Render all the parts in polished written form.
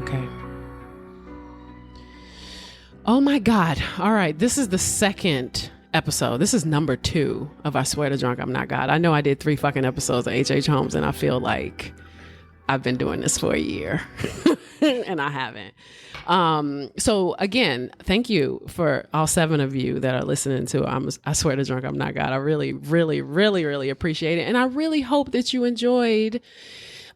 Okay. Oh my God. All right. This is the second episode. This is number 2 of I Swear to Drunk I'm Not God. I know I did 3 fucking episodes of H.H. Holmes and I feel like I've been doing this for a year and I haven't. So again, thank you for all 7 of you that are listening to I Swear to Drunk I'm Not God. I really, really, really, really appreciate it. And I really hope that you enjoyed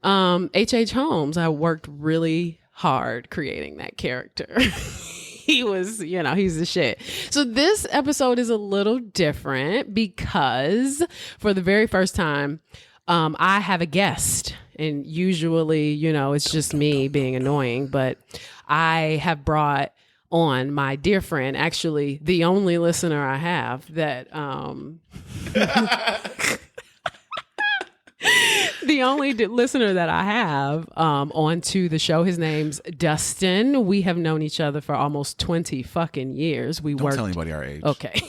H.H. Holmes. I worked really hard creating that character. He was, he's the shit. So this episode is a little different because for the very first time, I have a guest. And usually, it's just me being annoying. But I have brought on my dear friend, actually the only listener I have that... the only listener that I have onto the show. His name's Dustin. We have known each other for almost 20 fucking years. Don't tell anybody our age. Okay.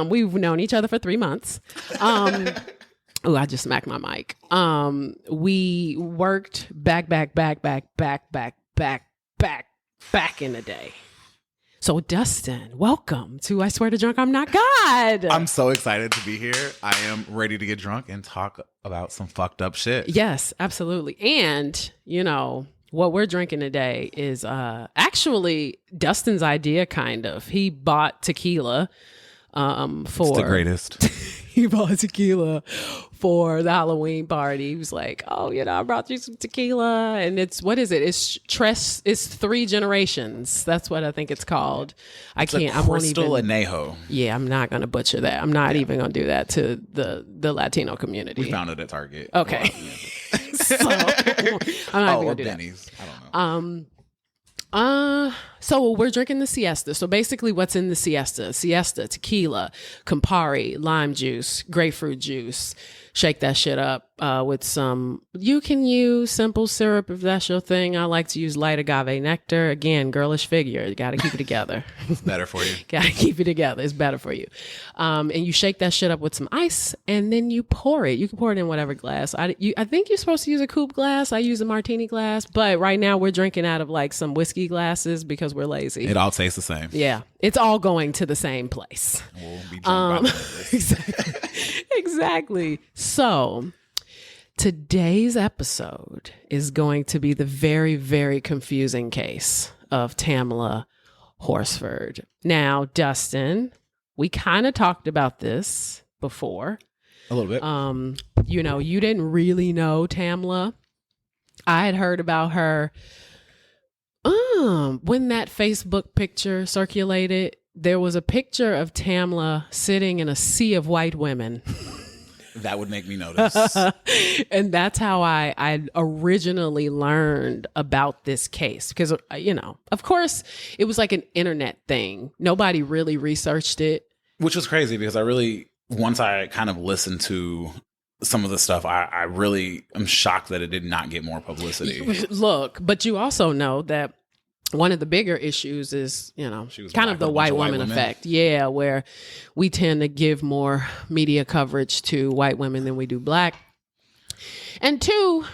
We've known each other for 3 months. Oh, I just smacked my mic. We worked back in the day. So Dustin, welcome to I Swear to Drunk I'm Not God. I'm so excited to be here. I am ready to get drunk and talk about some fucked up shit. Yes, absolutely. And, what we're drinking today is actually Dustin's idea, kind of. He bought tequila It's the greatest. He bought tequila for the Halloween party. He was like, oh, I brought you some tequila. And what is it? It's 3 generations. That's what I think it's called. I'm Crystal Anejo. Yeah, I'm not going to butcher that. I'm not even going to do that to the Latino community. We found it at Target. Okay. So I'm not even going to do Denny's. That. I don't know. So we're drinking the Siesta. So basically what's in the Siesta? Siesta, tequila, Campari, lime juice, grapefruit juice. Shake that shit up with you can use simple syrup if that's your thing. I like to use light agave nectar. Again, girlish figure. You got to keep it together. It's better for you. Got to keep it together. It's better for you. And you shake that shit up with some ice and then you pour it. You can pour it in whatever glass. I think you're supposed to use a coupe glass. I use a martini glass. But right now we're drinking out of like some whiskey glasses because we're lazy. It all tastes the same. Yeah. It's all going to the same place. We'll be drunk Exactly. So today's episode is going to be the very, very confusing case of Tamla Horsford. Now, Dustin, we kind of talked about this before. A little bit. You didn't really know Tamla. I had heard about her when that Facebook picture circulated. There was a picture of Tamla sitting in a sea of white women. That would make me notice. And that's how I originally learned about this case. Because, of course, it was like an internet thing. Nobody really researched it. Which was crazy because once I kind of listened to some of the stuff, I really am shocked that it did not get more publicity. Look, but you also know that one of the bigger issues is, kind of the white woman effect. Yeah, where we tend to give more media coverage to white women than we do black. And 2,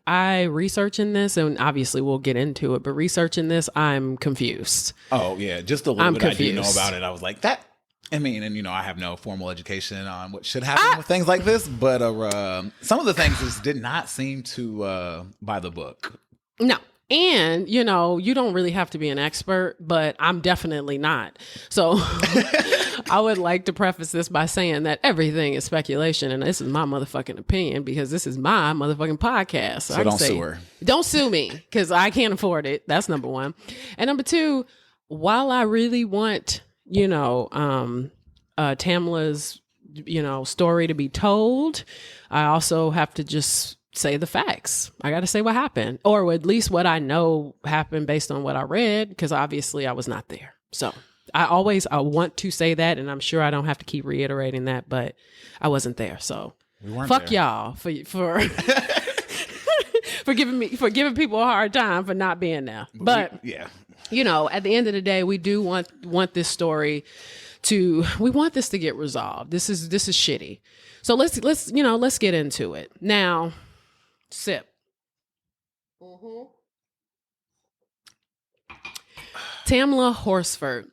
I researching this, and obviously we'll get into it, but researching this, I'm confused. Oh, yeah. Just a little bit confused. I do know about it. I was like, that. I mean, and I have no formal education on what should happen with things like this, but some of the things just did not seem to buy the book. No. And, you don't really have to be an expert, but I'm definitely not. So I would like to preface this by saying that everything is speculation. And this is my motherfucking opinion because this is my motherfucking podcast. So don't sue her. Don't sue me because I can't afford it. That's number 1. And number 2, while I really want, Tamla's, story to be told, I also have to just say the facts. I got to say what happened, or at least what I know happened based on what I read, because obviously I was not there. So I want to say that, and I'm sure I don't have to keep reiterating that, but I wasn't there. So fuck there. Y'all for for giving people a hard time for not being there. But yeah, at the end of the day, we do want this story we want this to get resolved. This is shitty. So let's get into it now. Sip. Tamla Horsford.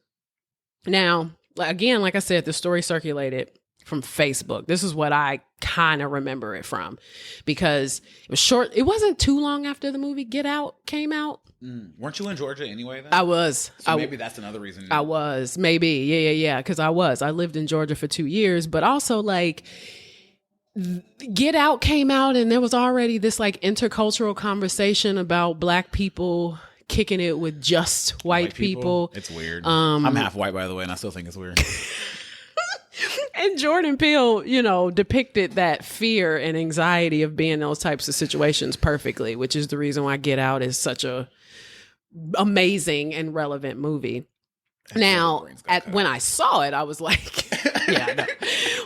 Now, again, like I said, the story circulated from Facebook. This is what I kind of remember it from, because it was short. It wasn't too long after the movie Get Out came out. Weren't you in Georgia anyway then? I was. So maybe that's another reason. I was. Maybe. Yeah. Because I lived in Georgia for 2 years, but also like Get Out came out and there was already this like intercultural conversation about Black people kicking it with just white people. It's weird. I'm half white, by the way, and I still think it's weird. And Jordan Peele, depicted that fear and anxiety of being in those types of situations perfectly, which is the reason why Get Out is such a amazing and relevant movie. Now, when I saw it, I was like,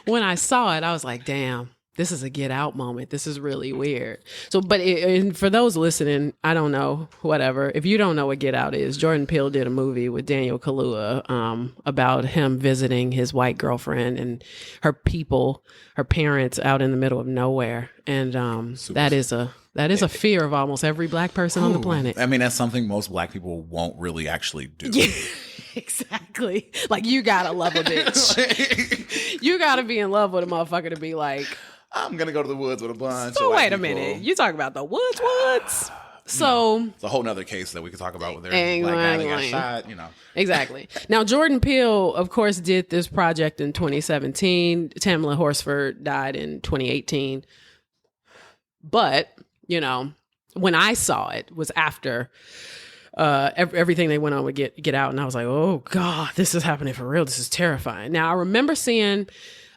when I saw it, I was like, damn, this is a Get Out moment. This is really weird. So, and for those listening, I don't know, whatever. If you don't know what Get Out is, Jordan Peele did a movie with Daniel Kaluuya about him visiting his white girlfriend and her parents out in the middle of nowhere. And that is a fear of almost every Black person on the planet. I mean, that's something most Black people won't really actually do. Yeah, exactly. Like, you gotta love a bitch. You gotta be in love with a motherfucker to be like, I'm going to go to the woods with a bunch of So white wait a people. minute. You talk about the woods. So it's a whole nother case that we could talk about with their Black guy that got shot, Exactly. Now, Jordan Peele, of course, did this project in 2017. Tamla Horsford died in 2018. But, when I saw it was after everything they went on with Get Out. And I was like, oh, God, this is happening for real. This is terrifying. Now, I remember seeing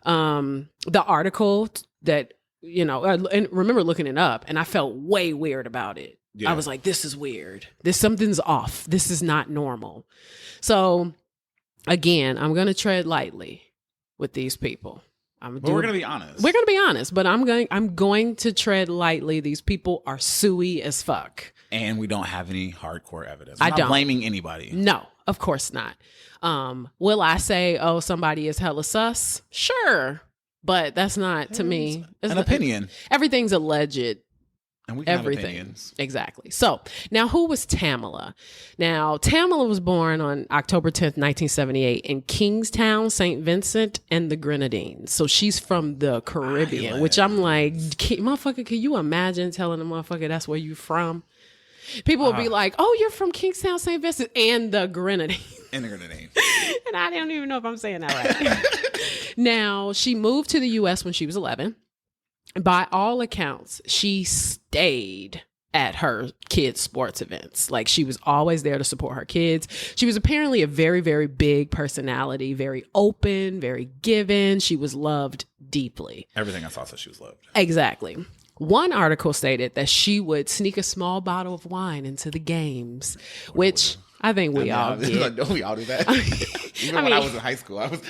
the article that, and remember looking it up, and I felt way weird about it. Yeah. I was like, this is weird. Something's off. This is not normal. So again, I'm going to tread lightly with these people. We're going to be honest. We're going to be honest, but I'm going to tread lightly. These people are suey as fuck. And we don't have any hardcore evidence. I'm not blaming anybody. No, of course not. Will I say, oh, somebody is hella sus? Sure. But that's not, to me, an opinion. Everything's alleged. And we can have opinions. Exactly. So now, who was Tamla? Now, Tamla was born on October 10th, 1978 in Kingstown, St. Vincent and the Grenadines. So she's from the Caribbean, which I'm like, motherfucker, can you imagine telling a motherfucker that's where you from? People will be like, oh, you're from Kingstown, St. Vincent and the Grenadines. And the Grenadines. And I don't even know if I'm saying that right. Now, she moved to the U.S. when she was 11. By all accounts, she stayed at her kids' sports events. Like, she was always there to support her kids. She was apparently a very, very big personality, very open, very giving. She was loved deeply. Everything I saw said she was loved. Exactly. One article stated that she would sneak a small bottle of wine into the games, which I think we all get. Don't we all do that? Even when I was in high school, I was.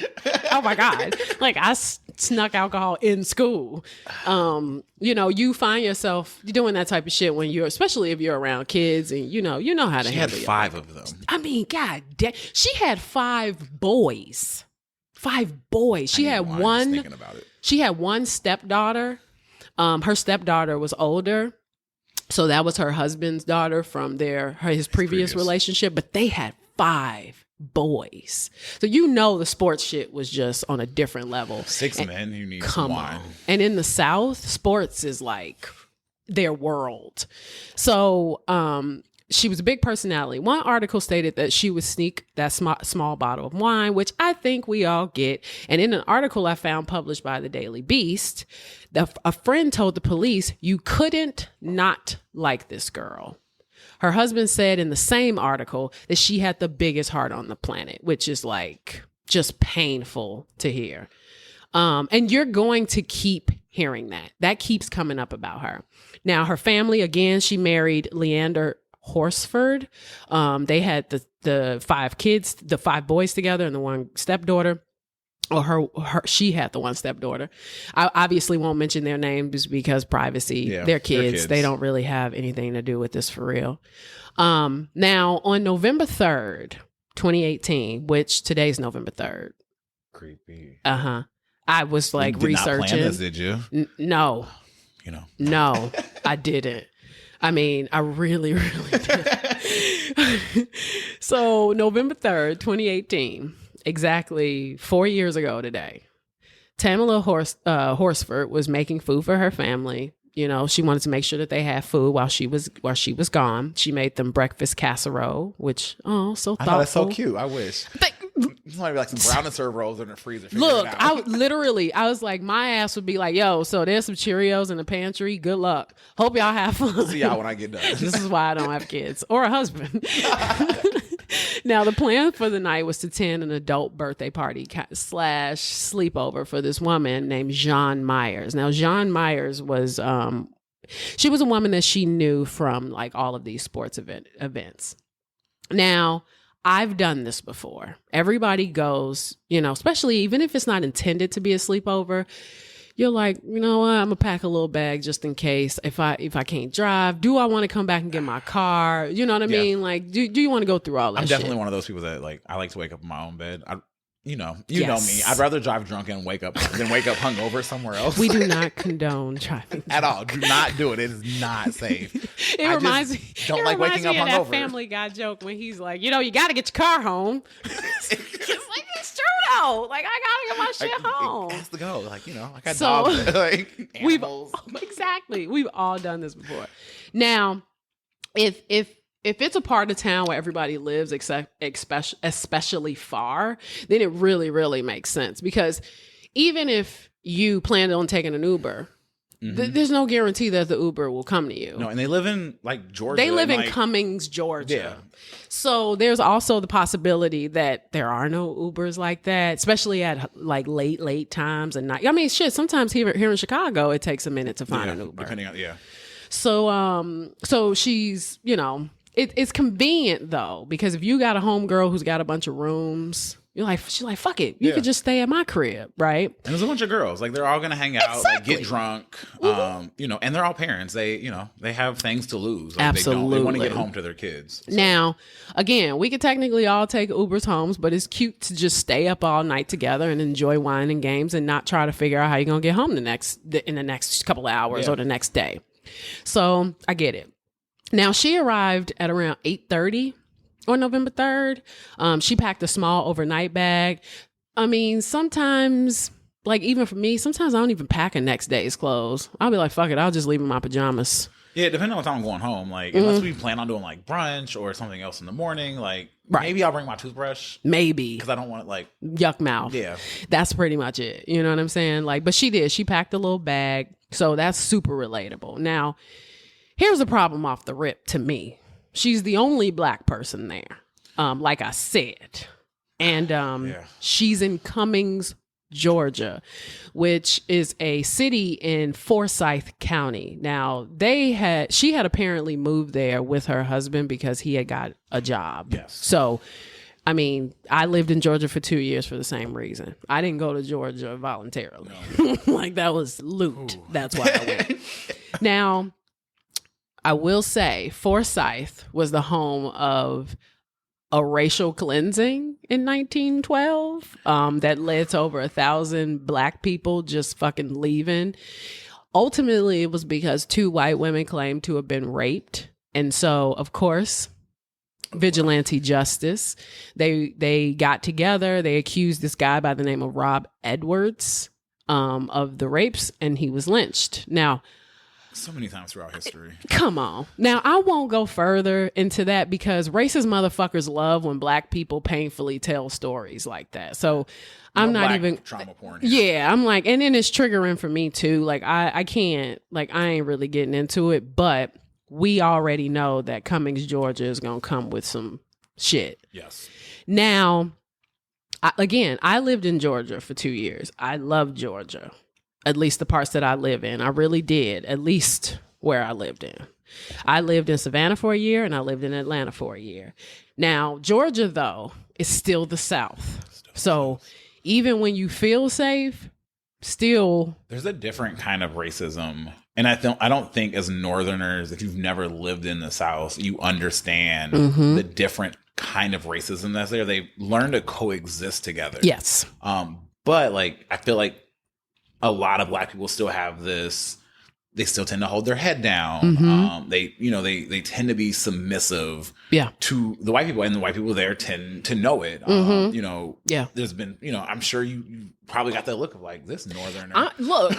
Oh my God. Like, I snuck alcohol in school. You find yourself doing that type of shit when especially if you're around kids and you know how to handle it. She had 5 of them. I mean, God damn. She had 5 boys. 5 boys. She had one. Thinking about it. She had one stepdaughter. Her stepdaughter was older. So that was her husband's daughter from his previous relationship, but they had 5 boys. So the sports shit was just on a different level. 6 men who need some wine. And in the South, sports is like their world. So she was a big personality. One article stated that she would sneak that small bottle of wine, which I think we all get. And in an article I found published by the Daily Beast, a friend told the police, you couldn't not like this girl. Her husband said in the same article that she had the biggest heart on the planet, which is like just painful to hear. And you're going to keep hearing that. That keeps coming up about her. Now, her family, again, she married Leander Horsford. They had the 5 kids, the 5 boys together and the one stepdaughter. Or she had the one stepdaughter. I obviously won't mention their names because privacy. Yeah, they're kids. They don't really have anything to do with this for real. Now, on November 3rd, 2018, which today's November 3rd. Creepy. I was like researching. Not plan this, did you? No. No, I didn't. I mean, I really, really did. So November 3rd, 2018, exactly 4 years ago today, Tamla Horsford was making food for her family. You know, she wanted to make sure that they had food while she was gone. She made them breakfast casserole, which, so thoughtful. I thought that's so cute. I wish. Somebody like some brown and serve rolls in the freezer. Look, I was like, my ass would be like, yo, so there's some Cheerios in the pantry. Good luck. Hope y'all have fun. See y'all when I get done. This is why I don't have kids or a husband. Now, the plan for the night was to attend an adult birthday party / sleepover for this woman named Jean Myers. Now, Jean Myers was, she was a woman that she knew from like all of these sports events. Now, I've done this before. Everybody goes, you know, especially even if it's not intended to be a sleepover, you're like, you know what, I'm gonna pack a little bag just in case if I can't drive. Do I want to come back and get my car? You know what I mean? Like, do you want to go through all that? I'm definitely shit? one of those people that like I like to wake up in my own bed. You know me. I'd rather drive drunk and wake up than wake up hungover somewhere else. We do not condone driving at all. Do not do it. It is not safe. It reminds me. Don't like waking up hungover. hungover. That Family Guy joke when he's like, you know, you got to get your car home. It's like it's true though. Like I gotta get my shit home. It has to go. like I got So, dogs. Like animals. We've all done this before. Now, if it's a part of town where everybody lives, especially far, then it really, really makes sense. Because even if you planned on taking an Uber, there's no guarantee that the Uber will come to you. No, and they live in like Georgia. They live in Cummings, Georgia. Yeah. So there's also the possibility that there are no Ubers like that, especially at like late times and night. I mean, shit, sometimes here in Chicago, it takes a minute to find an Uber. Depending on, So she's, you know, it's convenient though, because if you got a homegirl who's got a bunch of rooms, she's like, fuck it. You could just stay at my crib, right? And there's a bunch of girls. Like they're all gonna hang out, like get drunk. You know, and they're all parents. They, you know, they have things to lose. Like, Absolutely. They want to get home to their kids. So. Now, again, we could technically all take Ubers homes, but it's cute to just stay up all night together and enjoy wine and games and not try to figure out how you're gonna get home in the next couple of hours or the next day. So I get it. Now, she arrived at around 8:30 on November 3rd. She packed a small overnight bag. I mean, sometimes, like even for me, sometimes I don't even pack a next day's clothes. I'll be like, fuck it, I'll just leave in my pajamas. Yeah, depending on what time I'm going home. Like, unless we plan on doing like brunch or something else in the morning, like maybe I'll bring my toothbrush. Maybe. Because I don't want it like... yuck mouth. Yeah. That's pretty much it. You know what I'm saying? Like, but she did. She packed a little bag. So that's super relatable. Now, here's the problem off the rip to me. She's the only Black person there, like I said. And she's in Cummings, Georgia, which is a city in Forsyth County. Now, she had apparently moved there with her husband because he had got a job. Yes. So, I mean, I lived in Georgia for 2 years for the same reason. I didn't go to Georgia voluntarily. No. Like, that was loot. Ooh. That's why I went. Now, I will say Forsyth was the home of a racial cleansing in 1912 that led to over 1,000 Black people just fucking leaving. Ultimately, it was because 2 white women claimed to have been raped. And so, of course, vigilante justice, they got together. They accused this guy by the name of Rob Edwards of the rapes, and he was lynched. Now, so many times throughout history. Come on. Now, I won't go further into that because racist motherfuckers love when Black people painfully tell stories like that. So I'm not even trauma porn here. Yeah, I'm like, and then it's triggering for me too. Like I can't, like I ain't really getting into it, but we already know that Cummings, Georgia is going to come with some shit. Yes. Now, I lived in Georgia for 2 years. I love Georgia. At least the parts that I live in. I really did. At least where I lived in. I lived in Savannah for a year and I lived in Atlanta for a year. Now, Georgia, though, is still the South. So even when you feel safe, still... There's a different kind of racism. And I don't think as Northerners, if you've never lived in the South, you understand the different kind of racism that's there. They learn to coexist together. Yes. But like, I feel like a lot of Black people still have this they still tend to hold their head down. They tend to be submissive to the white people, and the white people there tend to know it. There's been, I'm sure you probably got that look of like, this northerner. Well,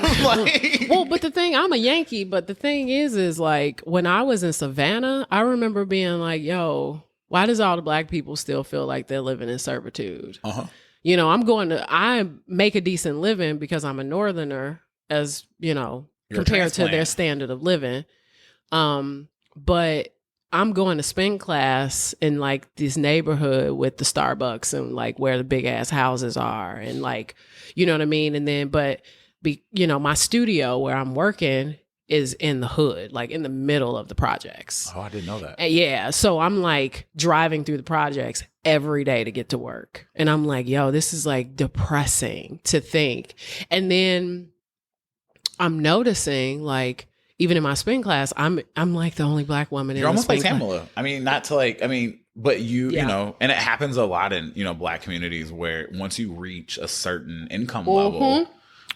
but the thing, I'm a Yankee, but the thing is like, when I was in Savannah, I remember being like, yo, why does all the black people still feel like they're living in servitude? I make a decent living because I'm a northerner, as compared to their standard of living. But I'm going to spin class in like this neighborhood with the Starbucks and like where the big ass houses are, and like, you know what I mean? And then, my studio where I'm working is in the hood, like in the middle of the projects. Oh, I didn't know that. Yeah. So I'm like driving through the projects every day to get to work. And I'm like, yo, this is like depressing to think. And then I'm noticing, like, even in my spin class, I'm like the only black woman in the spin class. You're almost like Tamla. I mean, not to like, I mean, but you know, and it happens a lot in, black communities where once you reach a certain income level,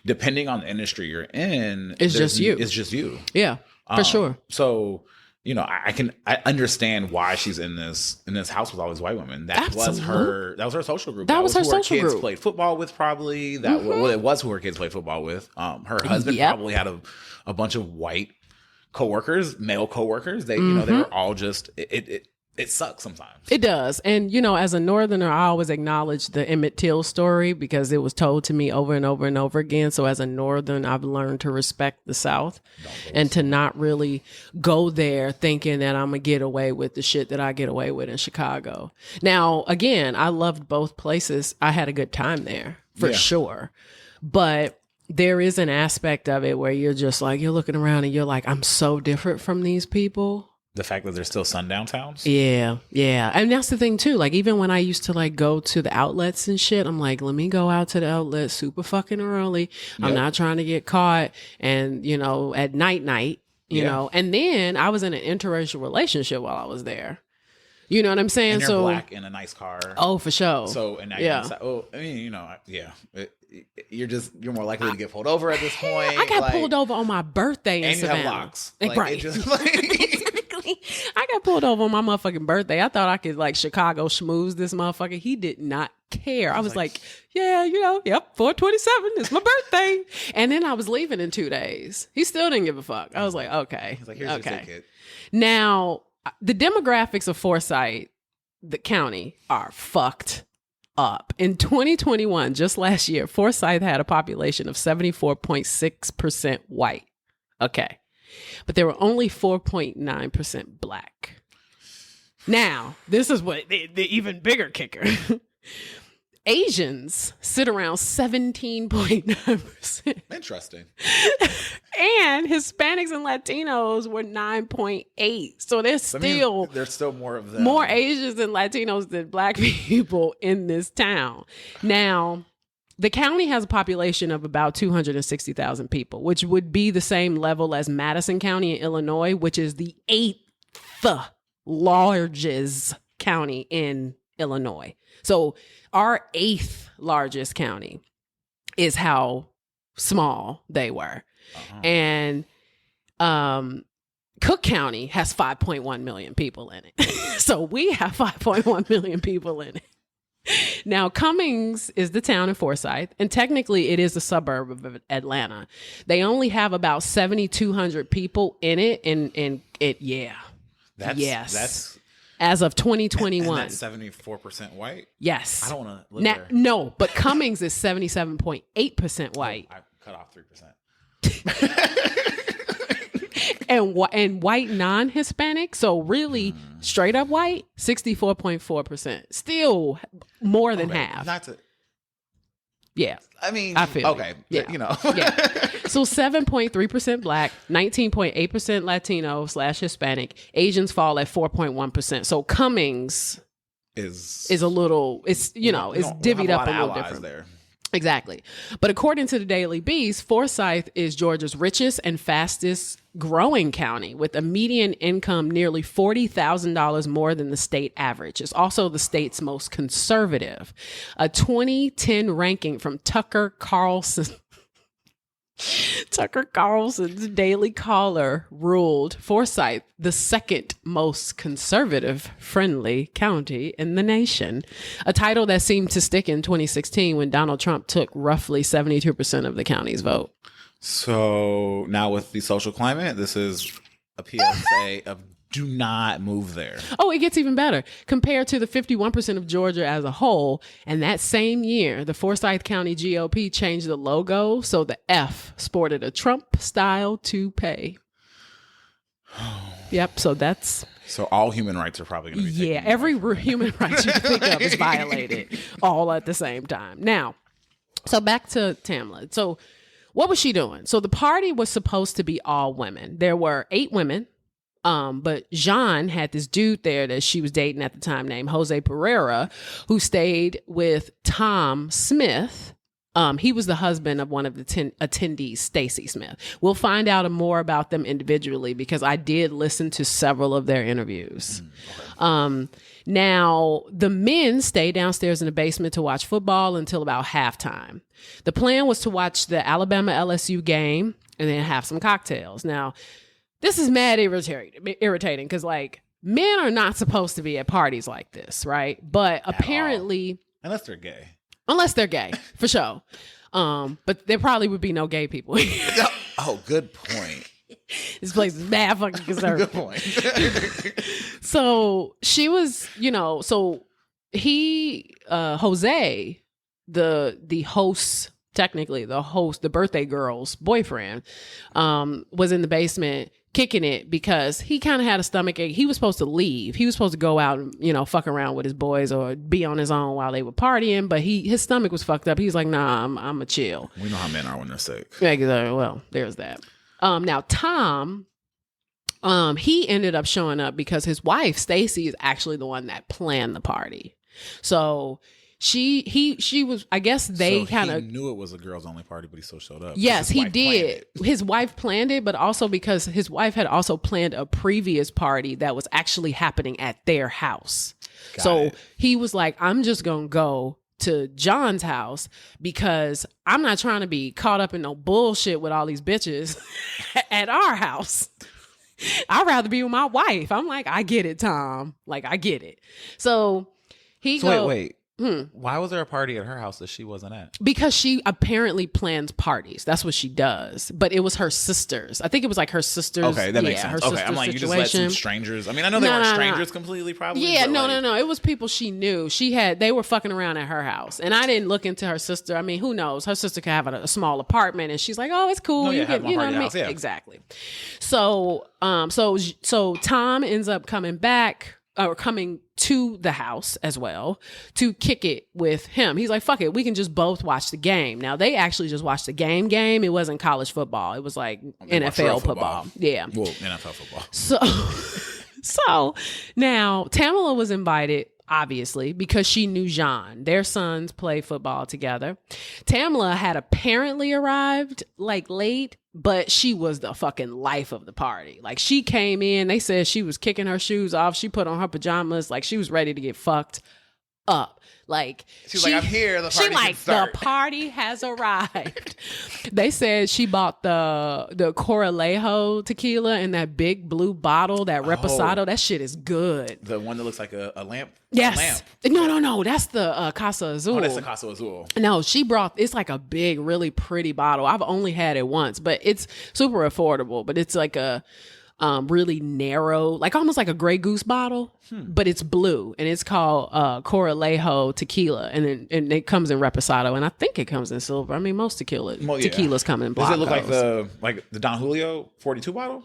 depending on the industry you're in, it's just you. It's just you. Yeah, for sure. So, I understand why she's in this house with all these white women. That was her social group. That was her social group. Kids played football with, probably. It was who her kids played football with. Her husband probably had a bunch of white coworkers, male coworkers. They, they were all just it sucks sometimes. It does. And, as a northerner, I always acknowledge the Emmett Till story because it was told to me over and over and over again. So as a northern, I've learned to respect the South and to not really go there thinking that I'm going to get away with the shit that I get away with in Chicago. Now, again, I loved both places. I had a good time there for sure. But there is an aspect of it where you're just like, you're looking around and you're like, I'm so different from these people. The fact that they're still sundown towns? Yeah. And that's the thing too. Like, even when I used to like go to the outlets and shit, I'm like, let me go out to the outlet super fucking early. I'm not trying to get caught. And, at night, you know. And then I was in an interracial relationship while I was there. You know what I'm saying? And they're black in a nice car. Oh, for sure. So, and now you're inside. Oh, I mean, you're more likely to get pulled over at this point. I got pulled over on my birthday in Savannah. And you have locks. Right. I got pulled over on my motherfucking birthday. I thought I could like Chicago schmooze this motherfucker. He did not care. I was like, yep, 4/27 is my birthday. And then I was leaving in 2 days. He still didn't give a fuck. I was like, okay. He's like, here's your ticket. Now, the demographics of Forsyth, the county, are fucked up. In 2021, just last year, Forsyth had a population of 74.6% white. Okay. But there were only 4.9% black. Now, this is what the even bigger kicker. Asians sit around 17.9%. Interesting. And Hispanics and Latinos were 9.8%. So there's still more of them. More Asians and Latinos than black people in this town. Now, the county has a population of about 260,000 people, which would be the same level as Madison County in Illinois, which is the 8th largest county in Illinois. So our 8th largest county is how small they were. Uh-huh. And Cook County has 5.1 million people in it. So we have 5.1 million people in it. Now, Cummings is the town in Forsyth, and technically it is a suburb of Atlanta. They only have about 7,200 people in it, and that's as of 2021. And that's 74% white? Yes. I don't want to live there. No, but Cummings is 77.8% white. I cut off 3%. And white non-Hispanic, so really straight up white, 64.4%. Still more than half. Not to. Yeah. I mean, I feel okay. Yeah. Yeah. So 7.3% black, 19.8% Latino / Hispanic. Asians fall at 4.1%. So Cummings is a little, it's divvied up a little different there. Exactly. But according to the Daily Beast, Forsyth is Georgia's richest and fastest growing county with a median income nearly $40,000 more than the state average. It's also the state's most conservative. A 2010 ranking from Tucker Carlson Tucker Carlson's Daily Caller ruled Forsyth the second most conservative friendly county in the nation, a title that seemed to stick in 2016 when Donald Trump took roughly 72% of the county's vote. So now with the social climate, this is a PSA of do not move there. Oh, it gets even better. Compared to the 51% of Georgia as a whole, and that same year, the Forsyth County GOP changed the logo so the F sported a Trump-style toupee. Yep, so that's... So all human rights are probably going to be taken every human right you can think of is violated all at the same time. Now, so back to Tamla. So what was she doing? So the party was supposed to be all women. There were 8 women. But Jean had this dude there that she was dating at the time named Jose Pereira, who stayed with Tom Smith. He was the husband of one of the attendees, Stacy Smith. We'll find out more about them individually because I did listen to several of their interviews. Now, the men stayed downstairs in the basement to watch football until about halftime. The plan was to watch the Alabama LSU game and then have some cocktails. Now, this is mad irritating because, like, men are not supposed to be at parties like this, right? But apparently... Unless they're gay. Unless they're gay, for sure. But there probably would be no gay people. Oh, good point. This place is mad fucking conservative. Good point. So she was, so he, Jose, the host... Technically, the birthday girl's boyfriend, was in the basement kicking it because he kind of had a stomach ache. He was supposed to leave. He was supposed to go out and, fuck around with his boys or be on his own while they were partying. But his stomach was fucked up. He was like, nah, I'm a chill. We know how men are when they're sick. Exactly. Well, there's that. Now, Tom, he ended up showing up because his wife, Stacy, is actually the one that planned the party. So... She was, I guess they kind of knew it was a girls only party, but he still showed up. Yes, he did. His wife planned it, but also because his wife had also planned a previous party that was actually happening at their house. So he was like, I'm just going to go to John's house because I'm not trying to be caught up in no bullshit with all these bitches at our house. I'd rather be with my wife. I'm like, I get it, Tom. Like, I get it. So wait. Why was there a party at her house that she wasn't at? Because she apparently plans parties. That's what she does. But it was her sisters. I think it was like her sisters. Okay, that makes sense. Okay, I'm like, you just let some strangers. I mean, I know they weren't strangers completely, probably. Yeah, no. It was people she knew. They were fucking around at her house. And I didn't look into her sister. I mean, who knows? Her sister could have a small apartment and she's like, oh, it's cool. You know what I mean? Yeah. Exactly. So Tom ends up coming back. Or coming to the house as well to kick it with him. He's like, fuck it, we can just both watch the game. Now, they actually just watched the game. It wasn't college football. It was like NFL football. Yeah. Well, NFL football. So now Tamla was invited, obviously, because she knew Jean. Their sons play football together. Tamla had apparently arrived like late, but she was the fucking life of the party. Like, she came in, they said she was kicking her shoes off. She put on her pajamas, like she was ready to get fucked up. Like, she's like, I'm here. The party can start. The party has arrived. They said she bought the Coralejo tequila in that big blue bottle, that Reposado. That shit is good. The one that looks like a lamp? Yes. A lamp. No. That's the Casa Azul. Oh, that's the Casa Azul. No, she brought, it's like a big, really pretty bottle. I've only had it once, but it's super affordable. But it's like a really narrow, like almost like a Grey Goose bottle, but it's blue and it's called Coralejo tequila, and it comes in Reposado, and I think it comes in silver. I mean, most tequilas come in black. Does it look like the Don Julio 42 bottle?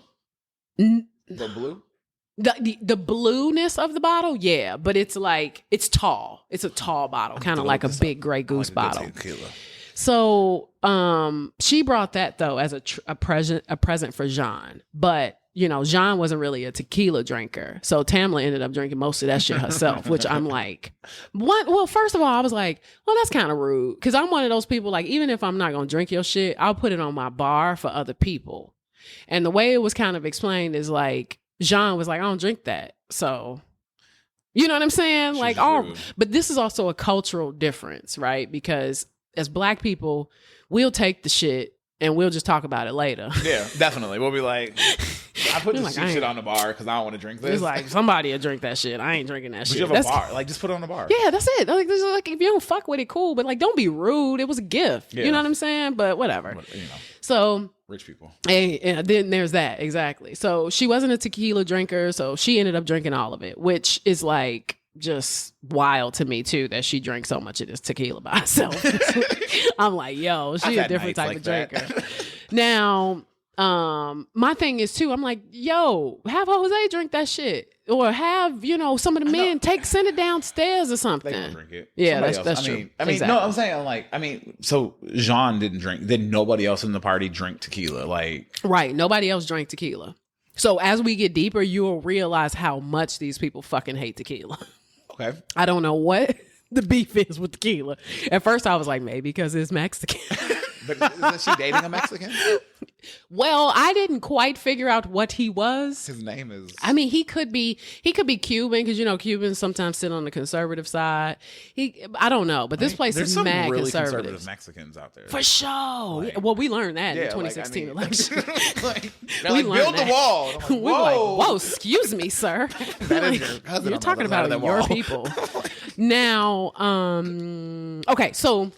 The blue? The blueness of the bottle, yeah, but it's like, it's tall. It's a tall bottle, kind of like a big Grey Goose bottle. So she brought that though as a present for Jean, but Jean wasn't really a tequila drinker. So Tamla ended up drinking most of that shit herself, which I'm like, what? Well, first of all, I was like, well, that's kind of rude. Cause I'm one of those people, like, even if I'm not going to drink your shit, I'll put it on my bar for other people. And the way it was kind of explained is like, Jean was like, I don't drink that. So, you know what I'm saying? She's like, but this is also a cultural difference, right? Because as Black people, we'll take the shit and we'll just talk about it later. Yeah, definitely. We'll be like, I put this shit on the bar because I don't want to drink this. It's like, somebody will drink that shit. I ain't drinking that shit. You have a bar. Like, just put it on the bar. Yeah, that's it. Like, if you don't fuck with it, cool. But like, don't be rude. It was a gift. Yeah. You know what I'm saying? But whatever. You know. So rich people. And then there's that. Exactly. So she wasn't a tequila drinker. So she ended up drinking all of it, which is like just wild to me too, that she drank so much of this tequila by herself. I'm like, yo, she a different type of drinker. Now, my thing is too, I'm like, yo, have Jose drink that shit, or have, you know, some of the men send it downstairs or something. They don't drink it. Yeah, that's true. I mean, exactly. No, I'm saying like, so Jean didn't drink. Did nobody else in the party drink tequila? Like, right, nobody else drank tequila. So as we get deeper, you'll realize how much these people fucking hate tequila. Okay, I don't know what the beef is with tequila. At first, I was like, maybe because it's Mexican. But isn't she dating a Mexican? Well, I didn't quite figure out what he was. His name is... I mean, he could be Cuban, because, you know, Cubans sometimes sit on the conservative side. I don't know, but this place is mad really conservative Mexicans out there. For sure. Like, well, we learned that in the 2016 election. we learned the wall. Like, we were like, whoa, excuse me, sir. You're talking about your people. Now, okay, so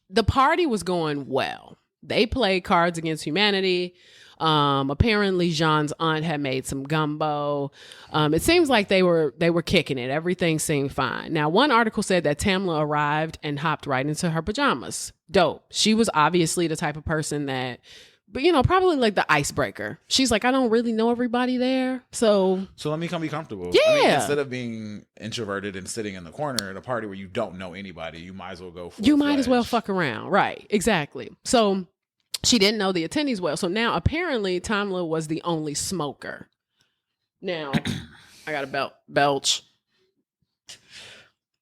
the party was going well. They played Cards Against Humanity. Apparently Jean's aunt had made some gumbo. It seems like they were kicking it. Everything seemed fine. Now, one article said that Tamla arrived and hopped right into her pajamas. Dope. She was obviously the type of person that, but you know, probably like the icebreaker. She's like, I don't really know everybody there, so let me come be comfortable. Yeah. Instead of being introverted and sitting in the corner at a party where you don't know anybody, you might as well go. You might as well fuck around, right? Exactly. So she didn't know the attendees well. So now apparently Tamla was the only smoker. Now I got a belch.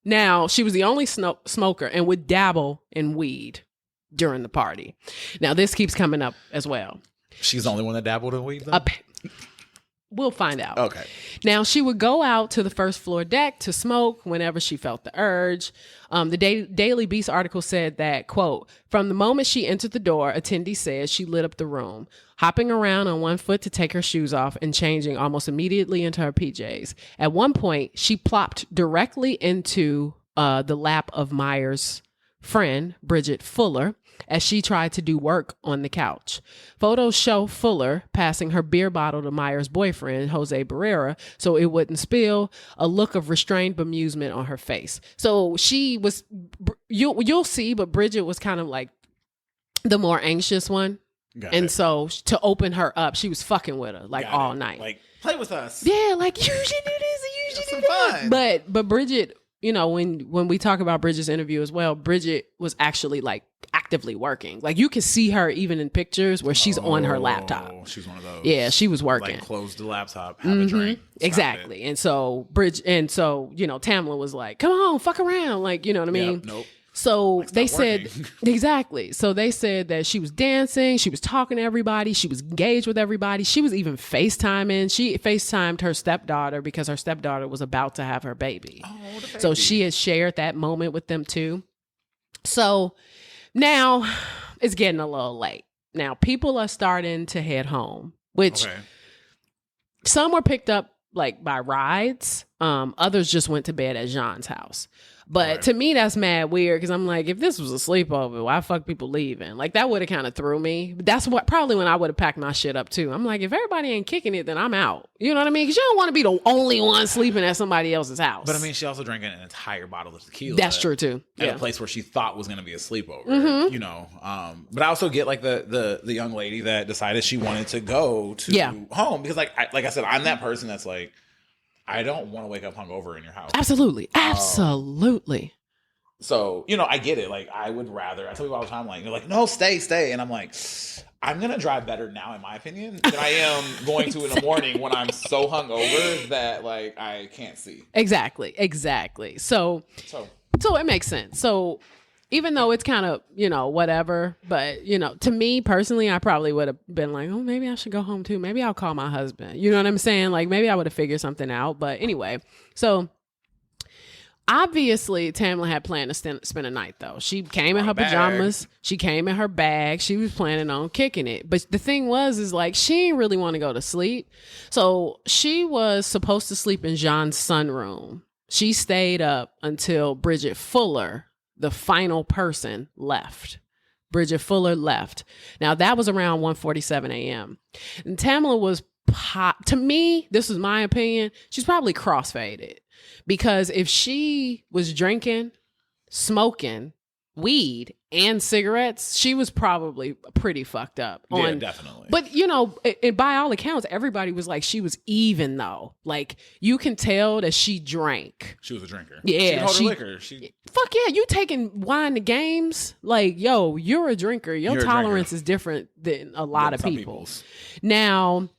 Now she was the only smoker and would dabble in weed during the party. Now this keeps coming up as well. She's the only one that dabbled in weed, though? We'll find out. Okay. Now, she would go out to the first floor deck to smoke whenever she felt the urge. The Daily Beast article said that, quote, from the moment she entered the door, attendee said she lit up the room, hopping around on one foot to take her shoes off and changing almost immediately into her PJs. At one point, she plopped directly into the lap of Myers' friend, Bridget Fuller, as she tried to do work on the couch. Photos show Fuller passing her beer bottle to Myers' boyfriend, Jose Barrera, so it wouldn't spill, a look of restrained bemusement on her face. So she was, you'll see, but Bridget was kind of like the more anxious one. So to open her up, she was fucking with her like all night. Like, play with us. Yeah, like you should do this and you should do that. But Bridget, you know, when we talk about Bridget's interview as well, Bridget was actually like actively working. Like you can see her even in pictures where she's on her laptop. She's one of those. Yeah, she was working. Like close the laptop, have a drink. Exactly. And so you know, Tamla was like, come on, fuck around. Like, you know what I mean? Nope. So like, they said, exactly. So they said that she was dancing, she was talking to everybody, she was engaged with everybody. She was even FaceTiming. She FaceTimed her stepdaughter because her stepdaughter was about to have her baby. Oh, the baby. So she had shared that moment with them too. So now it's getting a little late. Now people are starting to head home, which some were picked up like by rides. Others just went to bed at Jean's house. But to me, that's mad weird because I'm like, if this was a sleepover, why fuck people leaving? Like that would have kind of threw me. But that's probably when I would have packed my shit up too. I'm like, if everybody ain't kicking it, then I'm out. You know what I mean? Because you don't want to be the only one sleeping at somebody else's house. But I mean, she also drank an entire bottle of tequila. That's true too. At a place where she thought was going to be a sleepover. You know, but I also get like the young lady that decided she wanted to go to home because like I said, I'm that person that's like, I don't want to wake up hungover in your house. Absolutely. Absolutely. So, you know, I get it. Like, I would rather, I tell people all the time, like, they're like, no, stay. And I'm like, I'm going to drive better now, in my opinion, than I am going to in the morning when I'm so hungover that, like, I can't see. Exactly. So it makes sense. So even though it's kind of, you know, whatever, but, you know, to me personally, I probably would have been like, oh, maybe I should go home too. Maybe I'll call my husband. You know what I'm saying? Like maybe I would have figured something out. But anyway, so Obviously, Tamla had planned to spend a night, though. She came in her pajamas. She came in her bag. She was planning on kicking it. But the thing is like, she didn't really want to go to sleep. So she was supposed to sleep in Jean's sunroom. She stayed up until Bridget Fuller, the final person, left. Bridget Fuller left. Now, that was around 1:47 a.m. And Tamla was, to me, this is my opinion, she's probably crossfaded. Because if she was drinking, smoking weed and cigarettes, she was probably pretty fucked up. Yeah, definitely. But, you know, by all accounts, everybody was like, she was even, though. Like, you can tell that she drank. She was a drinker. Yeah. She hold her liquor. Fuck yeah, you taking wine to games? Like, yo, you're a drinker. Your tolerance is different than a lot of people's. Now...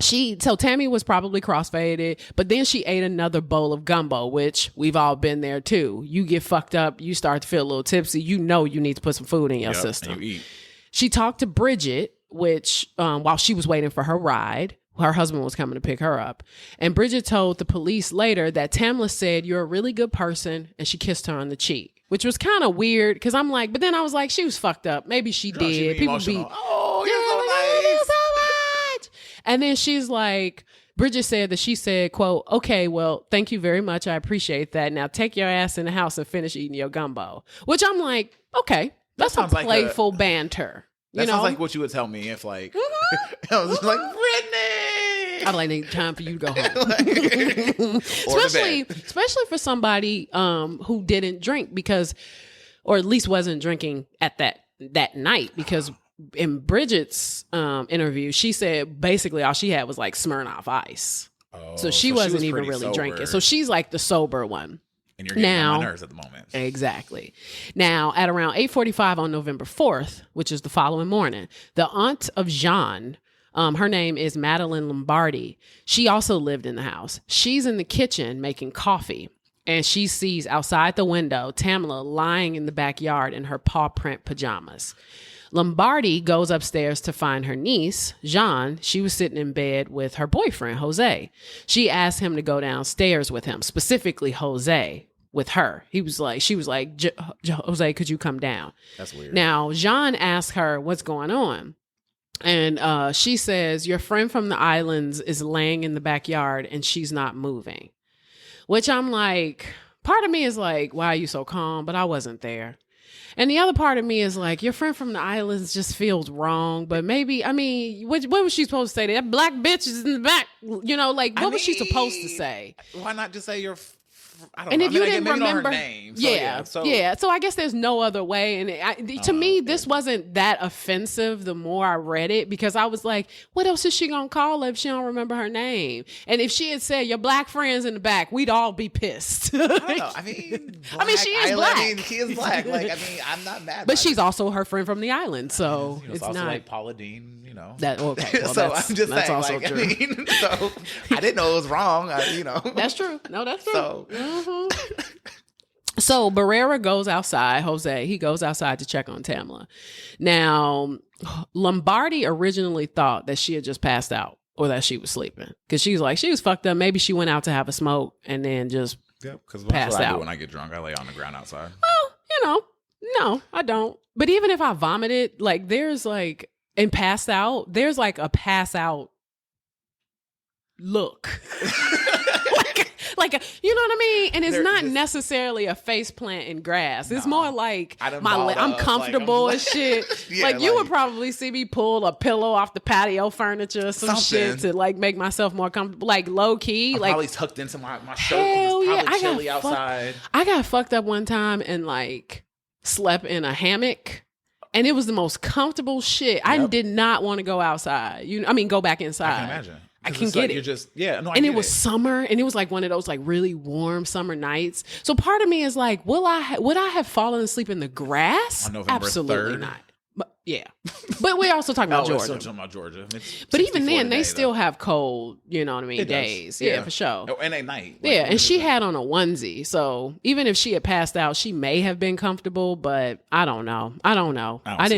So Tammy was probably crossfaded, but then she ate another bowl of gumbo, which we've all been there too. You get fucked up, you start to feel a little tipsy, you know you need to put some food in your system. And you eat. She talked to Bridget, which while she was waiting for her ride, her husband was coming to pick her up. And Bridget told the police later that Tamla said, "You're a really good person," and she kissed her on the cheek, which was kind of weird because I'm like, but then I was like, she was fucked up. Maybe she did. People emotional. be, oh, you're so nice. And then she's like, Bridget said that she said, quote, "Okay, well, thank you very much. I appreciate that. Now take your ass in the house and finish eating your gumbo." Which I'm like, okay, that's a playful banter. That sounds like what you would tell me if like, I was like, Brittany. I'd like, time for you to go home. especially for somebody who didn't drink or at least wasn't drinking at that night because in Bridget's interview, she said basically all she had was like Smirnoff Ice. Oh, so she wasn't was even really sober. drinking. So she's like the sober one. And you're getting on my nerves at the moment. Exactly. Now, at around 8:45 on November 4th, which is the following morning, the aunt of Jean, her name is Madeline Lombardi. She also lived in the house. She's in the kitchen making coffee. And she sees outside the window Tamla lying in the backyard in her paw print pajamas. Lombardi goes upstairs to find her niece, Jean. She was sitting in bed with her boyfriend, Jose. She asked him to go downstairs with him, specifically Jose, with her. She was like, "Jose, could you come down?" That's weird. Now, Jean asked her what's going on. And she says, "Your friend from the islands is laying in the backyard and she's not moving." Which I'm like, part of me is like, why are you so calm? But I wasn't there. And the other part of me is like, your friend from the islands just feels wrong. But maybe, I mean, what was she supposed to say? That black bitch is in the back. You know, like, what was she supposed to say? Why not just say I don't and know. if you didn't maybe remember, know her name. So, yeah. So I guess there's no other way. And to me, this wasn't that offensive. The more I read it, because I was like, what else is she gonna call her if she don't remember her name? And if she had said your black friends in the back, we'd all be pissed. I don't know. I mean, she is black. I mean, she is black. Like, I mean, I'm not mad. But she's also her friend from the island, so it's also not like Paula Dean. You know that. Okay, well, so I'm just that's saying, also like, true. I mean, so I didn't know it was wrong. That's true. No, that's true. So. So Barrera goes outside, Jose, he goes outside to check on Tamla. Now, Lombardi originally thought that she had just passed out or that she was sleeping because she was like, she was fucked up. Maybe she went out to have a smoke and then just because passed what I out. do when I get drunk, I lay on the ground outside. Well, you know, no, I don't. But even if I vomited, like there's like, and passed out, there's like a pass out look. Like, you know what I mean? And it's not necessarily a face plant in grass. It's more like I'm comfortable and shit. Yeah, like you would probably see me pull a pillow off the patio furniture or some shit to like make myself more comfortable. Like low key. I'm like probably tucked into my shirt because it's probably chilly outside. I got fucked up one time and like slept in a hammock. And it was the most comfortable shit. Yep. I did not want to go outside. Go back inside. I can imagine. I can get it. And it was summer, and it was like one of those like really warm summer nights. So part of me is like, would I have fallen asleep in the grass? On November Absolutely 3rd? not. But Yeah. But we're also talking about We're Georgia. still talking about Georgia. But even then, today, they still though. have cold, you know what I mean, It does. days. Yeah, for sure. Oh, and at night. Yeah, and she had on a onesie. So even if she had passed out, she may have been comfortable, but I don't know. I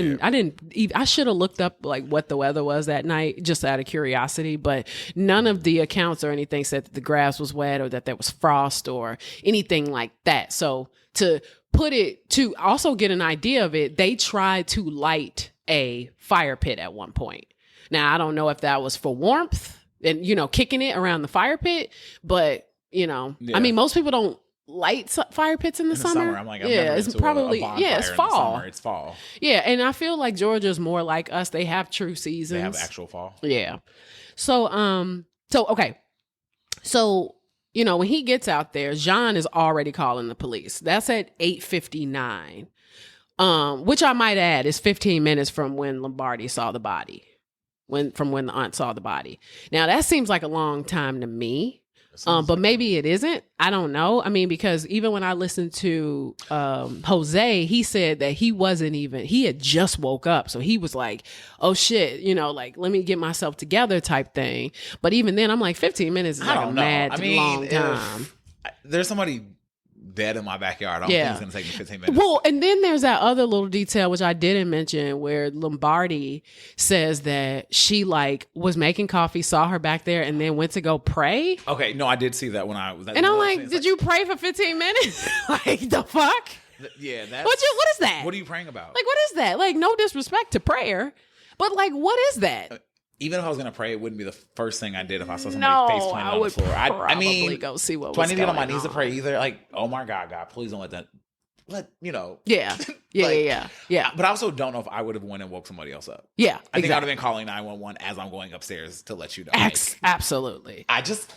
should have looked up like what the weather was that night just out of curiosity, but none of the accounts or anything said that the grass was wet or that there was frost or anything like that. So to also get an idea of it, they tried to light a fire pit at one point. Now, I don't know if that was for warmth and, kicking it around the fire pit, but, I mean, most people don't light fire pits in the summer. I'm like, it's probably, it's fall. It's fall. Yeah. And I feel like Georgia's more like us. They have true seasons. They have actual fall. Yeah. So, okay. So, when he gets out there, Jean is already calling the police. That's at 8:59. Which I might add is 15 minutes from when Lombardi saw the body. From when the aunt saw the body. Now that seems like a long time to me. But maybe it isn't. I don't know. I mean, because even when I listened to Jose, he said that he had just woke up. So he was like, oh shit, like, let me get myself together type thing. But even then, I'm like, 15 minutes is like a mad long time. There's somebody dead in my backyard. I don't think it's going to take me 15 minutes. Well, and then there's that other little detail, which I didn't mention, where Lombardi says that she was making coffee, saw her back there, and then went to go pray. Okay, no, I did see that when I was. And I'm like, did you pray for 15 minutes? Like, the fuck? Yeah, that's. What is that? What are you praying about? Like, what is that? Like, no disrespect to prayer, but like, what is that? Even if I was going to pray, it wouldn't be the first thing I did if I saw somebody face planted on the floor. I mean, go see what. Do I need to get on my knees to pray either? Like, oh my God, please don't let that. Yeah. Yeah. But I also don't know if I would have went and woke somebody else up. Yeah, I think I would have been calling 911 as I'm going upstairs to let you know. Absolutely.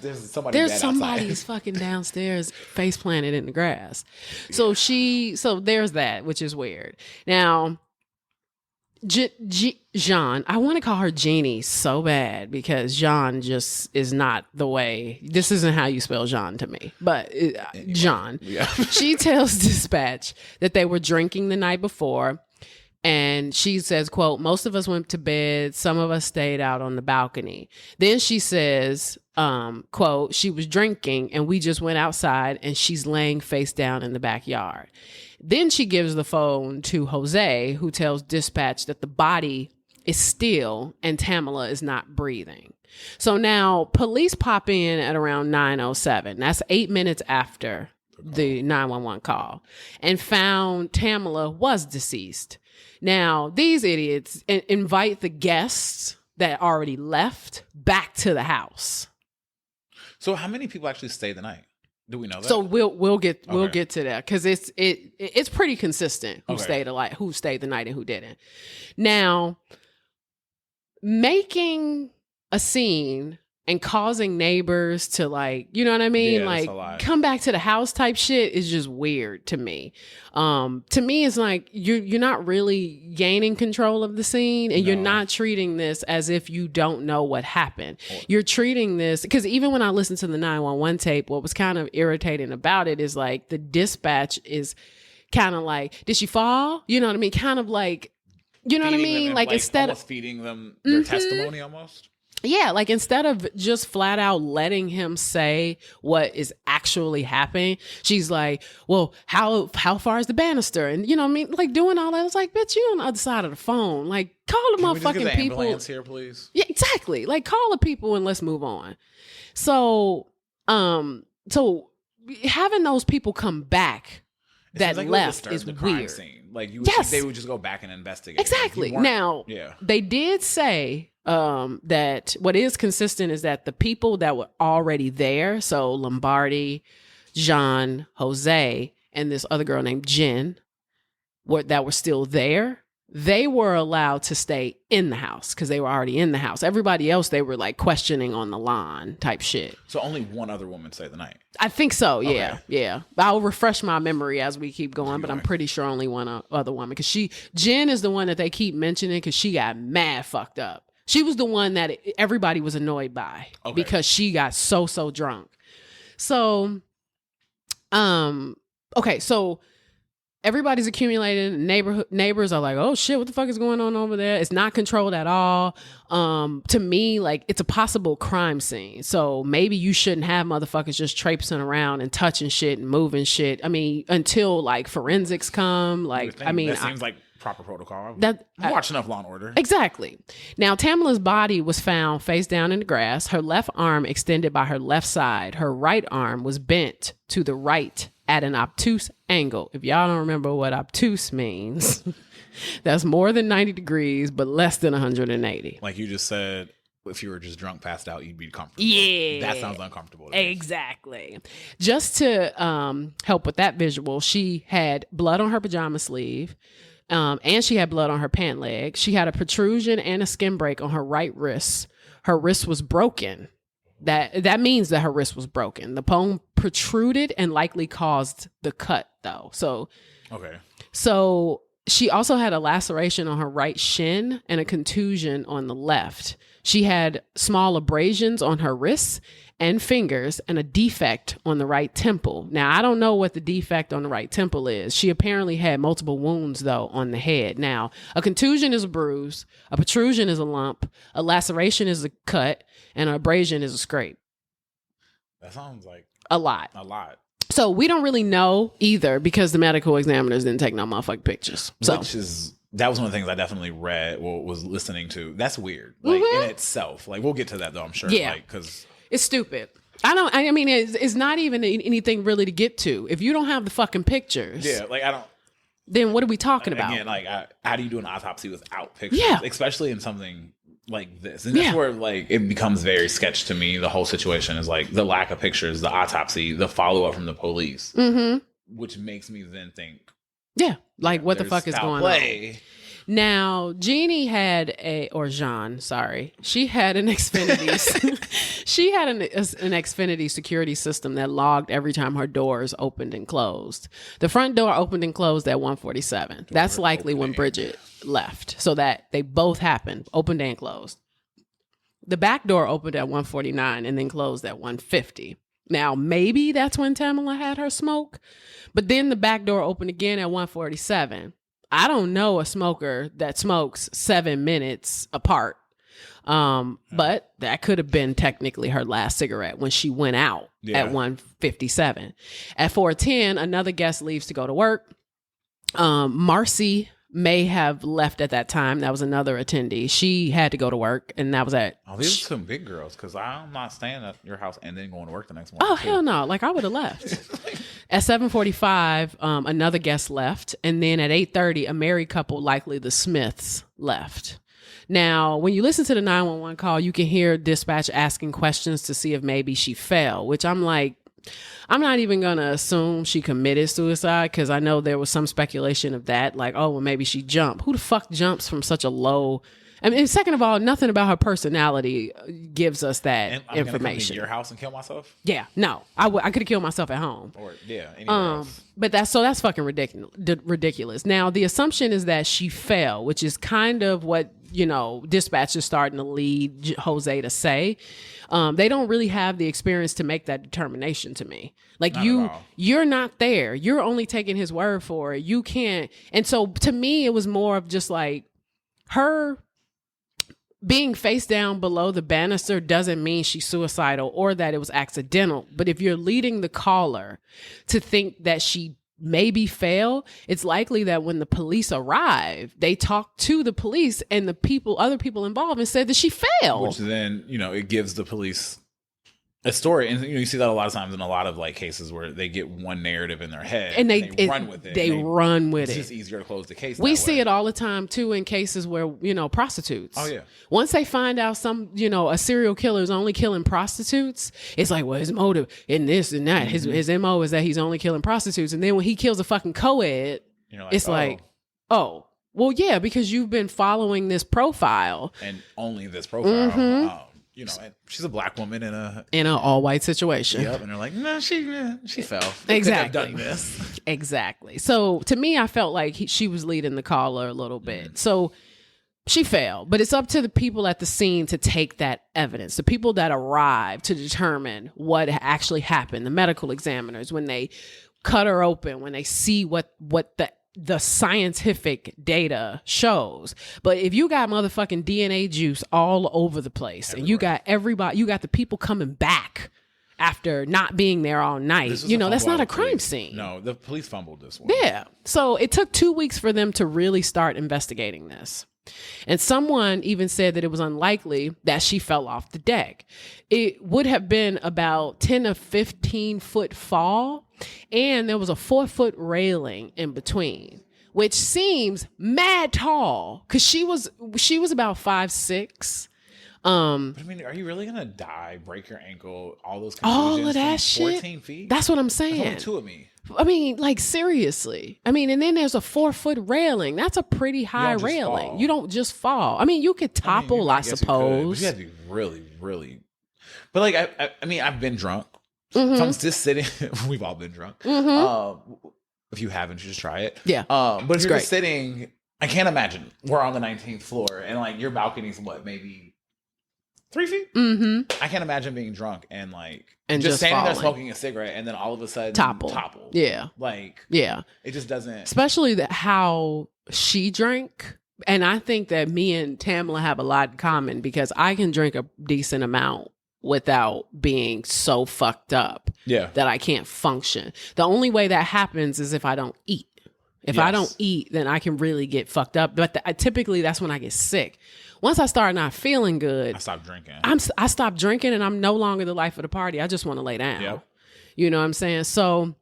There's somebody's fucking downstairs face planted in the grass. So there's that, which is weird. Now, Jean, I want to call her Jeannie so bad because Jean just is not the way. This isn't how you spell Jean to me, but Jean. Yeah. She tells dispatch that they were drinking the night before, and she says, quote, most of us went to bed, some of us stayed out on the balcony. Then she says, quote, she was drinking and we just went outside and she's laying face down in the backyard. Then she gives the phone to Jose, who tells dispatch that the body is still and Tamla is not breathing. So now police pop in at around 9:07. That's 8 minutes after the 911 call, and found Tamla was deceased. Now, these idiots invite the guests that already left back to the house. So how many people actually stayed the night? Do we know that? So we'll get to that because it's pretty consistent who stayed the night and who didn't. Now, making a scene and causing neighbors to you know what I mean? Yeah, come back to the house type shit is just weird to me. To me, it's like you're not really gaining control of the scene and you're not treating this as if you don't know what happened. You're treating this, because even when I listened to the 911 tape, what was kind of irritating about it is like the dispatch is kind of like, did she fall? You know what I mean? Kind of like, you know what I mean? Like instead of feeding them their testimony almost. Yeah, like instead of just flat out letting him say what is actually happening, she's like, well, how far is the banister? And you know what I mean? Like doing all that. I was like, bitch, you on the other side of the phone. Like call the motherfucking people. Ambulance here, please. Yeah, exactly. Like call the people and let's move on. So having those people come back that left is weird. Scene. Like they would just go back and investigate. Exactly. Now, they did say that what is consistent is that the people that were already there, so Lombardi, Jean, Jose, and this other girl named Jen, that were still there, they were allowed to stay in the house because they were already in the house. Everybody else, they were like questioning on the lawn type shit. So only one other woman stayed the night? I think so, yeah. Okay. Yeah. I'll refresh my memory as we keep going, but I'm pretty sure only one other woman. Because Jen is the one that they keep mentioning because she got mad fucked up. She was the one that everybody was annoyed by because she got so drunk. So, okay. So everybody's accumulating. Neighbors are like, oh shit, what the fuck is going on over there? It's not controlled at all. To me, like, it's a possible crime scene. So maybe you shouldn't have motherfuckers just traipsing around and touching shit and moving shit. I mean, until like forensics come. Like, I mean, that seems like proper protocol. I've watched enough Law and Order. Exactly. Now, Tamla's body was found face down in the grass. Her left arm extended by her left side. Her right arm was bent to the right at an obtuse angle. If y'all don't remember what obtuse means, that's more than 90 degrees, but less than 180. Like you just said, if you were just drunk, passed out, you'd be comfortable. Yeah. That sounds uncomfortable. Exactly. Just to help with that visual, she had blood on her pajama sleeve, and she had blood on her pant leg. She had a protrusion and a skin break on her right wrist. Her wrist was broken. That means that her wrist was broken. The bone protruded and likely caused the cut, though. So she also had a laceration on her right shin and a contusion on the left. She had small abrasions on her wrists and fingers and a defect on the right temple. Now, I don't know what the defect on the right temple is. She apparently had multiple wounds, though, on the head. Now, a contusion is a bruise, a protrusion is a lump, a laceration is a cut, and an abrasion is a scrape. That sounds like a lot. So we don't really know either because the medical examiners didn't take no motherfucking pictures. So that was one of the things I definitely read or was listening to. That's weird, like in itself. Like we'll get to that though, I'm sure. Yeah, like, because it's stupid. I mean, it's not even anything really to get to. If you don't have the fucking pictures, like I don't. Then what are we talking about? Again, like how do you do an autopsy without pictures? Yeah, especially in something like this, and that's where like it becomes very sketch to me. The whole situation is like the lack of pictures, the autopsy, the follow up from the police, which makes me then think, like what the fuck is going on? Now, Jeannie had Jean, she had an Xfinity. She had an Xfinity security system that logged every time her doors opened and closed. The front door opened and closed at 1:47. That's likely when Bridget left, so that they both happened, opened and closed. The back door opened at 1:49 and then closed at 1:50. Now, maybe that's when Tamla had her smoke, but then the back door opened again at 1:47. I don't know a smoker that smokes 7 minutes apart. But that could have been technically her last cigarette when she went out at 1:57. At 4:10, another guest leaves to go to work. Marcy may have left at that time. That was another attendee. She had to go to work, and that was at... Oh, these are some big girls, because I'm not staying at your house and then going to work the next morning. Oh, hell no. Like, I would have left. At 7:45, another guest left, and then at 8:30, a married couple, likely the Smiths, left. Now, when you listen to the 911 call, you can hear dispatch asking questions to see if maybe she fell, which I'm like, I'm not even going to assume she committed suicide because I know there was some speculation of that. Like, oh, well, maybe she jumped. Who the fuck jumps from such a low... I mean, second of all, nothing about her personality gives us that information. Come to your house and kill myself? Yeah, no. I could have killed myself at home. Or, anywhere else. But that's fucking ridiculous. Now, the assumption is that she fell, which is kind of what, dispatch is starting to lead Jose to say. They don't really have the experience to make that determination to me. Like you're not there. You're only taking his word for it. You can't. And so to me, it was more of just like her being face down below the banister doesn't mean she's suicidal or that it was accidental. But if you're leading the caller to think that she maybe fell, it's likely that when the police arrived, they talked to the police and other people involved and said that she fell. Which then, it gives the police a story. And you see that a lot of times in a lot of like cases where they get one narrative in their head and they run with it. They run with it. It's just easier to close the case. We see it all the time too in cases where, prostitutes. Oh yeah. Once they find out a serial killer is only killing prostitutes, it's like, well, his motive in this and that. Mm-hmm. His MO is that he's only killing prostitutes. And then when he kills a fucking co-ed, it's like, oh, well, yeah, because you've been following this profile. And only this profile. Mm-hmm. And she's a black woman in an all-white situation. Yep, and they're like, no, she fell. Exactly. Could have done this. Exactly. So to me, I felt like she was leading the caller a little bit. Mm-hmm. So she fell, but it's up to the people at the scene to take that evidence. The people that arrived to determine what actually happened. The medical examiners, when they cut her open when they see what the scientific data shows. But if you got motherfucking DNA juice all over the place and you got everybody, you got the people coming back after not being there all night, that's not a crime scene. No, the police fumbled this one. Yeah. So it took 2 weeks for them to really start investigating this. And someone even said that it was unlikely that she fell off the deck. It would have been about 10 to 15 foot fall, and there was a 4-foot railing in between, which seems mad tall because she was about 5'6". But I mean, are you really gonna die, break your ankle, all those contusions all of that from 14 shit? feet? That's what I'm saying. That's only 2 of me. I mean, like, seriously. I mean, and then there's a 4-foot railing. That's a pretty high railing. Fall. You don't just fall. I mean, you could topple, I suppose. You have to be really, really. But like, I mean, I've been drunk. So I'm just sitting. We've all been drunk. If you haven't, you just try it. Yeah. But if you're just sitting, I can't imagine we're on the 19th floor and like your balcony's maybe 3 feet? I can't imagine being drunk and just standing there smoking a cigarette and then all of a sudden topple. Yeah. It just doesn't. Especially how she drank. And I think that me and Tamla have a lot in common because I can drink a decent amount without being so fucked up that I can't function. The only way that happens is if I don't eat. If I don't eat, then I can really get fucked up. But typically that's when I get sick. Once I start not feeling good, I stop drinking. I stop drinking and I'm no longer the life of the party. I just want to lay down. Yep. You know what I'm saying? So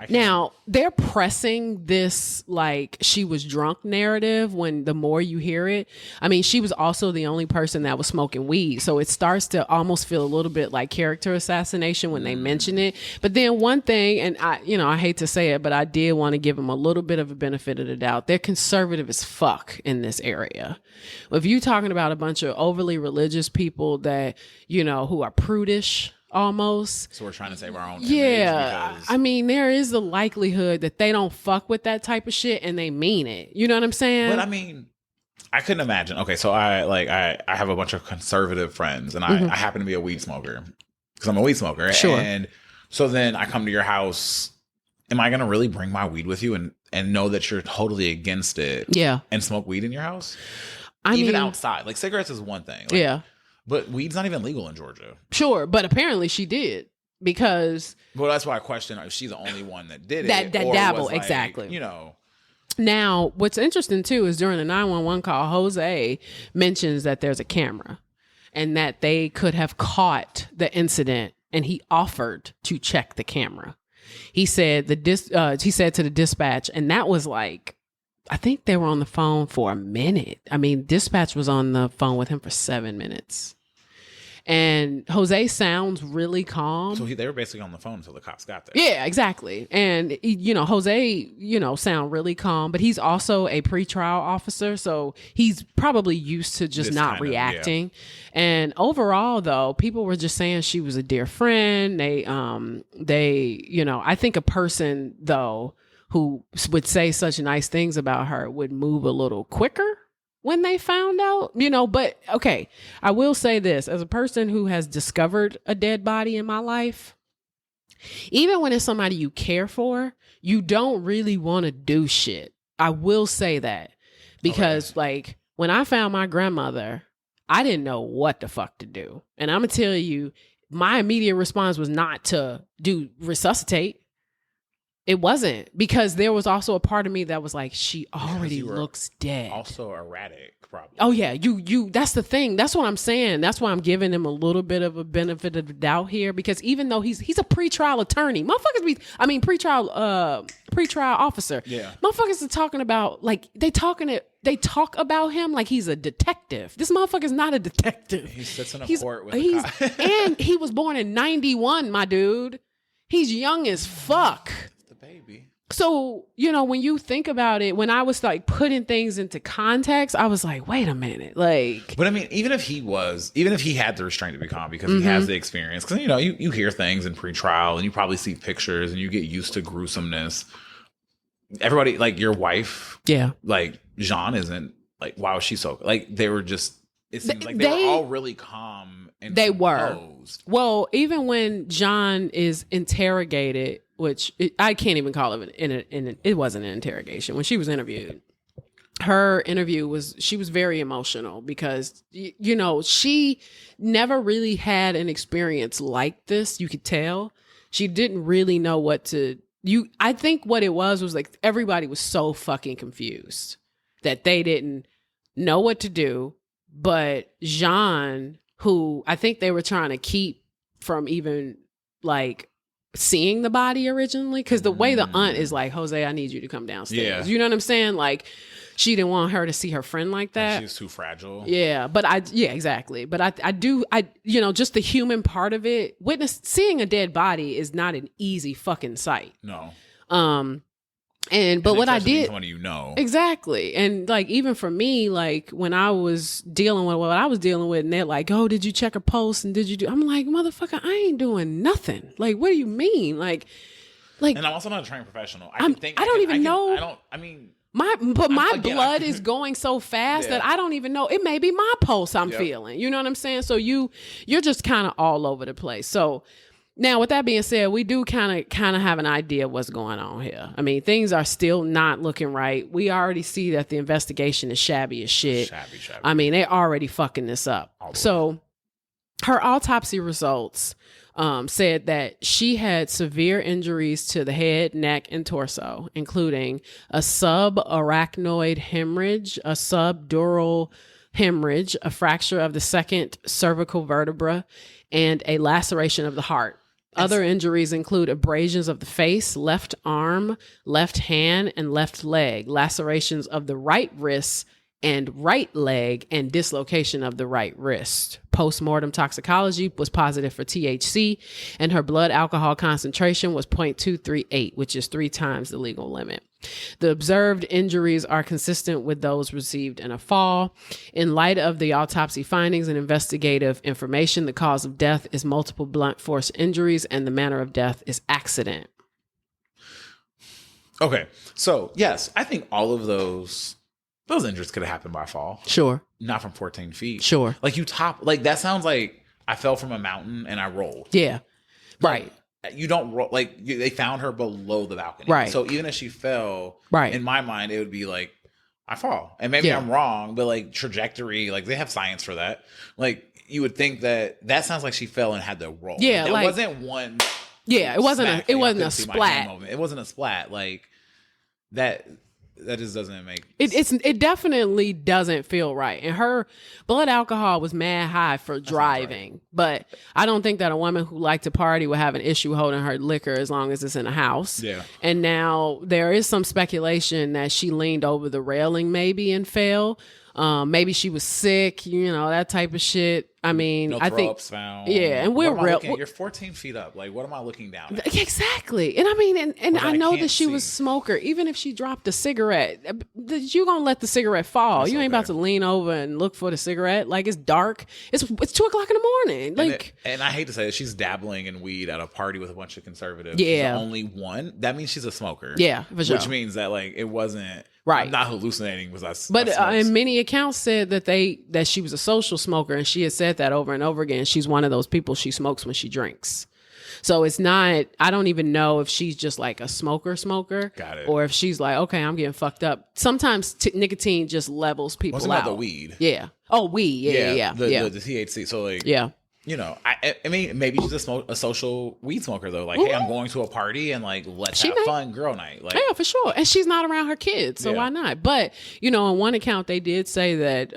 now they're pressing this like she was drunk narrative when the more you hear it. I mean, she was also the only person that was smoking weed. So it starts to almost feel a little bit like character assassination when they mention it. But then one thing, and I hate to say it, but I did want to give them a little bit of a benefit of the doubt. They're conservative as fuck in this area. If you're talking about a bunch of overly religious people that, who are prudish, almost. So we're trying to save our own image. I mean, there is the likelihood that they don't fuck with that type of shit and they mean it. You know what I'm saying? But I mean, I couldn't imagine. Okay, so I have a bunch of conservative friends and I happen to be a weed smoker because I'm a weed smoker. Sure. And so then I come to your house. Am I going to really bring my weed with you and know that you're totally against it? Yeah. And smoke weed in your house? Even outside. Like cigarettes is one thing. But weed's not even legal in Georgia. Sure, but apparently she did because... Well, that's why I question if she's the only one that did that dabble, exactly. Now, what's interesting too is during the 911 call, Jose mentions that there's a camera and that they could have caught the incident and he offered to check the camera. He said he said to the dispatch, and that was like, I think they were on the phone for a minute. I mean, dispatch was on the phone with him for 7 minutes. And Jose sounds really calm. So they were basically on the phone until the cops got there. Yeah, exactly. And, Jose, sound really calm, but he's also a pretrial officer. So he's probably used to just not reacting. And overall, though, people were just saying she was a dear friend. I think a person, though, who would say such nice things about her would move a little quicker when they found out, but okay, I will say this as a person who has discovered a dead body in my life, even when it's somebody you care for, you don't really want to do shit. I will say that because when I found my grandmother, I didn't know what the fuck to do. And I'm going to tell you, my immediate response was not to resuscitate. It wasn't, because there was also a part of me that was like, she already looks dead. Also erratic, probably. Oh yeah, you. That's the thing. That's what I'm saying. That's why I'm giving him a little bit of a benefit of the doubt here, because even though he's a pretrial attorney, pretrial officer. Yeah, motherfuckers are talking about they talk about him like he's a detective. This motherfucker's not a detective. He sits in a court with a cop. And he was born in 91, my dude. He's young as fuck. Baby. So, when you think about it, when I was putting things into context, I was like, wait a minute. But I mean, even if he had the restraint to be calm because he has the experience, because, you hear things in pretrial and you probably see pictures and you get used to gruesomeness. Everybody, your wife, Jean isn't wow, she's so, they were just, it seems they were all really calm and they composed. Well, even when Jean is interrogated, which I can't even call it it wasn't an interrogation. When she was interviewed, her interview she was very emotional because, you know, she never really had an experience like this. You could tell she didn't really know what to I think what it was like everybody was so fucking confused that they didn't know what to do. But Jean, who I think they were trying to keep from even like seeing the body originally, because the way the aunt is like, Jose, I need you to come downstairs. Yeah. You know what I'm saying? Like, she didn't want her to see her friend like that. She's too fragile. Yeah, but exactly. But I you know, just the human part of it. Seeing a dead body is not an easy fucking sight. No. But what I did, someone you know, exactly, and like even for me, like when I was dealing with what I was dealing with, and they're like, "Oh, did you check a pulse? And did you do?" I'm like, "Motherfucker, I ain't doing nothing. Like, what do you mean? Like." And I'm also not a trained professional. I don't even know. My blood is going so fast that I don't even know. It may be my pulse I'm feeling. You know what I'm saying? So you're just kind of all over the place. So. Now, with that being said, we do kind of have an idea of what's going on here. I mean, things are still not looking right. We already see that the investigation is shabby as shit. Shabby. I mean, they already fucking this up. So her autopsy results said that she had severe injuries to the head, neck, and torso, including a subarachnoid hemorrhage, a subdural hemorrhage, a fracture of the second cervical vertebra, and a laceration of the heart. Other injuries include abrasions of the face, left arm, left hand, and left leg, lacerations of the right wrist and right leg, and dislocation of the right wrist. Post-mortem toxicology was positive for THC, and her blood alcohol concentration was 0.238, which is 3 times the legal limit. The observed injuries are consistent with those received in a fall. In light of the autopsy findings and investigative information, the cause of death is multiple blunt force injuries, and the manner of death is accident. Okay, so yes, I think all of those injuries could have happened by fall. Sure. Not from 14 feet. Sure. Like that sounds like I fell from a mountain and I rolled. Yeah. Right. You don't roll, they found her below the balcony. Right. So even if she fell, right, in my mind, it would be like, I fall. And maybe I'm wrong, but like trajectory, like they have science for that. Like you would think that sounds like she fell and had to roll. Yeah. It wasn't one. Yeah. It wasn't a splat. It wasn't a splat. Like that just doesn't make it definitely doesn't feel right. And her blood alcohol was mad high for driving. Right. But I don't think that a woman who liked to party would have an issue holding her liquor as long as it's in a house. Yeah. And now there is some speculation that she leaned over the railing maybe and fell. Maybe she was sick, you know, that type of shit. I mean, I think, found. Yeah, and we're real. You're 14 feet up. Like, what am I looking down at? Exactly. And I mean, and I know that she was a smoker. Even if she dropped a cigarette, you gonna let the cigarette fall. You ain't about to lean over and look for the cigarette. Like, it's dark. It's 2:00 in the morning. Like, and I hate to say it, she's dabbling in weed at a party with a bunch of conservatives. Yeah. She's only one. That means she's a smoker. Yeah, for sure. Which means that like it wasn't. Right. I'm not hallucinating. But in many accounts said that she was a social smoker, and she had said that over and over again. She's one of those people, she smokes when she drinks. So it's not, I don't even know if she's just like a smoker, Got it. or if she's like, okay, I'm getting fucked up. Sometimes nicotine just levels people out. About the weed. Yeah. Oh, weed. Yeah. The THC. So like, yeah. You know, I mean, maybe she's a social weed smoker though. Like, hey, I'm going to a party and like, let's have fun girl night. Like, yeah, for sure. And she's not around her kids, so why not? But you know, on one account, they did say that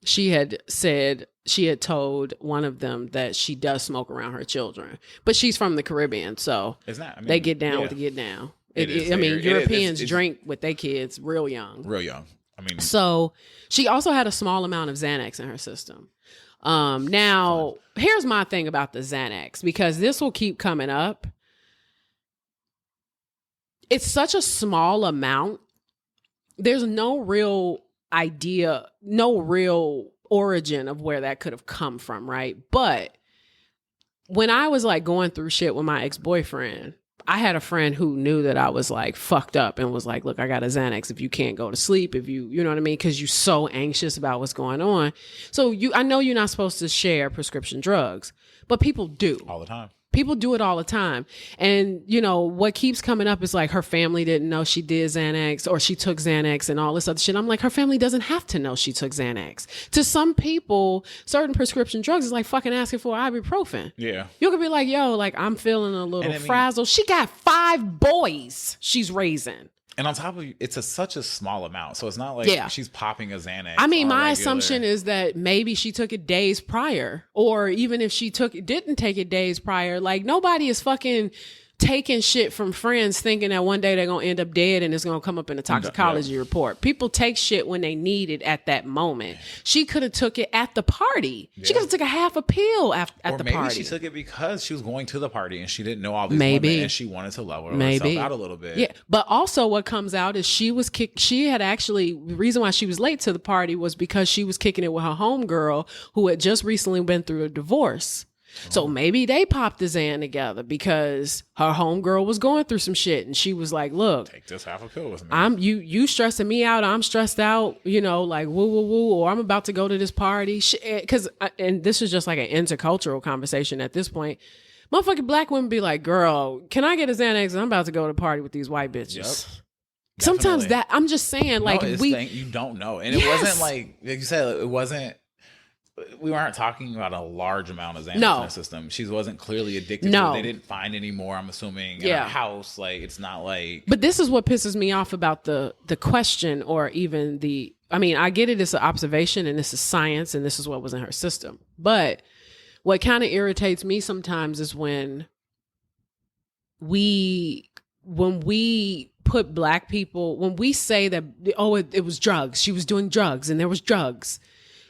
she had told one of them that she does smoke around her children, but she's from the Caribbean, so they get down with the get down. Europeans drink with their kids real young. I mean, so she also had a small amount of Xanax in her system. Now, here's my thing about the Xanax, because this will keep coming up. It's such a small amount. There's no real idea, no real origin of where that could have come from, right? But when I was like going through shit with my ex-boyfriend, I had a friend who knew that I was like fucked up and was like, look, I got a Xanax if you can't go to sleep, if you know what I mean? Because you're so anxious about what's going on. So I know you're not supposed to share prescription drugs, but people do. All the time. People do it all the time. And, you know, what keeps coming up is like her family didn't know she did Xanax or she took Xanax and all this other shit. I'm like, her family doesn't have to know she took Xanax. To some people, certain prescription drugs is like fucking asking for ibuprofen. Yeah. You could be like, yo, like I'm feeling a little frazzled. She got 5 boys she's raising. And on top of it, it's such a small amount. So it's not like she's popping a Xanax. I mean, my assumption is that maybe she took it days prior. Or even if she didn't take it days prior, like nobody is fucking taking shit from friends thinking that one day they're going to end up dead and it's going to come up in a toxicology report. People take shit when they need it at that moment. She could have took it at the party. She could have took a half a pill at the party. Or maybe she took it because she was going to the party and she didn't know all these women and she wanted to level herself out a little bit. Yeah, but also what comes out is she was she had actually, the reason why she was late to the party was because she was kicking it with her homegirl who had just recently been through a divorce. So maybe they popped the Xan together because her homegirl was going through some shit and she was like, look, take this half a pill with me. You stressing me out. I'm stressed out, you know, like woo, woo, woo, or I'm about to go to this party. And this is just like an intercultural conversation at this point. Motherfucking black women be like, girl, can I get a Xanax? I'm about to go to a party with these white bitches. Yep. Sometimes I'm just saying, like, you don't know. And it wasn't like you said, it wasn't. We weren't talking about a large amount of Xanax in the system. She wasn't clearly addicted to it. They didn't find any more, I'm assuming, in her house. Like, it's not like... But this is what pisses me off about the question or even the... I mean, I get it. It's an observation and this is science and this is what was in her system. But what kind of irritates me sometimes is when we put black people... When we say that, it was drugs. She was doing drugs and there was drugs.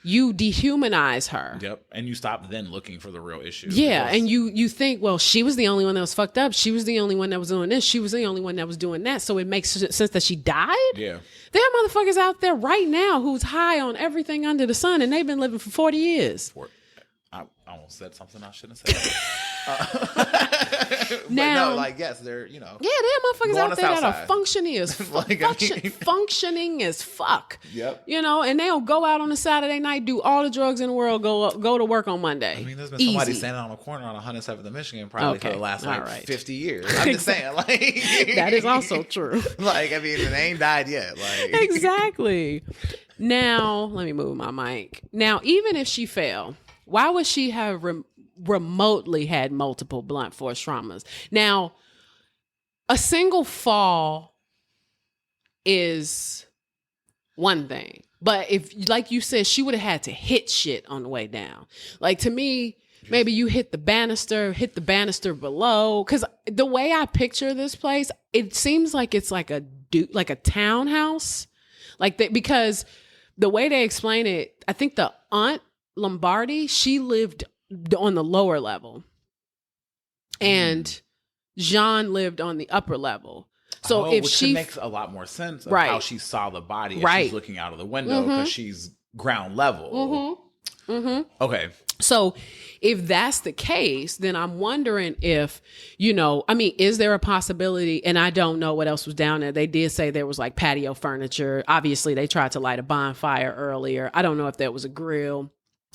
You dehumanize her. Yep. And you stop then looking for the real issue. Yeah. And you think, well, she was the only one that was fucked up. She was the only one that was doing this. She was the only one that was doing that. So it makes sense that she died. Yeah. There are motherfuckers out there right now who's high on everything under the sun and they've been living for 40 years. I almost said something I shouldn't say. Now, no, like, yes, they're, you know. Yeah, there are motherfuckers out there that are functioning as functioning as fuck. Yep. You know, and they'll go out on a Saturday night, do all the drugs in the world, go to work on Monday. I mean, there's been somebody standing on a corner on 107th and Michigan probably for the last 50 years. I'm just saying, like. That is also true. Like, I mean, they ain't died yet. Like. Exactly. Now, let me move my mic. Now, even if she fell, why would she have remotely had multiple blunt force traumas? Now, a single fall is one thing, but if, like you said, she would have had to hit shit on the way down. Like, to me, maybe you hit the banister below, because the way I picture this place, it seems like it's like a townhouse, because the way they explain it, I think the aunt Lombardi, she lived on the lower level and Jean lived on the upper level. So if she makes a lot more sense of how she saw the body as she's looking out of the window because she's ground level. Okay. So if that's the case, then I'm wondering if, you know, I mean, is there a possibility? And I don't know what else was down there. They did say there was like patio furniture. Obviously they tried to light a bonfire earlier. I don't know if there was a grill.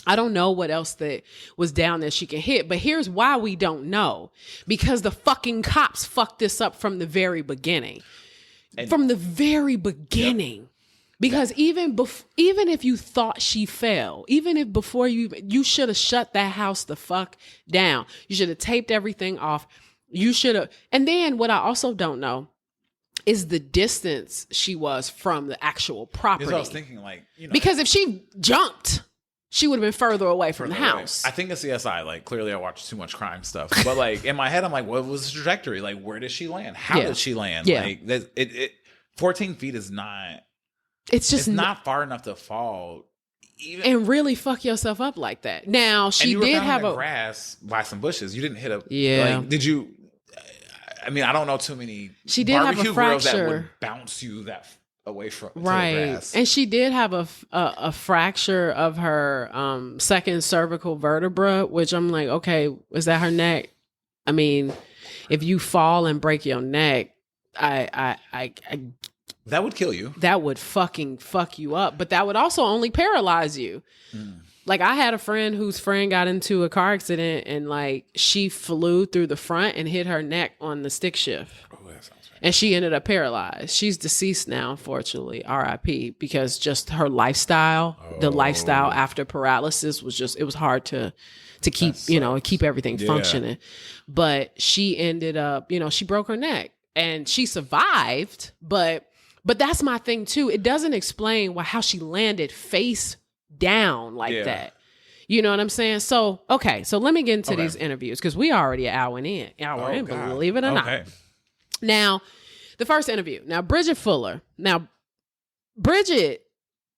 I don't know what else that was down there she can hit, but here's why we don't know. Because the fucking cops fucked this up from the very beginning. Yep. Because even if you thought she fell, even if before you should have shut that house the fuck down. You should have taped everything off. You should have. And then what I also don't know is the distance she was from the actual property. Because I was thinking, like, you know, because if she jumped, she would have been further away from the house. I think it's CSI. Like, clearly I watched too much crime stuff. But, like, in my head, I'm like, what was the trajectory? Like, where did she land? How did she land? Yeah. Like, 14 feet is not... It's not far enough to fall. And really fuck yourself up like that. Now, she did have a... grass by some bushes. You didn't hit a... Yeah. Like, did you... I mean, I don't know too many she did have a fracture that would bounce you that away from to the grass. And she did have a fracture of her second cervical vertebra, which I'm like, okay, is that her neck? I mean, if you fall and break your neck, I that would kill you. That would fucking fuck you up, but that would also only paralyze you. Like, I had a friend whose friend got into a car accident and like she flew through the front and hit her neck on the stick shift. Oh, that sounds right. And she ended up paralyzed. She's deceased now, unfortunately, RIP, because just her lifestyle, the lifestyle after paralysis was just, it was hard to keep, keep everything functioning. But she ended up, she broke her neck and she survived. But that's my thing too. It doesn't explain how she landed face down like that. You know what I'm saying? So, okay. So let me get into these interviews because we already an hour in, believe it or not. Now, the first interview. Now, Bridget Fuller. Now, Bridget,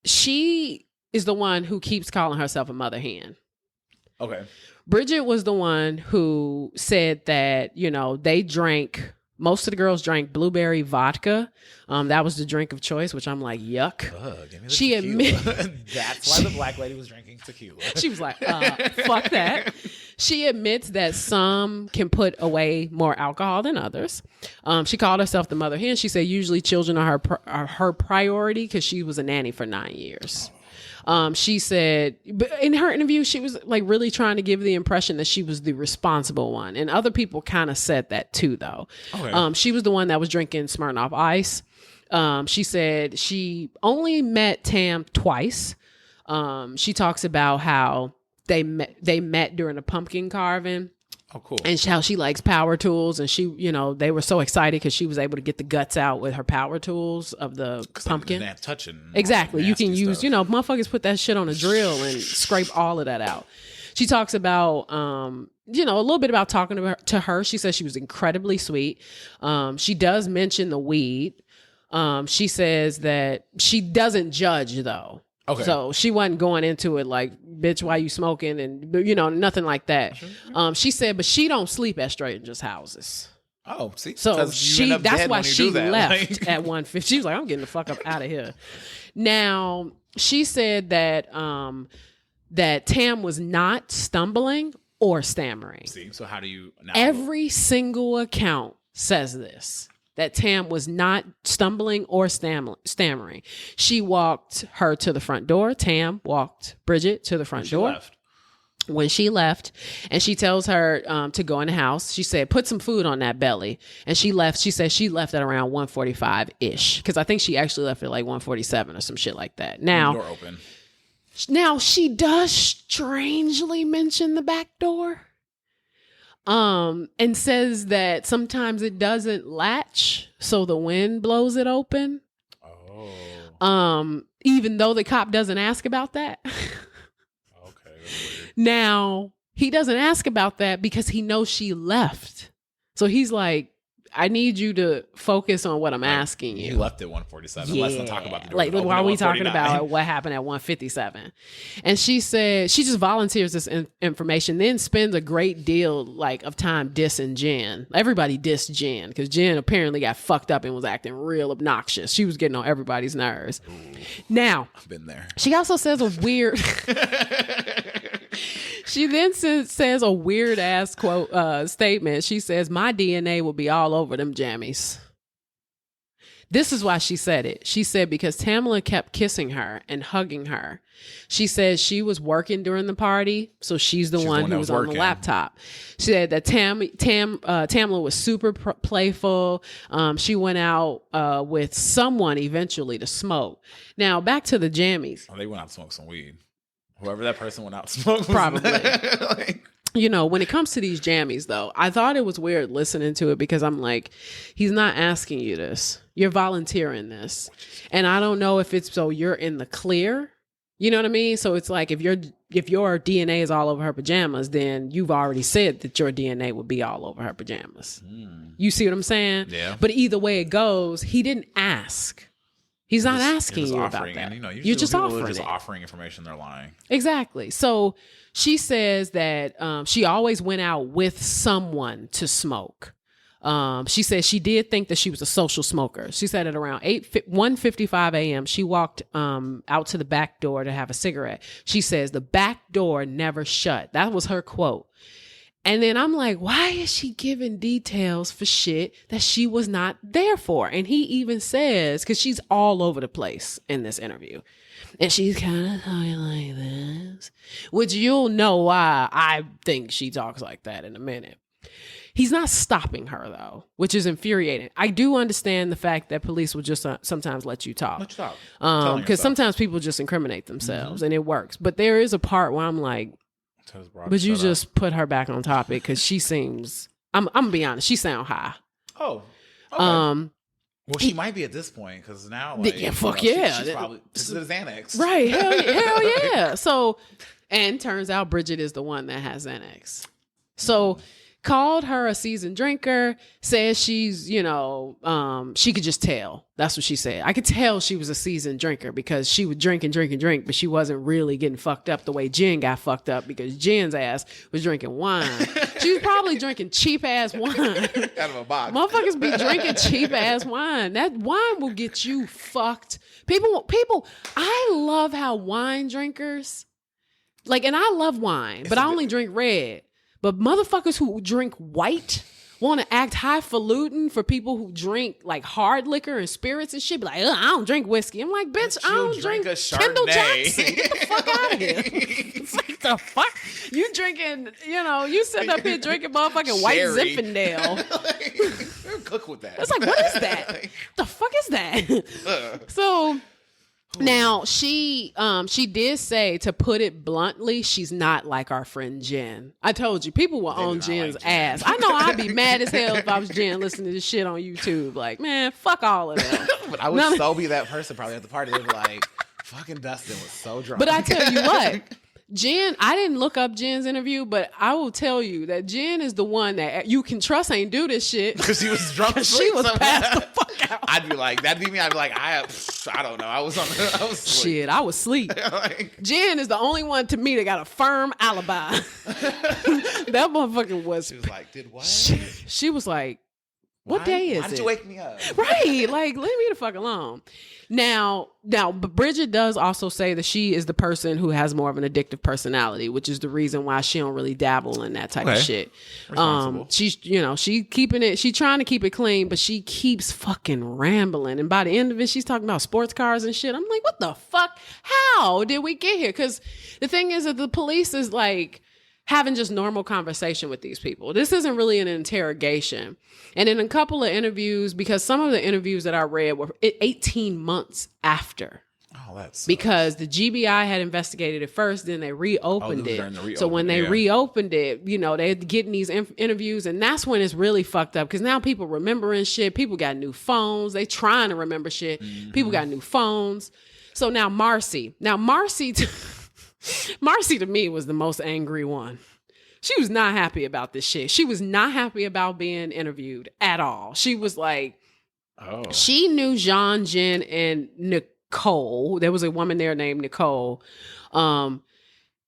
she is the one who keeps calling herself a mother hen. Okay. Bridget was the one who said that, they drank, most of the girls drank blueberry vodka. That was the drink of choice, which I'm like, yuck. Give me the tequila. That's why the black lady was drinking tequila. She was like, fuck that. She admits that some can put away more alcohol than others. She called herself the mother hen. She said usually children are her priority because she was a nanny for 9 years. She said, but in her interview, she was like really trying to give the impression that she was the responsible one. And other people kind of said that too, though. Okay. She was the one that was drinking Smirnoff Ice. She said she only met Tam twice. She talks about how they met during a pumpkin carving. Oh, cool. And how she likes power tools. And she, they were so excited because she was able to get the guts out with her power tools of the pumpkin. Touching. Exactly. You can use, stuff. Motherfuckers put that shit on a drill and scrape all of that out. She talks about, a little bit about talking to her. She says she was incredibly sweet. She does mention the weed. She says that she doesn't judge, though. Okay. So she wasn't going into it like, bitch, why you smoking? And, nothing like that. She said, but she don't sleep at strangers' houses. Oh, see? So that's why she left at 1:50. She was like, I'm getting the fuck up out of here. Now, she said that, that Tam was not stumbling or stammering. See, so how do you... Every single account says this. That Tam was not stumbling or stammering. She walked her to the front door. Tam walked Bridget to the front door. When she left, and she tells her to go in the house, she said, put some food on that belly. And she left. She said she left at around 1:45-ish. Because I think she actually left at like 1:47 or some shit like that. Now, door open. Now, she does strangely mention the back door. And says that sometimes it doesn't latch, so the wind blows it open. Oh. Even though the cop doesn't ask about that. Okay. Now, he doesn't ask about that because he knows she left. So he's like, I need you to focus on what I'm asking you. You left at 1:47. Yeah. Let's not talk about the door. Like, why are we talking about what happened at 1:57? And she said she just volunteers this information, then spends a great deal of time dissing Jen. Everybody dissed Jen because Jen apparently got fucked up and was acting real obnoxious. She was getting on everybody's nerves. Ooh, now, I've been there. She also says a weird. She then says a weird ass quote statement. She says, my DNA will be all over them jammies. This is why she said it. She said because Tamla kept kissing her and hugging her. She said she was working during the party, so she's the one who was on the laptop. She said that Tamla was super playful. She went out with someone eventually to smoke. Now, back to the jammies. Oh, they went out to smoke some weed. Whoever that person went out to smoke. Probably. When it comes to these jammies, though, I thought it was weird listening to it because I'm like, he's not asking you this. You're volunteering this. And I don't know if it's so you're in the clear. You know what I mean? So it's like if your DNA is all over her pajamas, then you've already said that your DNA would be all over her pajamas. You see what I'm saying? Yeah. But either way it goes, he didn't ask. He's not asking you about that. And, you're just offering just offering information. They're lying. Exactly. So she says that she always went out with someone to smoke. She said she did think that she was a social smoker. She said at around 1:55 a.m., she walked out to the back door to have a cigarette. She says the back door never shut. That was her quote. And then I'm like, why is she giving details for shit that she was not there for? And he even says, because she's all over the place in this interview. And she's kind of talking like this, which you'll know why I think she talks like that in a minute. He's not stopping her, though, which is infuriating. I do understand the fact that police will just sometimes let you talk. Because sometimes people just incriminate themselves and it works. But there is a part where I'm like, but you just put her back on topic because she seems, I'm going to be honest, she sound high. Oh, okay. Well, she might be at this point because now, like, yeah, fuck yeah. She's probably, this is Xanax. Right. Hell yeah. So, and turns out Bridget is the one that has Xanax. So, called her a seasoned drinker, says she's, you know, she could just tell. That's what she said. I could tell she was a seasoned drinker because she would drink and drink and drink, but she wasn't really getting fucked up the way Jen got fucked up because Jen's ass was drinking wine. She was probably drinking cheap ass wine. Out of a box. Motherfuckers be drinking cheap ass wine. That wine will get you fucked. People, I love how wine drinkers, like, and I love wine, but I only drink red. But motherfuckers who drink white want to act highfalutin for people who drink like hard liquor and spirits and shit. Be like, I don't drink whiskey. I'm like, bitch, I don't drink Kendall Jackson. Get the fuck out of here. It's like, the fuck? You drinking, you know, you sitting up here drinking motherfucking white Zinfandel. Cook with that. It's like, what is that? The fuck is that? So... Now, she did say, to put it bluntly, she's not like our friend Jen. I told you, people were on Jen's ass. I know I'd be mad as hell if I was Jen listening to this shit on YouTube. Like, man, fuck all of them. But I would so be that person probably at the party. They'd be like, fucking Dustin was so drunk. But I tell you what, Jen, I didn't look up Jen's interview, but I will tell you that Jen is the one that you can trust ain't do this shit. Because she was drunk. She was passed the fuck out. I'd be like, that'd be me. I'd be like, I don't know. I was asleep. Shit, I was asleep. Like, Jen is the only one to me that got a firm alibi. That motherfucker was. She was like, did what? She was like, what day is it? Why did you wake me up? Right. Like, leave me the fuck alone. Now, but Bridget does also say that she is the person who has more of an addictive personality, which is the reason why she don't really dabble in that type of shit. She's, you know, she's trying to keep it clean, but she keeps fucking rambling. And by the end of it, she's talking about sports cars and shit. I'm like, what the fuck? How did we get here? Because the thing is that the police is like having just normal conversation with these people. This isn't really an interrogation. And in a couple of interviews, because some of the interviews that I read were 18 months after. Oh, that's because the GBI had investigated it first, then they reopened it. So when they reopened it, you know, they're getting these interviews, and that's when it's really fucked up because now people remembering shit. People got new phones. They trying to remember shit. Mm-hmm. People got new phones. So now Marcy to me was the most angry one. She was not happy about this shit. She was not happy about being interviewed at all. She was like, she knew Jean, Jen, and Nicole. There was a woman there named Nicole.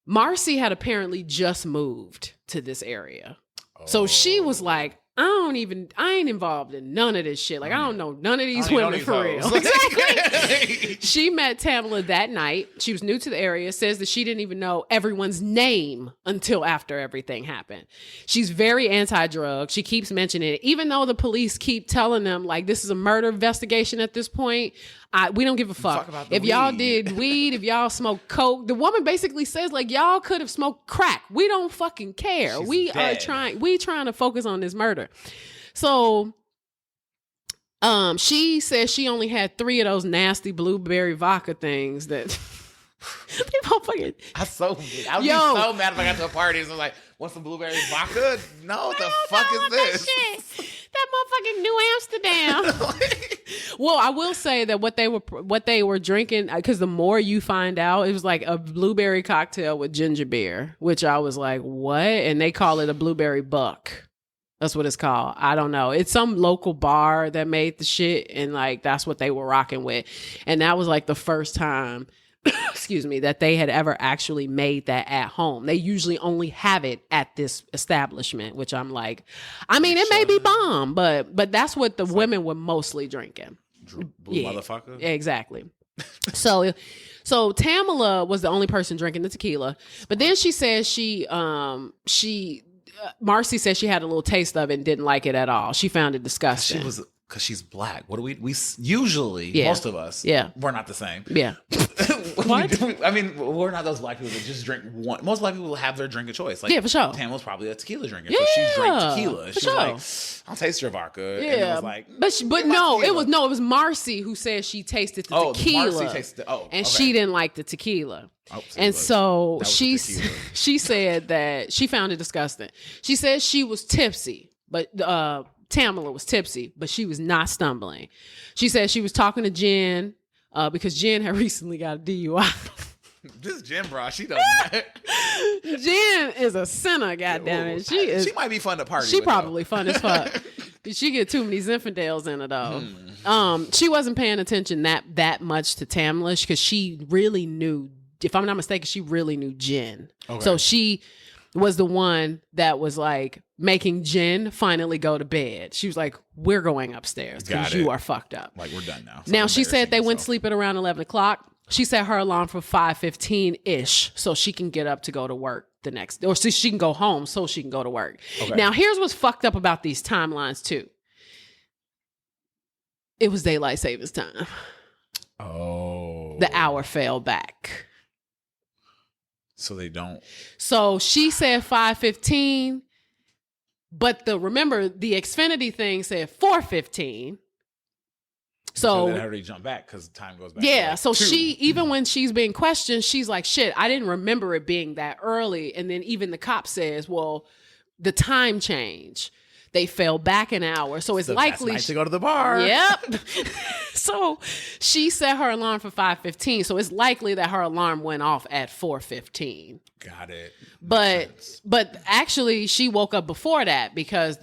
Marcy had apparently just moved to this area. So she was like, I ain't involved in none of this shit. Like, I don't know none of these women for real. Exactly. She met Tamla that night. She was new to the area, says that she didn't even know everyone's name until after everything happened. She's very anti-drug. She keeps mentioning it. Even though the police keep telling them, like, this is a murder investigation at this point, we don't give a fuck. If y'all did weed, if y'all smoked coke, the woman basically says, like, y'all could have smoked crack. We don't fucking care. We trying to focus on this murder. So she says she only had 3 of those nasty blueberry vodka things that people fucking. I was so mad if I got to a party and I was like, "What's some blueberry vodka?" No, what the fuck is this? That motherfucking New Amsterdam. Well, I will say that what they were drinking, because the more you find out, it was like a blueberry cocktail with ginger beer, which I was like, what? And they call it a blueberry buck. That's what it's called. I don't know. It's some local bar that made the shit, and like that's what they were rocking with. And that was like the first time, excuse me, that they had ever actually made that at home. They usually only have it at this establishment, which I'm like, I mean, it may be bomb, but that's what the women were mostly drinking. Blue motherfucker. Exactly. So Tamla was the only person drinking the tequila, but then she says she Marcy said she had a little taste of it and didn't like it at all. She found it disgusting. Because she's black. What do we usually, most of us, we're not the same. Yeah. What? I mean, we're not those black people that just drink one. Most black people have their drink of choice. Like, for sure. Tamla's probably a tequila drinker. So she drank tequila. She was like, I'll taste your vodka. Yeah. And it was like, but no, it was Marcy who said she tasted the tequila. Marcy tasted and she didn't like the tequila. And so she said that she found it disgusting. She said she was tipsy, but Tamla was tipsy, but she was not stumbling. She said she was talking to Jen because Jen had recently got a DUI. This Jen, bro, she doesn't. Jen is a sinner, goddammit. She might be fun to party. She probably fun as fuck. She get too many Zinfandels in her though. She wasn't paying attention that much to Tamla because she really knew. If I'm not mistaken, she really knew Jen. Okay. So she was the one that was like making Jen finally go to bed. She was like, we're going upstairs because you are fucked up. Like, we're done now. Now, she said they went to sleep at around 11 o'clock. She set her alarm for 5:15-ish so she can get up to go to work the next day. Or so she can go home so she can go to work. Okay. Now, here's what's fucked up about these timelines, too. It was daylight savings time. Oh. The hour fell back. So they don't. So she said 5:15, but remember the Xfinity thing said 4:15. So they already jumped back because time goes back. Yeah. So she, even when she's being questioned, she's like, shit, I didn't remember it being that early. And then even the cop says, well, the time change. They fell back an hour. So it's likely to go to the bar. Yep. So she set her alarm for 5:15. So it's likely that her alarm went off at 4:15. Got it. But actually she woke up before that because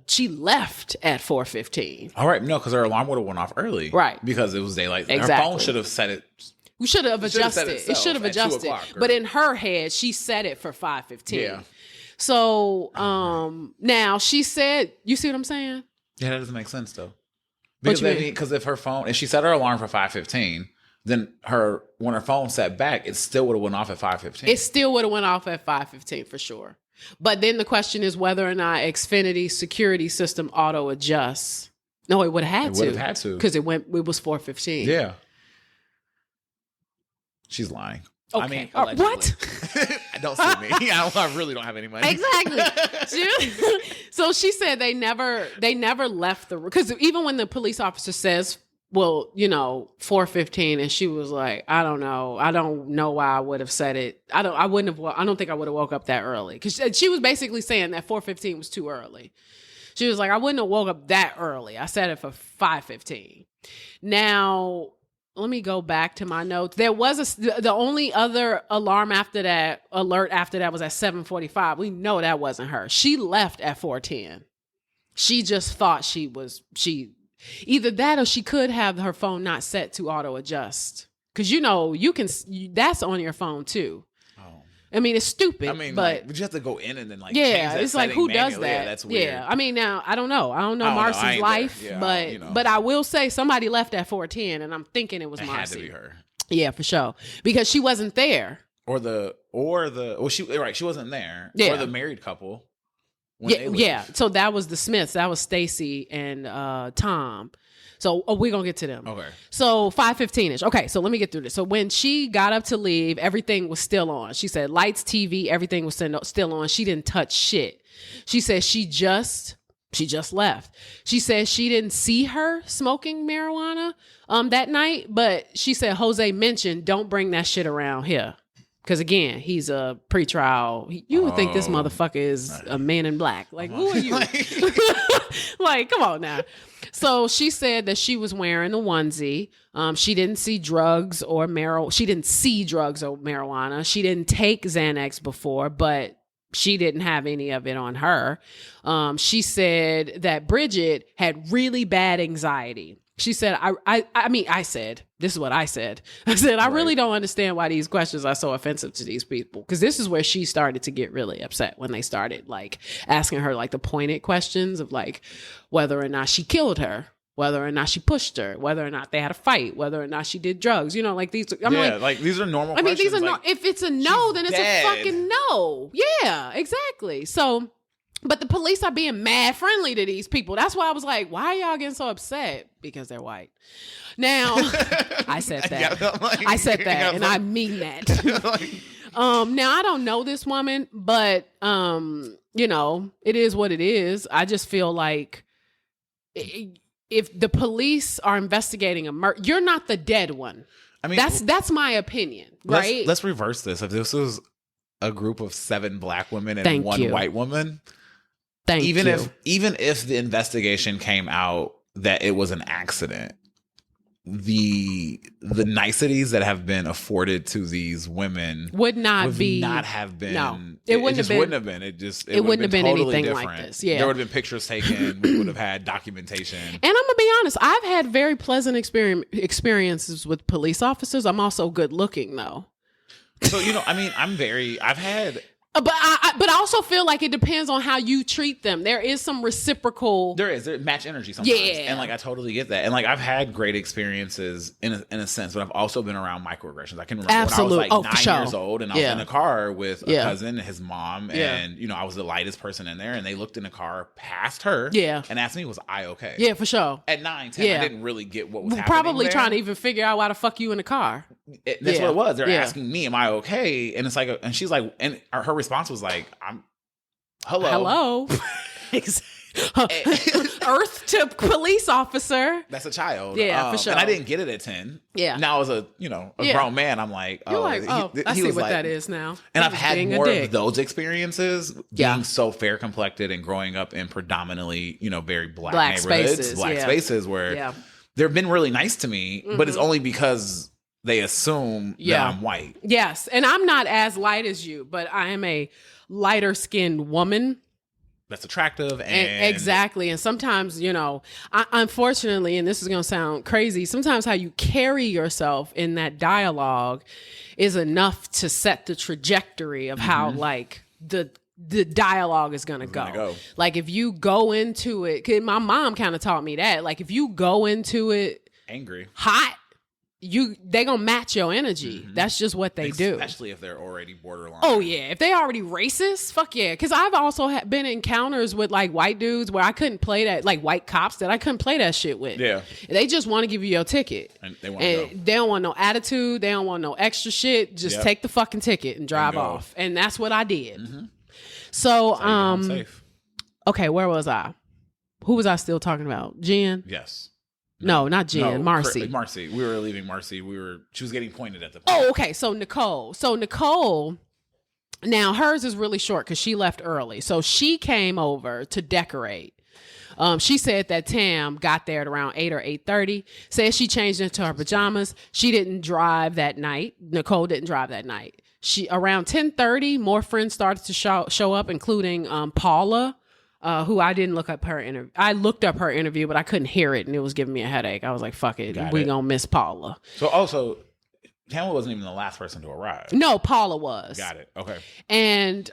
she left at 4:15. All right. No, because her alarm would have went off early. Right. Because it was daylight. Exactly. Her phone should have set it. We should have adjusted. It should have adjusted. But in her head, she set it for 5:15. Yeah. So now she said, you see what I'm saying? Yeah, that doesn't make sense though. Because if her phone, if she set her alarm for 5:15, then when her phone set back, it still would have went off at 5:15. It still would have went off at 5:15 for sure. But then the question is whether or not Xfinity's security system auto adjusts. No, it would have had to. It would have had to because it was 4:15. Yeah. She's lying. Okay. I mean, what? Don't sue me. I really don't have any money. Exactly. So she said they never left the room because even when the police officer says, well, 4:15, and she was like, I don't know why I would have said it. I don't think I would have woke up that early because she was basically saying that 4:15 was too early. She was like, I wouldn't have woke up that early. I said it for 5:15. Now, let me go back to my notes. There was the only other alert after that was at 7:45. We know that wasn't her. She left at 4:10. She just thought either that or she could have her phone not set to auto adjust. Cause that's on your phone too. I mean, it's stupid. I mean, but you have to go in and then change it's like who manually. does that? Yeah, that's weird. Yeah, I mean, now I don't know Marcy's life, but I will say somebody left at 4:10, and I'm thinking it was Marcy. It had to be her. Yeah, for sure, because she wasn't there. She wasn't there. Yeah. Or the married couple. Yeah. So that was the Smiths. That was Stacy and Tom. So we're going to get to them. Okay. So 5:15-ish. Okay, so let me get through this. So when she got up to leave, everything was still on. She said lights, TV, everything was still on. She didn't touch shit. She said she just left. She said she didn't see her smoking marijuana that night, but she said Jose mentioned don't bring that shit around here. Because again, he's a pretrial. You would think this motherfucker is a man in black. Like, who are you? Like, come on now. So she said that she was wearing a onesie. She didn't see drugs or marijuana. She didn't see drugs or marijuana. She didn't take Xanax before, but she didn't have any of it on her. She said that Bridget had really bad anxiety. She said, I said, this is what I said. I said, I really don't understand why these questions are so offensive to these people. Because this is where she started to get really upset when they started like asking her like the pointed questions of like whether or not she killed her, whether or not she pushed her, whether or not they had a fight, whether or not she did drugs. Like these. Like these are normal questions. These are if it's a no, then it's a fucking no. Yeah, exactly. So But the police are being mad friendly to these people. That's why I was like, why are y'all getting so upset? Because they're white. Now, I said that. I said that, and I mean that. Now, I don't know this woman, but, you know, it is what it is. I just feel like if the police are investigating a murder, you're not the dead one. I mean, that's my opinion, right? Let's reverse this. If this was a group of 7 black women and one white woman, even if the investigation came out that it was an accident, the niceties that have been afforded to these women would not have been. No, it wouldn't have been. It wouldn't have been totally anything different. Like this. Yeah, there would have been pictures taken. We would have had documentation. And I'm gonna be honest. I've had very pleasant experiences with police officers. I'm also good looking though. So, you know, I mean, I've had. But I also feel like it depends on how you treat them. There is some reciprocal. There match energy sometimes. Yeah. And like, I totally get that. And like, I've had great experiences in a sense, but I've also been around microaggressions. I can remember when I was like 9 years old and I was in a car with a cousin and his mom. And, you know, I was the lightest person in there and they looked in the car past her and asked me, was I okay? Yeah, for sure. At 9, 10, I didn't really get what was happening. Probably trying to even figure out why the fuck you in the car. That's what it was. They're asking me, am I okay? And it's like, and she's like, and her response was like, hello. Earth to police officer. That's a child. Yeah, for sure. And I didn't get it at 10. Yeah. Now as a grown man, I'm like, oh, I see what that is now. And I've had more of those experiences being so fair complected and growing up in predominantly, you know, very black neighborhoods, spaces where they've been really nice to me, but it's only because they assume that I'm white. Yes. And I'm not as light as you, but I am a lighter skinned woman. That's attractive. And exactly. And sometimes, you know, unfortunately, and this is going to sound crazy, sometimes how you carry yourself in that dialogue is enough to set the trajectory of how like the dialogue is going to go. Like if you go into it, 'cause my mom kind of taught me that, like if you go into it angry, hot, they gonna match your energy. That's just what they do. Especially if they're already borderline. Oh yeah, if they already racist, fuck yeah. Because I've also been in encounters with like white dudes where I couldn't play that, like white cops that I couldn't play that shit with. Yeah, they just want to give you your ticket, and they don't want no attitude. They don't want no extra shit. Just take the fucking ticket and drive off. And that's what I did. So safe. Okay, where was I? Who was I still talking about? Jen? Yes. No, not Jen. Marcy. Marcy. We were leaving Marcy. She was getting pointed at the point. Oh, okay. So Nicole, now hers is really short because she left early. So she came over to decorate. She said that Tam got there at around 8 or 8:30. Said she changed into her pajamas. She didn't drive that night. Nicole didn't drive that night. Around 10:30, more friends started to show up, including Paula. Who I didn't look up her interview. I looked up her interview, but I couldn't hear it, and it was giving me a headache. I was like, "Fuck it, we gonna miss Paula." So also, Tamla wasn't even the last person to arrive. No, Paula was. Got it. Okay. And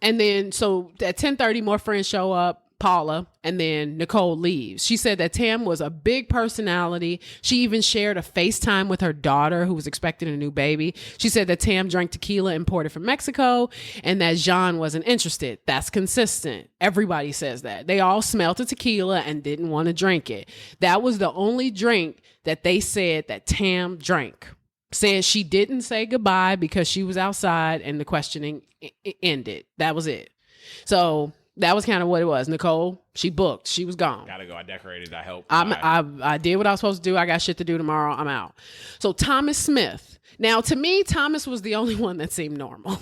then so at 10:30, more friends show up. Paula, and then Nicole leaves. She said that Tam was a big personality. She even shared a FaceTime with her daughter who was expecting a new baby. She said that Tam drank tequila imported from Mexico and that Jean wasn't interested. That's consistent. Everybody says that. They all smelled the tequila and didn't want to drink it. That was the only drink that they said that Tam drank. Said she didn't say goodbye because she was outside and the questioning ended. That was it. So that was kind of what it was. Nicole, she booked. She was gone. Gotta go. I decorated. I helped. I did what I was supposed to do. I got shit to do tomorrow. I'm out. So Thomas Smith. Now, to me, Thomas was the only one that seemed normal.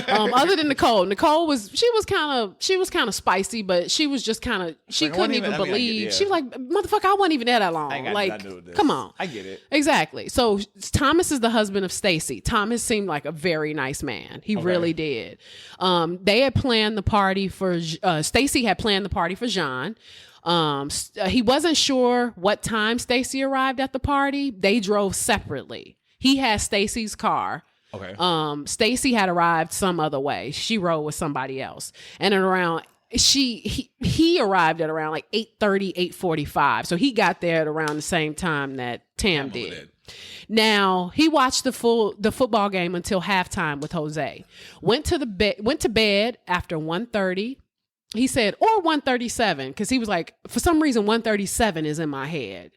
Other than Nicole. Nicole was kind of spicy, but she was just kind of, she couldn't even believe. She was like, motherfucker, I wasn't even there that long. Like, come on. I get it. Exactly. So Thomas is the husband of Stacy. Thomas seemed like a very nice man. He really did. They had planned the party for, Stacy had planned the party for Jean. He wasn't sure what time Stacy arrived at the party. They drove separately. He had Stacy's car. Okay. Stacy had arrived some other way. She rode with somebody else. And at around he arrived at around like 8:30, 8:45. So he got there at around the same time that Tam did. Now, he watched the football game until halftime with Jose. Went to bed after 1:30. he said, or 137, because he was like, for some reason, 137 is in my head.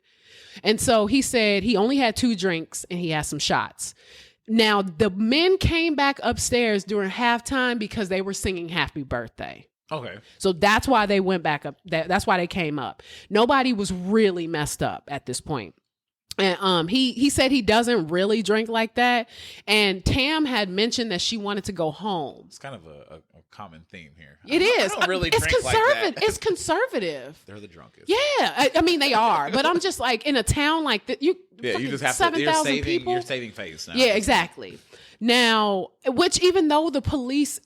And so he said he only had 2 drinks and he had some shots. Now, the men came back upstairs during halftime because they were singing Happy Birthday. Okay. So that's why they went back up. That's why they came up. Nobody was really messed up at this point. And he said he doesn't really drink like that. And Tam had mentioned that she wanted to go home. It's kind of a common theme here. It is. I don't really it's drink conservative. like that. It's conservative. They're the drunkest. Yeah, I mean they are. But I'm just like in a town like that. You just have 7,000 people. You're saving face now. Yeah, exactly. Now, which even though the police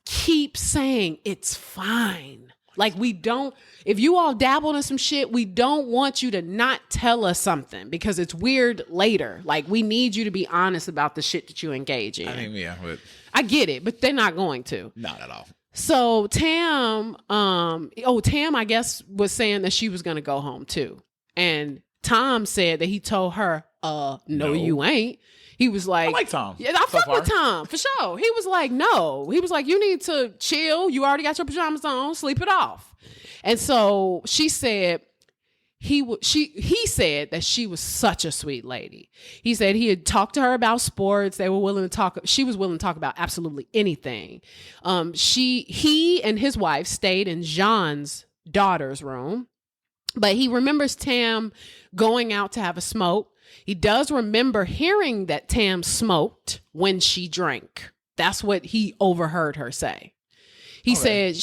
keep saying it's fine. Like we don't, if you all dabbled in some shit, we don't want you to not tell us something because it's weird later. Like we need you to be honest about the shit that you engage in. I mean, yeah, but I get it, but they're not going to. Not at all. So Tam, Tam, I guess, was saying that she was going to go home too. And Tom said that he told her, no, you ain't. He was like, I like Tom. Yeah, I fuck with Tom for sure. He was like, no. He was like, you need to chill. You already got your pajamas on. Sleep it off. And so she said, he said that she was such a sweet lady. He said he had talked to her about sports. They were willing to talk. She was willing to talk about absolutely anything. He and his wife stayed in Jean's daughter's room, but he remembers Tam going out to have a smoke. He does remember hearing that Tam smoked when she drank. That's what he overheard her say. He said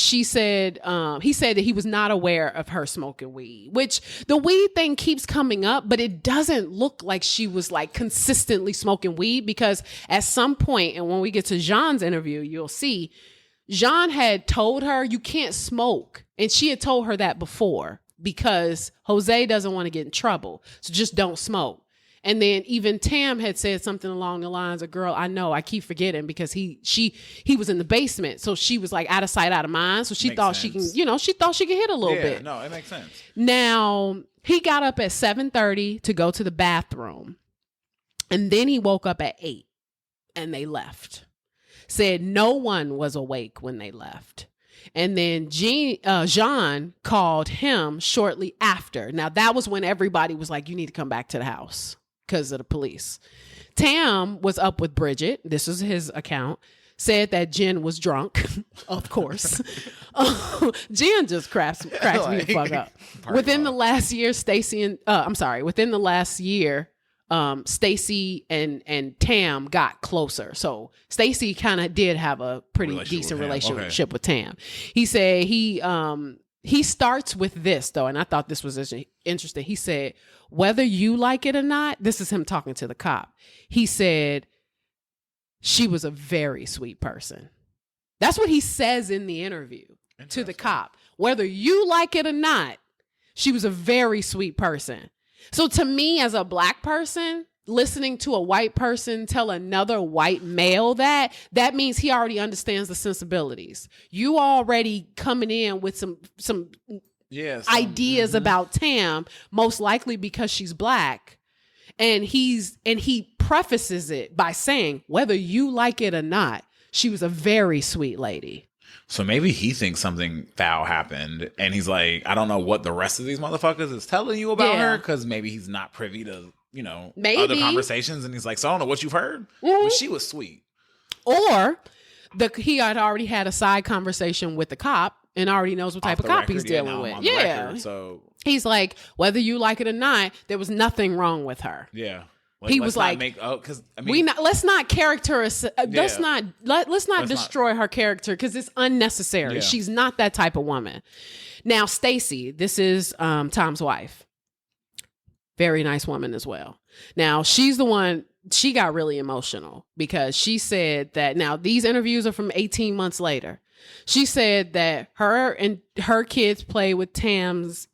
that he was not aware of her smoking weed, which the weed thing keeps coming up, but it doesn't look like she was like consistently smoking weed because at some point, and when we get to Jean's interview, you'll see Jean had told her you can't smoke. And she had told her that before because Jose doesn't want to get in trouble. So just don't smoke. And then even Tam had said something along the lines of, girl, I know, I keep forgetting because he was in the basement. So she was like out of sight, out of mind. So she thought she can, she thought she could hit a little bit. No, it makes sense. Now, he got up at 7:30 to go to the bathroom. And then he woke up at 8 and they left. Said no one was awake when they left. And then Jean called him shortly after. Now, that was when everybody was like, you need to come back to the house because of the police. Tam was up with Bridget. This is his account. Said that Jen was drunk, of course. Jen just cracks me the fuck up. Within the last year, Stacy and Tam got closer. So Stacy kind of did have a pretty decent relationship with Tam. He said he starts with this though, and I thought this was interesting. He said, whether you like it or not, this is him talking to the cop. He said, she was a very sweet person. That's what he says in the interview to the cop. Whether you like it or not, she was a very sweet person. So to me, as a black person, listening to a white person tell another white male that means he already understands the sensibilities. You already coming in with some ideas about Tam, most likely because she's black. And he prefaces it by saying, whether you like it or not, she was a very sweet lady. So maybe he thinks something foul happened and he's like, I don't know what the rest of these motherfuckers is telling you about her, because maybe he's not privy to, other conversations, and he's like, so I don't know what you've heard, but she was sweet. Or he had already had a side conversation with the cop and already knows what type of cop he's dealing with. Yeah. So he's like, whether you like it or not, there was nothing wrong with her. Yeah. He was like, let's not destroy her character because it's unnecessary. Yeah. She's not that type of woman. Now, Stacy, this is Tom's wife. Very nice woman as well. Now, she's the one, she got really emotional because she said that, now these interviews are from 18 months later. She said that her and her kids play with Tam's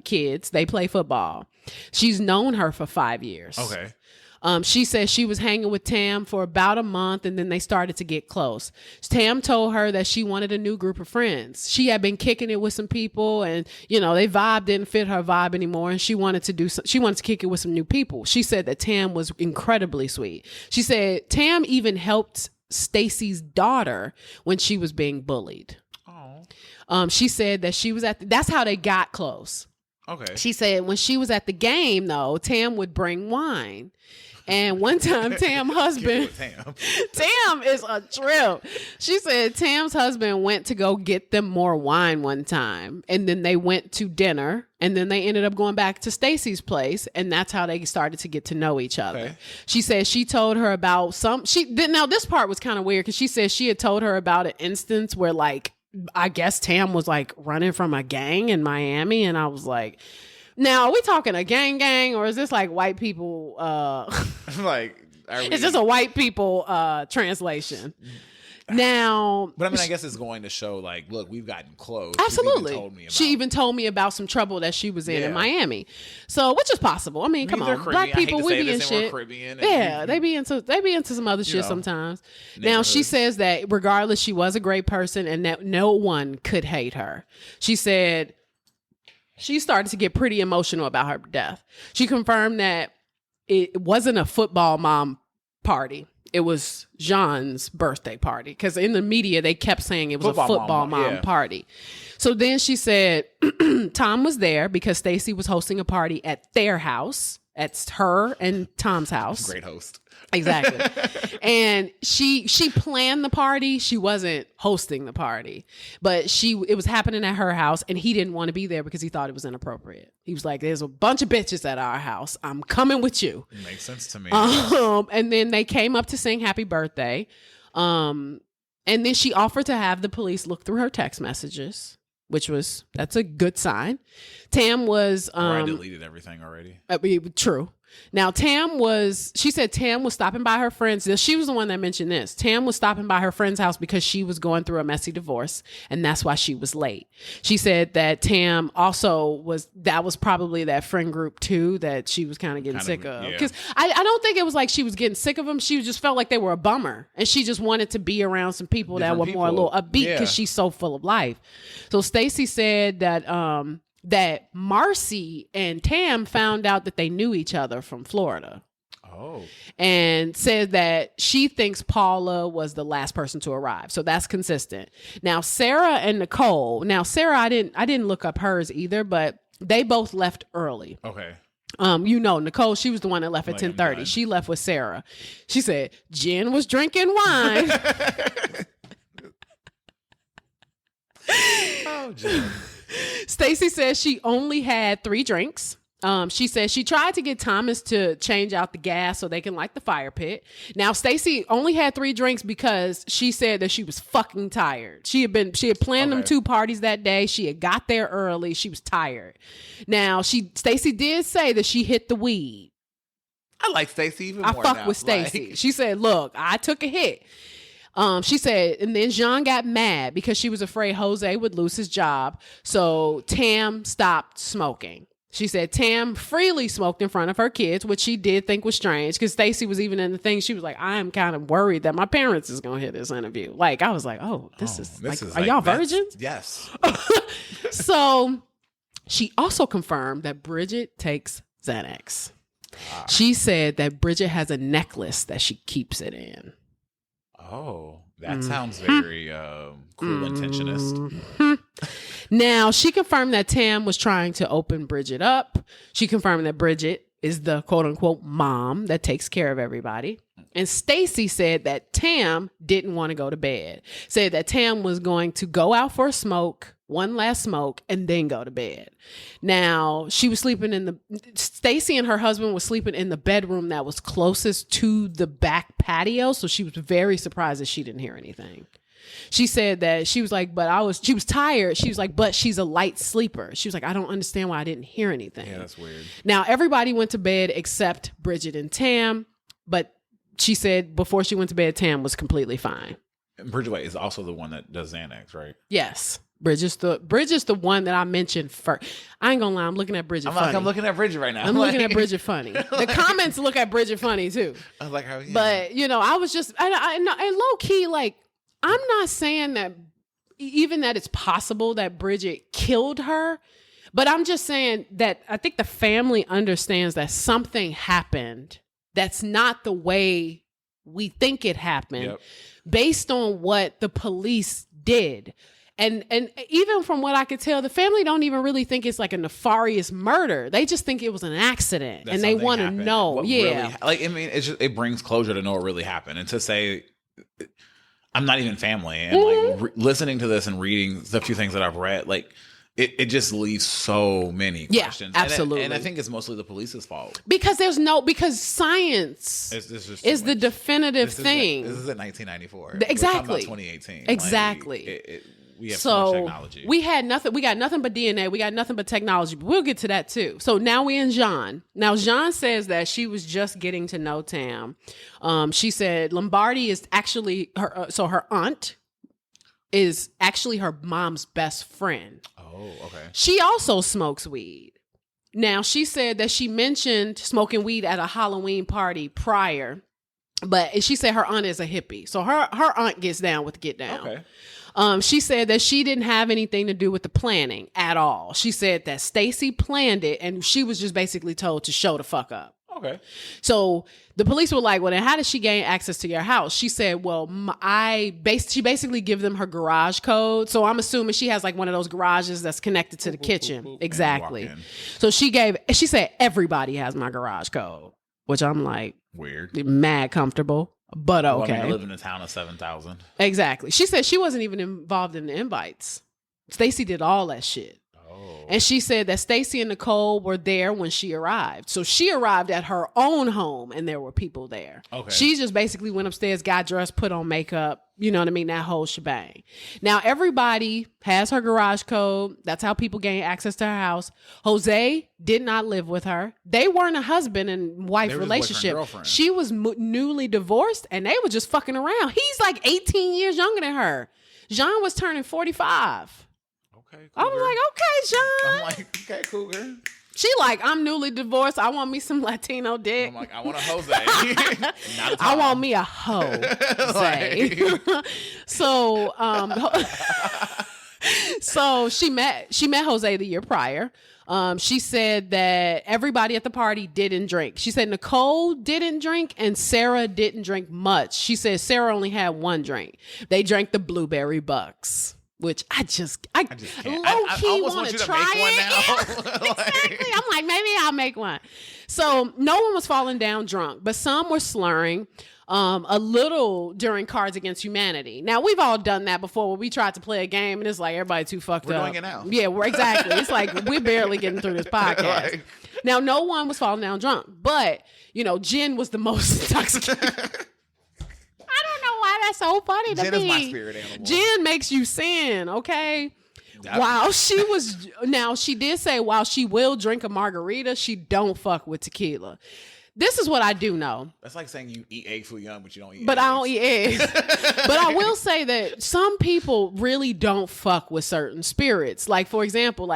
kids. They play football. She's known her for 5 years. Okay. She said she was hanging with Tam for about a month and then they started to get close. Tam told her that she wanted a new group of friends. She had been kicking it with some people and, they vibe didn't fit her vibe anymore. And she wanted to kick it with some new people. She said that Tam was incredibly sweet. She said Tam even helped Stacy's daughter when she was being bullied. She said that she was that's how they got close. Okay. She said when she was at the game, though, Tam would bring wine. And one time, Tam's husband, Tam is a trip. She said Tam's husband went to go get them more wine one time. And then they went to dinner. And then they ended up going back to Stacy's place. And that's how they started to get to know each other. Okay. She said she told her about now this part was kind of weird because she said she had told her about an instance where, like, I guess Tam was like running from a gang in Miami. And I was like, now, are we talking a gang, or is this like white people? Like, it's just a white people translation. Now, but I mean, I guess it's going to show, like, look, we've gotten close. Absolutely. She even told me about some trouble that she was in Miami. So, which is possible. I mean, come on, Black people, we be in shit. Yeah, they be into some other shit sometimes. Now, she says that regardless, she was a great person and that no one could hate her. She said she started to get pretty emotional about her death. She confirmed that it wasn't a football mom party. It was Jean's birthday party. Because in the media, they kept saying it was a football mom party. So then she said Tom was there because Stacy was hosting a party at their house. At her and Tom's house. Great host. Exactly. And she planned the party. She wasn't hosting the party, but it was happening at her house and he didn't want to be there because he thought it was inappropriate. He was like, there's a bunch of bitches at our house. I'm coming with you. It makes sense to me. And then they came up to sing happy birthday. And then she offered to have the police look through her text messages, that's a good sign. Tam was... I deleted everything already. True. Now, she said Tam was stopping by her friend's. She was the one that mentioned this. Tam was stopping by her friend's house because she was going through a messy divorce, and that's why she was late. She said that Tam also that was probably that friend group too that she was kind of getting sick of. Because I don't think it was like she was getting sick of them. She just felt like they were a bummer, and she just wanted to be around some people that were more a little upbeat because she's so full of life. So Stacy said that Marcy and Tam found out that they knew each other from Florida. Oh. And said that she thinks Paula was the last person to arrive. So that's consistent. Now, Sarah and Nicole. Now, Sarah, I didn't look up hers either, but they both left early. Okay. Nicole, she was the one that left at 10:30. She left with Sarah. She said, Jen was drinking wine. Oh, Jen. Stacy says she only had 3 drinks. She said she tried to get Thomas to change out the gas so they can light the fire pit. Now, Stacy only had 3 drinks because she said that she was fucking tired. She had planned them 2 parties that day. She had got there early. She was tired. Now, Stacy did say that she hit the weed. I like Stacy even more now. I fuck with Stacy. She said, look, I took a hit. She said, and then Jean got mad because she was afraid Jose would lose his job. So Tam stopped smoking. She said Tam freely smoked in front of her kids, which she did think was strange because Stacy was even in the thing. She was like, I am kind of worried that my parents is going to hear this interview. Like, I was like, this is are y'all virgins? Yes. So she also confirmed that Bridget takes Xanax. She said that Bridget has a necklace that she keeps it in. Oh, that sounds very cruel intentionist. Now, she confirmed that Tam was trying to open Bridget up. She confirmed that Bridget is the quote unquote mom that takes care of everybody. And Stacy said that Tam didn't want to go to bed. Said that Tam was going to go out for a smoke, one last smoke, and then go to bed. Now, she was sleeping Stacy and her husband was sleeping in the bedroom that was closest to the back patio. So she was very surprised that she didn't hear anything. She said that she was like, she was tired. She was like, but she's a light sleeper. She was like, I don't understand why I didn't hear anything. Yeah, that's weird. Now, everybody went to bed except Bridget and Tam, but she said before she went to bed, Tam was completely fine. And Bridget is also the one that does Xanax, right? Yes. Bridget's the one that I mentioned first. I ain't gonna lie, I'm looking at Bridget funny. I'm looking at Bridget right now. I'm looking at Bridget funny. The comments look at Bridget funny too. I was like, how? Yeah. But I was just, and low key, like, I'm not saying that even that it's possible that Bridget killed her, but I'm just saying that I think the family understands that something happened that's not the way we think it happened, based on what the police did. And even from what I could tell, the family don't even really think it's like a nefarious murder. They just think it was an accident, and they want to know. What really, like, I mean, it brings closure to know what really happened, and to say, I'm not even family, and like listening to this and reading the few things that I've read, like it just leaves so many questions. Absolutely. And I think it's mostly the police's fault because science is the definitive thing. This is in 1994. Exactly. 2018. Exactly. Like, we have so much technology. We got nothing but DNA. We got nothing but technology. But we'll get to that too. So now we in Jean. Now Jean says that she was just getting to know Tam. She said Lombardi is actually her. So her aunt is actually her mom's best friend. Oh, okay. She also smokes weed. Now she said that she mentioned smoking weed at a Halloween party prior, but she said her aunt is a hippie. So her aunt gets down with the get down. Okay. She said that she didn't have anything to do with the planning at all. She said that Stacy planned it and she was just basically told to show the fuck up. Okay. So the police were like, well, then how did she gain access to your house? She said, well, she basically give them her garage code. So I'm assuming she has like one of those garages that's connected to the kitchen. Exactly. So she said, everybody has my garage code, which I'm like, weird, mad comfortable. But okay. Well, I live in a town of 7,000. Exactly. She said she wasn't even involved in the invites. Stacy did all that shit. Oh. And she said that Stacy and Nicole were there when she arrived. So she arrived at her own home and there were people there. Okay. She just basically went upstairs, got dressed, put on makeup. You know what I mean? That whole shebang. Now, everybody has her garage code. That's how people gain access to her house. Jose did not live with her. They weren't a husband and wife relationship. She was newly divorced and they were just fucking around. He's like 18 years younger than her. Jean was turning 45. Okay, I was like, okay, Jean. I'm like, okay, cougar. She like, I'm newly divorced. I want me some Latino dick. I'm like, I want a Jose. I want me a hoe. So, so she met Jose the year prior. She said that everybody at the party didn't drink. She said Nicole didn't drink and Sarah didn't drink much. She said Sarah only had one drink. They drank the Blueberry Bucks. Which I just can't. Low-key want to try it. Yeah, exactly. I'm like, maybe I'll make one. So no one was falling down drunk, but some were slurring a little during Cards Against Humanity. Now, we've all done that before where we tried to play a game and it's like everybody too fucked up. We're doing it now. Yeah, exactly. It's like we're barely getting through this podcast. Right. Now, no one was falling down drunk, but, Jen was the most intoxicated. I don't know why that's so funny to me. Jen is my spirit animal. Jen makes you sin, okay? While she did say while she will drink a margarita, she don't fuck with tequila. This is what I do know. That's like saying you eat egg foo young, but you don't eat But eggs. I don't eat eggs. But I will say that some people really don't fuck with certain spirits. Like, for example,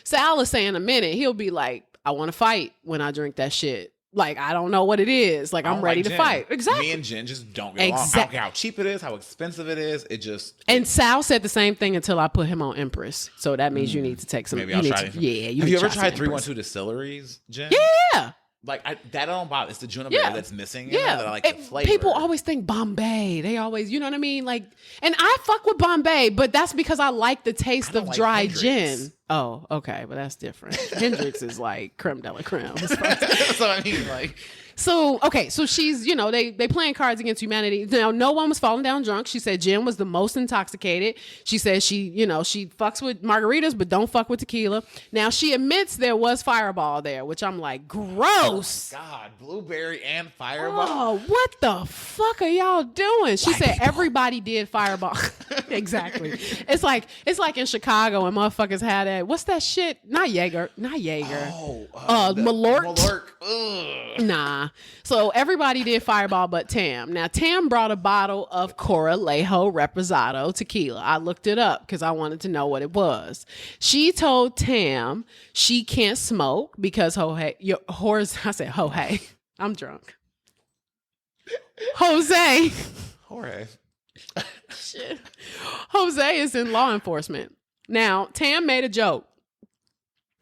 Sal is saying in a minute, he'll be like, I want to fight when I drink that shit. Like, I don't know what it is. Like, I'm ready to fight. Exactly. Me and Jen just don't get along. I don't care how cheap it is, how expensive it is. It just... And Sal said the same thing until I put him on Empress. So that means you need to take some... Maybe I'll try it. Yeah. Have you ever tried 312 Distilleries, Jen? Yeah. Like, that don't bother. It's the juniper that's missing. Yeah. That I like the flavor. People always think Bombay. They always, you know what I mean? Like, and I fuck with Bombay, but that's because I like the taste of dry Hendrix. gin. Oh, okay. But that's different. Hendrix is like creme de la creme. So, I mean, like... So, okay, so she's, they playing Cards Against Humanity. Now, no one was falling down drunk. She said Jen was the most intoxicated. She said she fucks with margaritas, but don't fuck with tequila. Now, she admits there was Fireball there, which I'm like, gross. Oh, God, blueberry and Fireball? Oh, what the fuck are y'all doing? She said everybody did Fireball. Exactly. It's like in Chicago and motherfuckers had that. What's that shit? Not Jaeger. Oh, Malort. Ugh. Nah. So everybody did Fireball but Tam. Now, Tam brought a bottle of Coralejo Reposado tequila. I looked it up because I wanted to know what it was. She told Tam she can't smoke because I said Jorge. I'm drunk. Jose. Jorge. Shit. Jose is in law enforcement. Now, Tam made a joke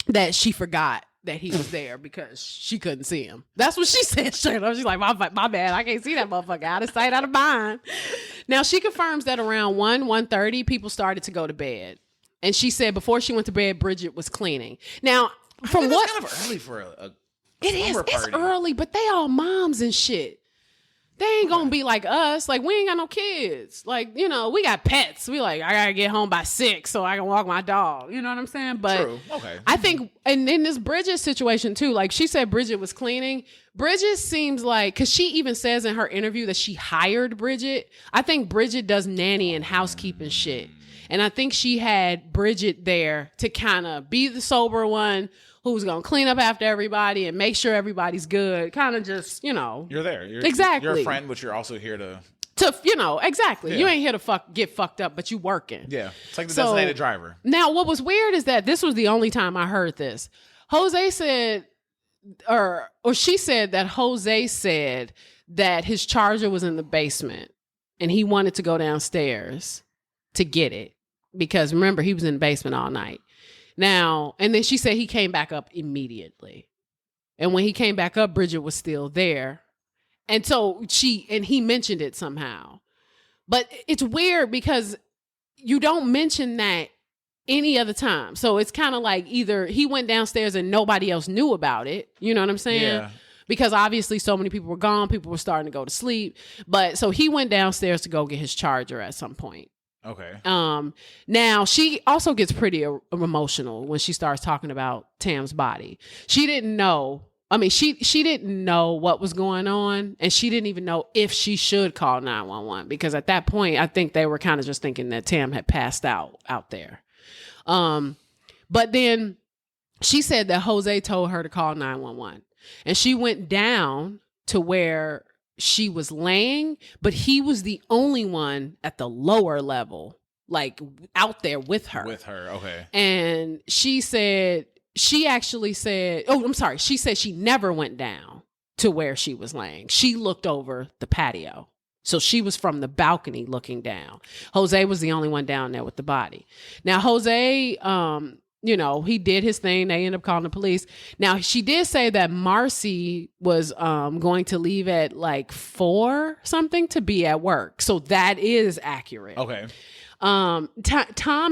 that she forgot that he was there because she couldn't see him. That's what she said straight up. She's like, my bad. I can't see that motherfucker. Out of sight, out of mind. Now, she confirms that around 1:30, people started to go to bed. And she said before she went to bed, Bridget was cleaning. Now, from what... It's kind of early for a it is. slumber It's party. early, but they all moms and shit. They ain't gonna be like us. Like, we ain't got no kids. Like, you know, we got pets. We like, I gotta get home by 6 so I can walk my dog. You know what I'm saying? But True. Okay. I think, and in this Bridget situation too, like she said Bridget was cleaning. Bridget seems like, because she even says in her interview that she hired Bridget. I think Bridget does nanny and housekeeping shit. And I think she had Bridget there to kind of be the sober one who's going to clean up after everybody and make sure everybody's good. Kind of just, you know. You're there. Exactly. You're a friend, but you're also here to... You know, exactly. Yeah. You ain't here to get fucked up, but you working. Yeah. It's like the designated driver. Now, what was weird is that this was the only time I heard this. Jose said, or she said that Jose said that his charger was in the basement and he wanted to go downstairs to get it. Because remember, he was in the basement all night. Now, and then she said he came back up immediately. And when he came back up, Bridget was still there. And so he mentioned it somehow. But it's weird because you don't mention that any other time. So it's kind of like either he went downstairs and nobody else knew about it. You know what I'm saying? Yeah. Because obviously so many people were gone. People were starting to go to sleep. But so he went downstairs to go get his charger at some point. Okay. Now she also gets pretty emotional when she starts talking about Tam's body. She didn't know. I mean, she didn't know what was going on, and she didn't even know if she should call 911 because at that point, I think they were kind of just thinking that Tam had passed out there. But then she said that Jose told her to call 911, and she went down to where she was laying, but he was the only one at the lower level, like out there with her. Okay. And she said, she said she never went down to where she was laying. She looked over the patio. So she was from the balcony looking down. Jose was the only one down there with the body. Now, Jose, you know, he did his thing. They ended up calling the police. Now, she did say that Marcy was going to leave at like 4 something to be at work. So that is accurate. Okay. Tom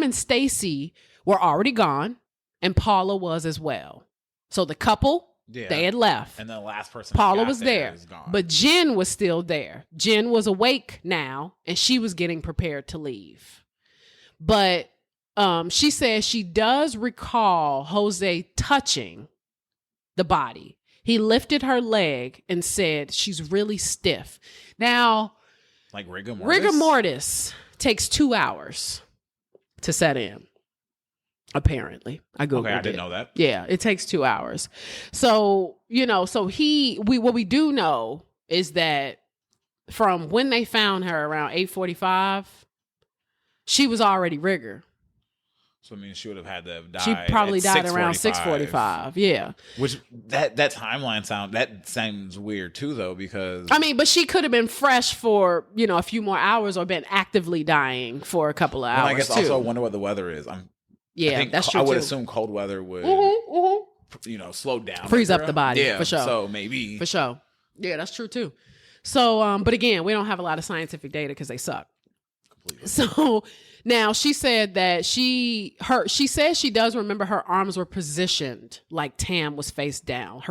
and Stacy were already gone, and Paula was as well. So the couple, they had left. And the last person, Paula was there, but Jen was still there. Jen was awake now, and she was getting prepared to leave. But she says she does recall Jose touching the body. He lifted her leg and said she's really stiff. Now, like rigor mortis? Rigor mortis takes 2 hours to set in. Apparently, I googled it. I didn't know that. Yeah, it takes 2 hours. So, you know, so what we do know is that from when they found her around 8:45, she was already rigor. So I mean, she would have had to have died. She probably died around 6:45. 6:45. Yeah. Which that timeline sounds weird too, though, because I mean, but she could have been fresh for, you know, a few more hours or been actively dying for a couple of hours. I guess too. also I wonder what the weather is. I think that's true. I would too. assume cold weather would, you know, slow down, freeze up the body. Yeah, for sure. So maybe for sure. Yeah, that's true too. So, but again, we don't have a lot of scientific data because they suck. Completely. So now she said that she says she does remember her arms were positioned like Tam was face down.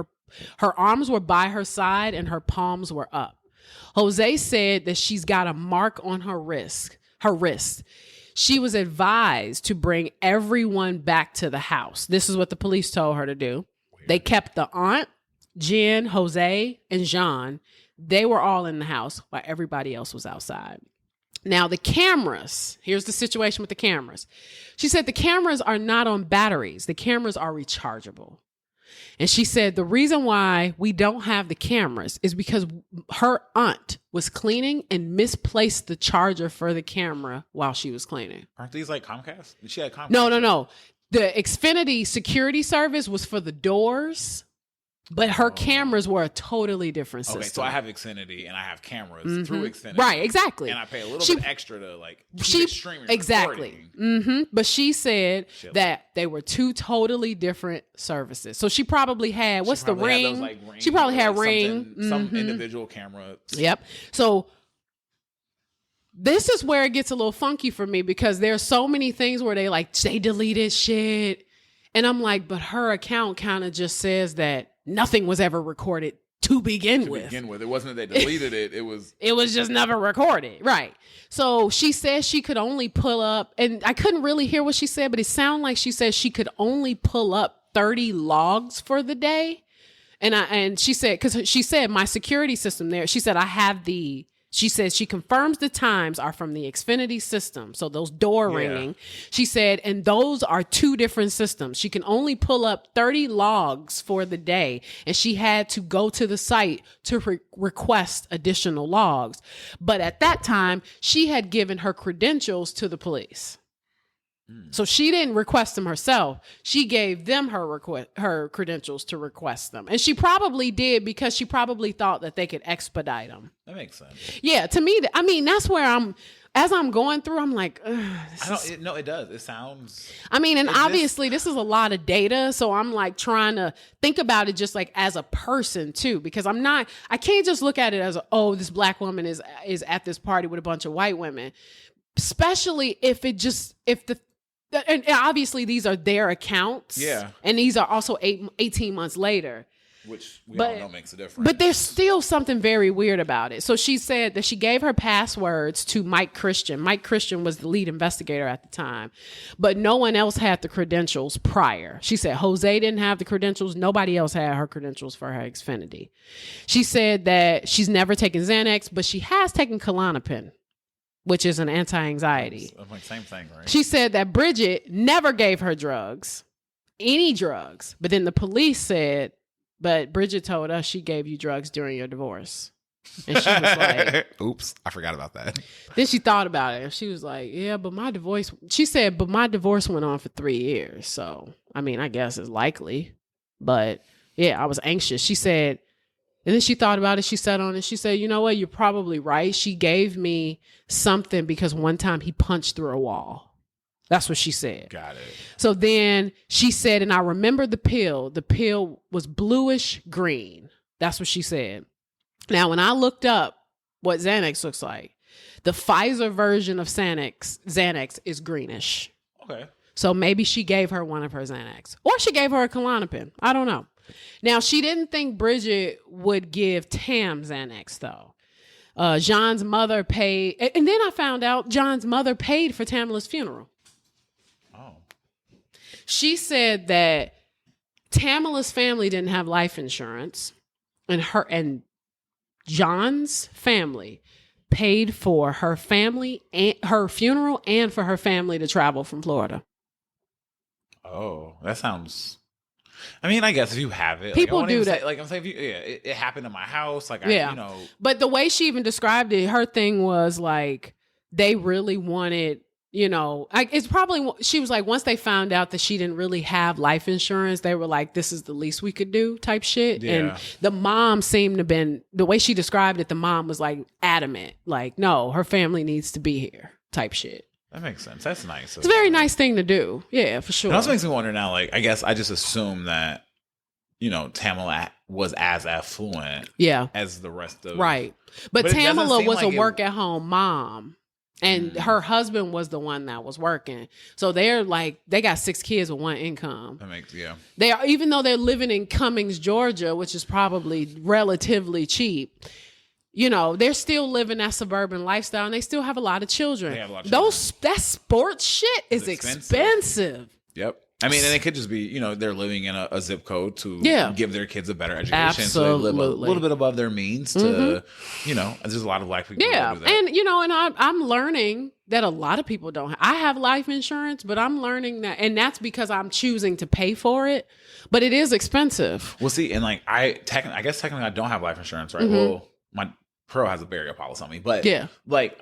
Her arms were by her side and her palms were up. Jose said that she's got a mark on her wrist. She was advised to bring everyone back to the house. This is what the police told her to do. Weird. They kept the aunt, Jen, Jose, and Jean. They were all in the house while everybody else was outside. Now, the cameras, here's the situation with the cameras. She said the cameras are not on batteries. The cameras are rechargeable. And she said the reason why we don't have the cameras is because her aunt was cleaning and misplaced the charger for the camera while she was cleaning. Aren't these like Comcast? She had Comcast. No. The Xfinity security service was for the doors, but her cameras were a totally different system. Okay, so I have Xfinity and I have cameras through Xfinity. Right, exactly. And I pay a little bit extra to like keep it streaming. Exactly. But she said that they were two totally different services. So she probably had, what's the Ring? She probably had Ring. Some individual camera. Yep. So this is where it gets a little funky for me because there's so many things where they deleted shit. And I'm like, but her account kind of just says that nothing was ever recorded to begin with. It wasn't that they deleted it. It was just never recorded. Right. So she says she could only pull up, and I couldn't really hear what she said, but it sounded like she said she could only pull up 30 logs for the day. And she said, because she said my security system there, she said, she says she confirms the times are from the Xfinity system. So those door ringing, she said, and those are two different systems. She can only pull up 30 logs for the day. And she had to go to the site to request additional logs. But at that time, she had given her credentials to the police. So she didn't request them herself. She gave them her credentials to request them. And she probably did because she probably thought that they could expedite them. That makes sense. Yeah, to me, that's where as I'm going through, I'm like, no, it does. It sounds. And obviously this is a lot of data. So I'm like trying to think about it just like as a person too, because I can't just look at it as, this black woman is at this party with a bunch of white women, especially and obviously these are their accounts. Yeah. And these are also 18 months later. Which we all know makes a difference. But there's still something very weird about it. So she said that she gave her passwords to Mike Christian. Mike Christian was the lead investigator at the time. But no one else had the credentials prior. She said Jose didn't have the credentials. Nobody else had her credentials for her Xfinity. She said that she's never taken Xanax, but she has taken Klonopin, which is an anti-anxiety. I'm like, same thing, right? She said that Bridget never gave her any drugs. But then the police said, but Bridget told us she gave you drugs during your divorce. And she was like, oops, I forgot about that. Then she thought about it. And she was like, yeah, but my divorce went on for 3 years. So, I guess it's likely. But yeah, I was anxious. She said, and then she thought about it. She sat on it. She said, you know what? You're probably right. She gave me something because one time he punched through a wall. That's what she said. Got it. So then she said, and I remember the pill. The pill was bluish green. That's what she said. Now, when I looked up what Xanax looks like, the Pfizer version of Xanax is greenish. Okay. So maybe she gave her one of her Xanax. Or she gave her a Klonopin. I don't know. Now, she didn't think Bridget would give Tam Xanax, though. John's mother paid. And then I found out John's mother paid for Tamla's funeral. Oh. She said that Tamla's family didn't have life insurance. And John's family paid for her family and her funeral and for her family to travel from Florida. Oh, that sounds... I guess if you have it, people do that. I'm saying, it happened in my house. But the way she even described it, her thing was like they really wanted, it's probably, she was like, once they found out that she didn't really have life insurance, they were like, this is the least we could do type shit. Yeah. And the mom seemed to have been, the way she described it, the mom was like adamant, like, no, her family needs to be here type shit. That makes sense. That's nice. It's a very nice thing to do. Yeah, for sure. It also makes me wonder now, I guess I just assume that, Tamla was as affluent as the rest of... Right. But Tamla was a work-at-home mom. And her husband was the one that was working. So they're like, they got 6 kids with one income. That makes, yeah. They are, even though they're living in Cummings, Georgia, which is probably relatively cheap... they're still living that suburban lifestyle and they still have a lot of children. That sports shit is expensive. Yep. And it could just be, they're living in a zip code to give their kids a better education. Absolutely. So they live a little bit above their means to, there's a lot of black people who do that. And, and I'm learning that a lot of people don't. I have life insurance, but I'm learning that, and that's because I'm choosing to pay for it, but it is expensive. Well, see, and I guess technically I don't have life insurance, right? Well, my Pro has a burial policy on me, but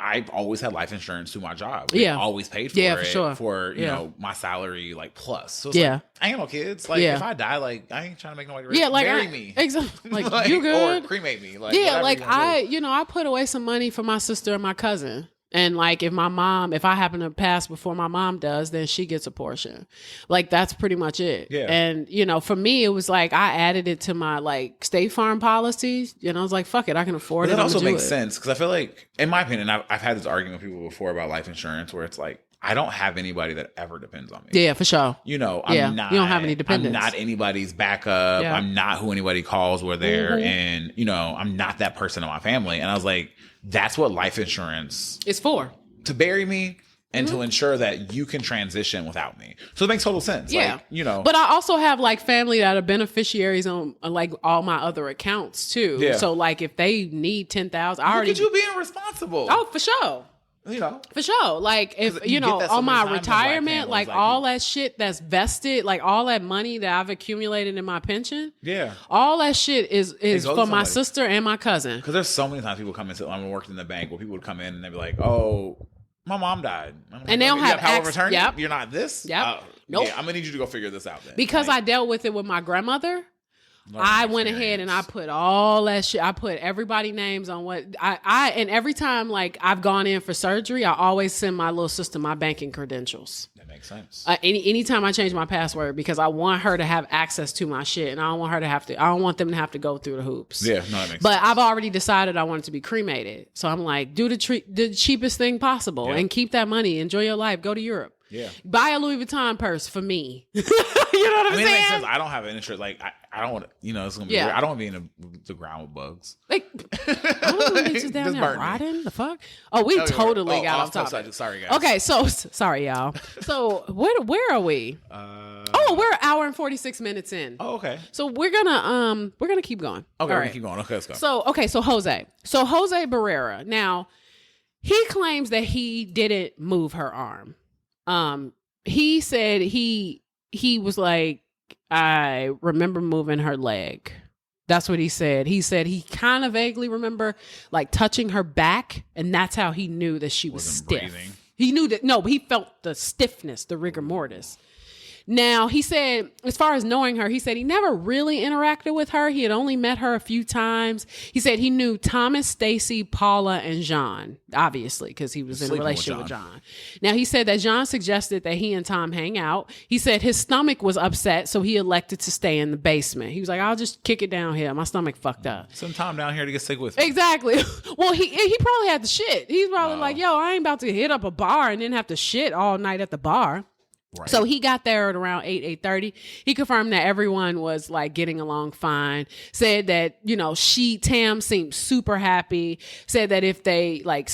I've always had life insurance through my job. Always paid for it for sure. For my salary plus. So it's I ain't got no kids. If I die, I ain't trying to make nobody rich. Bury me. Exactly. You good? Or cremate me. I put away some money for my sister and my cousin. And like if I happen to pass before my mom does, then she gets a portion. Like that's pretty much it. Yeah. And for me, it was like I added it to my like State Farm policies. I was like, fuck it, I can afford it. That also makes sense because I feel like, in my opinion, I've had this argument with people before about life insurance where it's like, I don't have anybody that ever depends on me. Yeah, for sure. I'm not. You don't have any dependents. I'm not anybody's backup. Yeah. I'm not who anybody calls when they're and I'm not that person in my family. And I was like, that's what life insurance is for. To bury me and to ensure that you can transition without me. So it makes total sense. Yeah. Like, But I also have like family that are beneficiaries on like all my other accounts too. Yeah. So like if they need 10,000, Look at you being responsible. Oh, for sure. For sure. Like if on my retirement, like all that shit that's vested, like all that money that I've accumulated in my pension. Yeah. All that shit is for my sister and my cousin. Because there's so many times people come and say, I worked in the bank, where people would come in and they'd be like, oh, my mom died. And they don't have power of attorney. Yep. You're not this. Yep. Nope. Yeah, I'm gonna need you to go figure this out then. Because I dealt with it with my grandmother. I went ahead and I put all that shit. I put everybody's names on what and every time like I've gone in for surgery, I always send my little sister my banking credentials. That makes sense. Anytime I change my password because I want her to have access to my shit and I don't want them to have to go through the hoops. Yeah, no, that makes sense. But I've already decided I want it to be cremated. So I'm like, do the cheapest thing possible and keep that money. Enjoy your life. Go to Europe. Yeah. Buy a Louis Vuitton purse for me. You know what I'm saying? It makes sense. I don't have an insurance. Like, I don't want to, it's going to be weird. I don't want to be in the ground with bugs. Like, I don't want bitches down there rotting. The fuck? Oh, we totally got off topic. Sorry, guys. Okay, so, sorry, y'all. So, where are we? We're an hour and 46 minutes in. Oh, okay. So, we're gonna keep going. Okay, we're gonna keep going. Okay, let's go. So Jose. So, Jose Barrera. Now, he claims that he didn't move her arm. He said he was like, I remember moving her leg. That's what he said. He said he kind of vaguely remember like touching her back, and that's how he knew that she was stiff. Breathing. He knew that, but he felt the stiffness, the rigor mortis. Now, he said, as far as knowing her, he said he never really interacted with her. He had only met her a few times. He said he knew Thomas, Stacy, Paula, and Jean, obviously, because he was in a relationship with John. Now, he said that Jean suggested that he and Tom hang out. He said his stomach was upset, so he elected to stay in the basement. He was like, I'll just kick it down here. My stomach fucked up. Send Tom down here to get sick with me. Exactly. Well, he probably had the shit. He's probably like, yo, I ain't about to hit up a bar and then have to shit all night at the bar. Right. So he got there at around 8:30. He confirmed that everyone was like getting along fine. Said that, Tam seemed super happy. Said that if they like,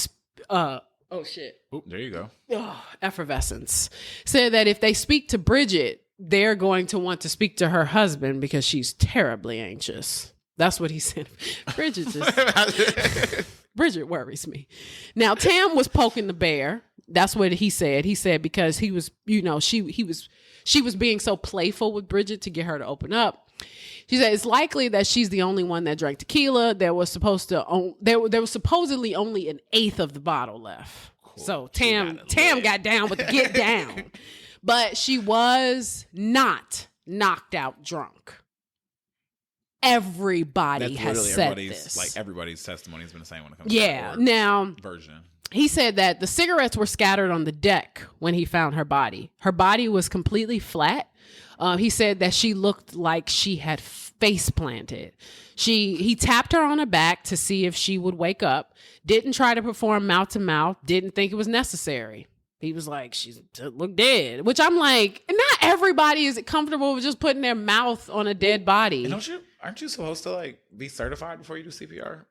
oh shit. Oh, there you go. Effervescence. Said that if they speak to Bridget, they're going to want to speak to her husband because she's terribly anxious. That's what he said. Bridget worries me. Now, Tam was poking the bear. That's what he said. He said because he was, she was being so playful with Bridget to get her to open up. She said it's likely that she's the only one that drank tequila. There was supposedly only an eighth of the bottle left. Cool. So Tam got down with the get down, but she was not knocked out drunk. Everybody has said this. Like everybody's testimony has been the same when it comes to that now version. He said that the cigarettes were scattered on the deck when he found her body. Her body was completely flat. He said that she looked like she had face planted. He tapped her on her back to see if she would wake up. Didn't try to perform mouth to mouth. Didn't think it was necessary. He was like, she looked dead, which I'm like, not everybody is comfortable with just putting their mouth on a dead body. And aren't you supposed to like be certified before you do CPR?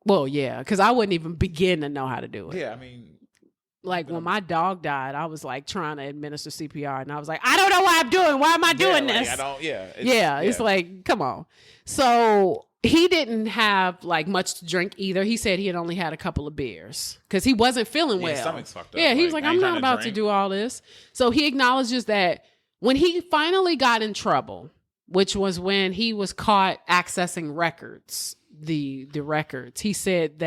Well, yeah, because I wouldn't even begin to know how to do it. Yeah, I mean, like when my dog died, I was like trying to administer CPR, and I was like, I don't know what I'm doing. Why am I doing this? I don't. Yeah, it's like, come on. So he didn't have like much to drink either. He said he had only had a couple of beers because he wasn't feeling well. His stomach's fucked up. Yeah, he was like, I'm not about to do all this. So he acknowledges that when he finally got in trouble, which was when he was caught accessing records. The records. He said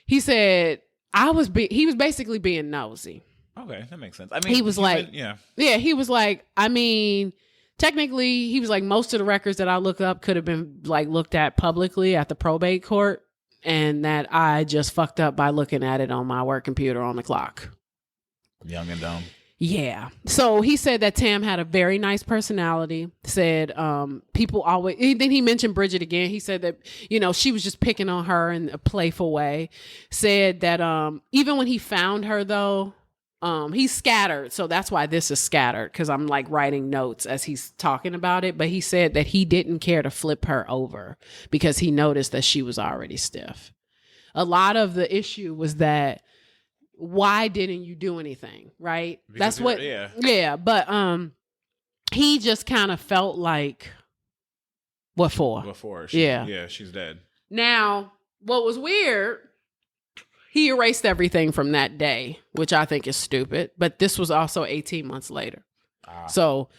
he was basically being nosy. Okay, that makes sense. I mean, he was like, he was like, I mean, technically, he was like, most of the records that I look up could have been like looked at publicly at the probate court. and that I just fucked up by looking at it on my work computer on the clock. Young and dumb. Yeah. So he said that Tam had a very nice personality. Said people always. Then he mentioned Bridget again. He said that she was just picking on her in a playful way. Said that even when he found her though, he's scattered. So that's why this is scattered, because I'm like writing notes as he's talking about it. But he said that he didn't care to flip her over because he noticed that she was already stiff. A lot of the issue was that. Why didn't you do anything? Right. Because that's what. Yeah. But he just kind of felt like, what for? Yeah, she's dead. Now, what was weird, he erased everything from that day, which I think is stupid. But this was also 18 months later. So,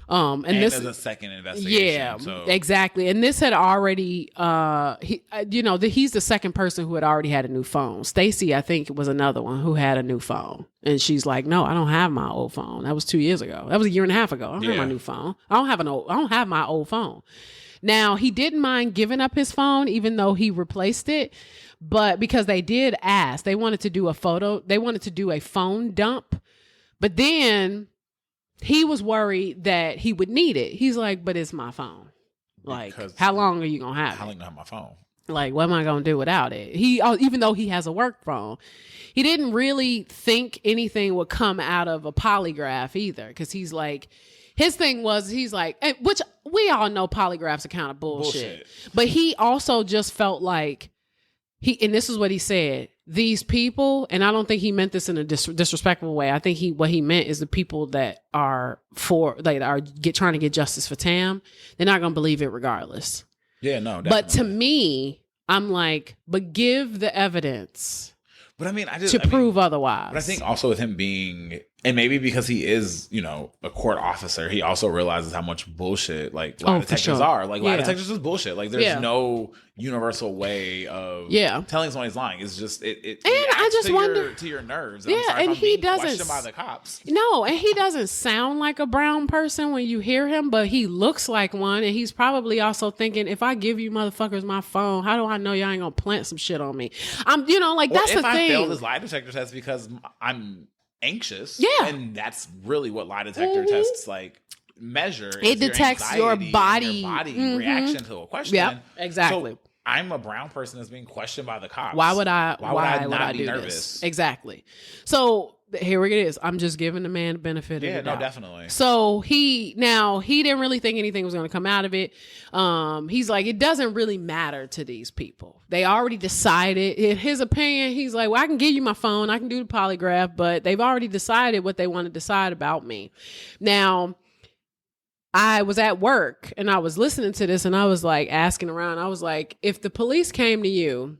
and this is a second investigation. Yeah, so. Exactly. And this had already, he's the second person who had already had a new phone. Stacy, I think, was another one who had a new phone. And she's like, no, I don't have my old phone. That was 2 years ago. That was a year and a half ago. I don't have my new phone. I don't have my old phone. Now, he didn't mind giving up his phone, even though he replaced it. But because they did ask, they wanted to do a phone dump. But then he was worried that he would need it. He's like, but it's my phone. Like, because how long are you going to have it? How long do I have my phone? Like, what am I going to do without it? Even though he has a work phone, he didn't really think anything would come out of a polygraph either. Because he's like, his thing was, he's like, which we all know polygraphs are kind of bullshit. But he also just felt like, and this is what he said, these people, and I don't think he meant this in a disrespectful way. I think what he meant is the people that are trying to get justice for Tam, they're not going to believe it regardless. Yeah, no, definitely. But to me, I'm like, but give the evidence. But I mean, prove otherwise. But I think also with him being, and maybe because he is, a court officer, he also realizes how much bullshit lie detectors are. Like lie detectors is bullshit. Like there's no universal way of telling somebody's lying. It's just it. And I just wonder to your nerves. And he doesn't questioned by the cops. No, and he doesn't sound like a brown person when you hear him, but he looks like one, and he's probably also thinking, if I give you motherfuckers my phone, how do I know y'all ain't gonna plant some shit on me? That's the thing. I failed his lie detector test because I'm anxious. Yeah. And that's really what lie detector tests measure. It detects your body reaction to a question. Yeah, exactly. So I'm a brown person that's being questioned by the cops. Why would I not be nervous? This? Exactly. So here it is. I'm just giving the man the benefit of the doubt. Yeah, no, definitely. So he didn't really think anything was going to come out of it. He's like, it doesn't really matter to these people. They already decided. In his opinion, he's like, well, I can give you my phone. I can do the polygraph, but they've already decided what they want to decide about me. Now, I was at work and I was listening to this and I was like asking around. I was like, if the police came to you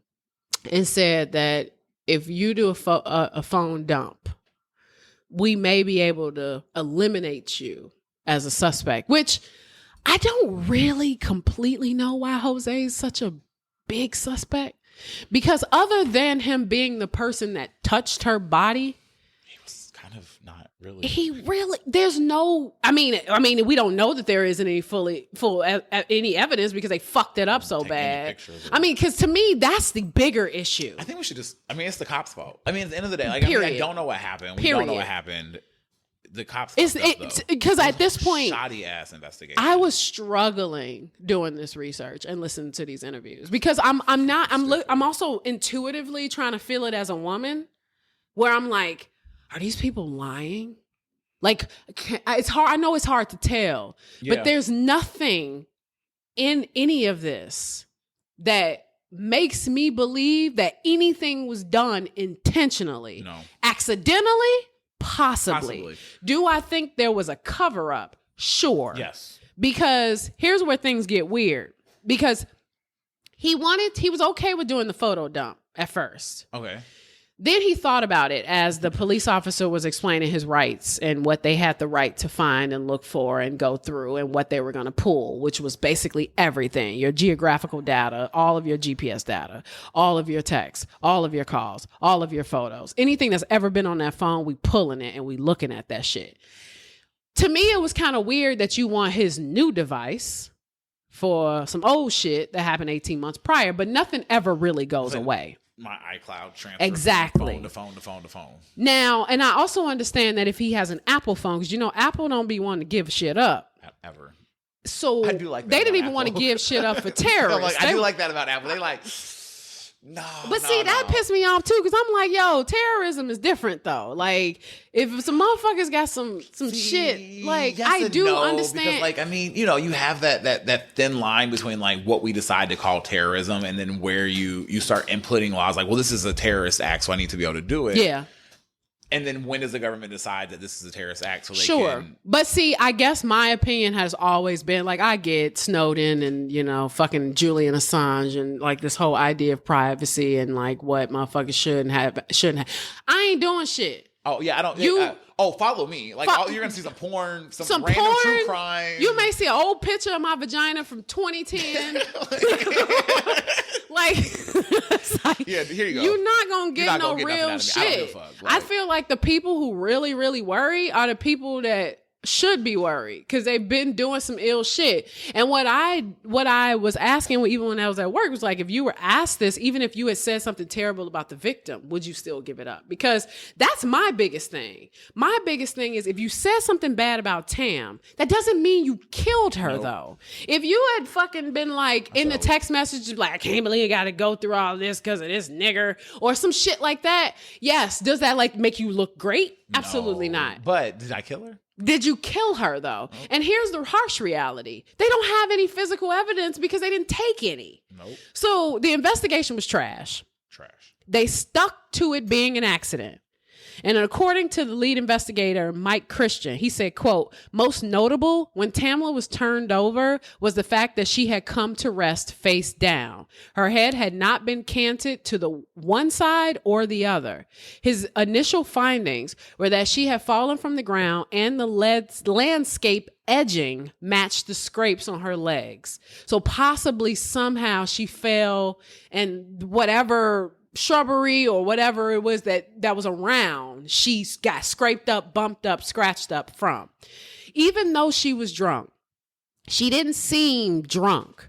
and said that if you do a phone dump, we may be able to eliminate you as a suspect, which I don't really completely know why Jose is such a big suspect, because other than him being the person that touched her body, he was kind of not really. There's no. I mean, we don't know that there isn't any evidence because they fucked it up so bad. I mean, because to me, that's the bigger issue. I think we should just. I mean, it's the cops' fault. I mean, at the end of the day, I don't know what happened. We don't know what happened. The cops. Because at this point, shoddy ass investigation. I was struggling doing this research and listening to these interviews because I'm also intuitively trying to feel it as a woman, where I'm like, are these people lying? Like, it's hard. I know it's hard to tell, but there's nothing in any of this that makes me believe that anything was done intentionally. No. Accidentally? Possibly. Do I think there was a cover up? Sure. Yes. Because here's where things get weird. Because he was okay with doing the photo dump at first. Okay. Then he thought about it as the police officer was explaining his rights and what they had the right to find and look for and go through and what they were going to pull, which was basically everything. Your geographical data, all of your GPS data, all of your texts, all of your calls, all of your photos. Anything that's ever been on that phone, we pulling it and we looking at that shit. To me, it was kind of weird that you want his new device for some old shit that happened 18 months prior, but nothing ever really goes away. My iCloud transfer exactly from phone to phone to phone. Now, and I also understand that if he has an Apple phone, because Apple don't be wanting to give shit up ever. So I do like that they didn't about even Apple. want to give shit up for terrorists. I do like that about Apple. They like, that pissed me off too, because I'm like, yo, terrorism is different though. Like, if some motherfuckers got some shit, like, I do understand. Because, you have that thin line between like what we decide to call terrorism and then where you start inputting laws like, well, this is a terrorist act, so I need to be able to do it. Yeah. And then when does the government decide that this is a terrorist act? So they can... But see, I guess my opinion has always been like, I get Snowden and, fucking Julian Assange and like this whole idea of privacy and like what motherfuckers shouldn't have. I ain't doing shit. Oh, yeah, I don't. Follow me. Like, you're going to see some porn, some random porn, true crime. You may see an old picture of my vagina from 2010. Yeah, here you go. You're not going to get no real shit. I feel like the people who really, really worry are the people that should be worried because they've been doing some ill shit. And what I was asking, even when I was at work, was like, if you were asked this, even if you had said something terrible about the victim, would you still give it up? Because that's my biggest thing. My biggest thing is if you said something bad about Tam, that doesn't mean you killed her though. If you had fucking been like in the text message, like, I can't believe I got to go through all this because of this nigger or some shit like that. Yes. Does that like make you look great? Absolutely not. But did I kill her? Did you kill her, though? Nope. And here's the harsh reality. They don't have any physical evidence because they didn't take any. Nope. So the investigation was trash. They stuck to it being an accident. And according to the lead investigator, Mike Christian, he said, quote, most notable when Tamla was turned over was the fact that she had come to rest face down. Her head had not been canted to the one side or the other. His initial findings were that she had fallen from the ground and the landscape edging matched the scrapes on her legs. So possibly somehow she fell and whatever shrubbery or whatever it was that was around, she got scraped up, bumped up, scratched up from. Even though she was drunk, she didn't seem drunk.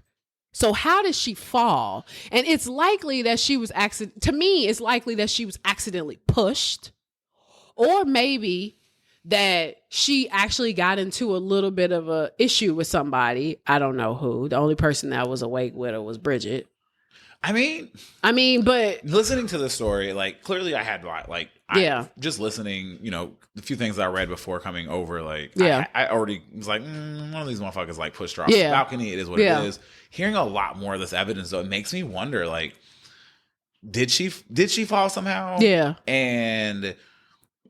So how did she fall? And it's likely that she was it's likely that she was accidentally pushed, or maybe that she actually got into a little bit of a issue with somebody. I don't know who. The only person that was awake with her was Bridget. I mean, but listening to the story, like, clearly I had just listening, the few things I read before coming over, like, I already was like, one of these motherfuckers like pushed her off the balcony. It is what it is. Hearing a lot more of this evidence, though, it makes me wonder, like, did she fall somehow? Yeah. And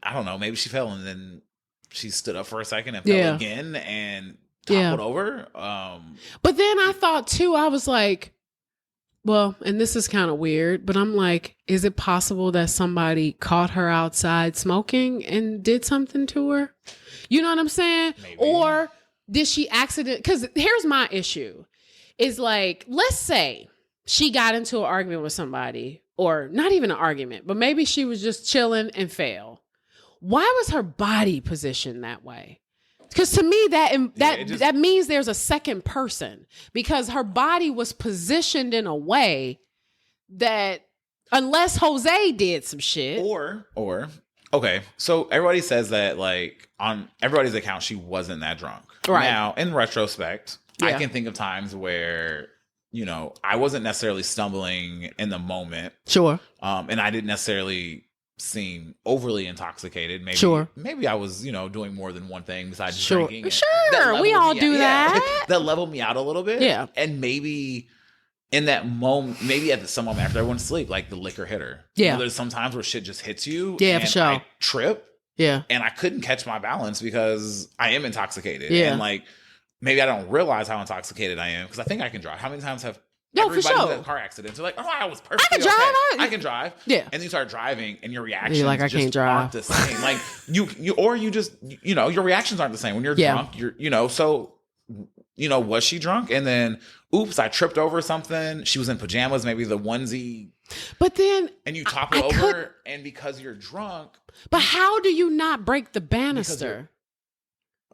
I don't know, maybe she fell and then she stood up for a second and fell again and toppled over. But then I thought too, I was like, well, and this is kind of weird, but I'm like, is it possible that somebody caught her outside smoking and did something to her? You know what I'm saying? Maybe. Or did she accident? Because here's my issue. Is like, let's say she got into an argument with somebody, or not even an argument, but maybe she was just chilling and fell. Why was her body positioned that way? Because to me, that means there's a second person, because her body was positioned in a way that, unless Jose did some shit, or okay, so everybody says that, like, on everybody's account, she wasn't that drunk. Right now, in retrospect, I can think of times where, I wasn't necessarily stumbling in the moment, and I didn't necessarily seem overly intoxicated. Maybe I was, doing more than one thing besides drinking. We all do that. That leveled me out a little bit. Yeah. And maybe in that moment, maybe at some moment after everyone's asleep, like the liquor hit her. Yeah. There's some times where shit just hits you. Yeah, for sure. I trip. Yeah. And I couldn't catch my balance because I am intoxicated. Yeah. And like, maybe I don't realize how intoxicated I am because I think I can drive. How many times have everybody who had car accidents are like, oh, I was perfectly okay. I can drive. Yeah. And then you start driving and your reactions like, I can't drive. Aren't the same. Like you just, your reactions aren't the same. When you're drunk, so, was she drunk? And then, oops, I tripped over something. She was in pajamas, maybe the onesie. But then. And you topple over and because you're drunk. But how do you not break the banister?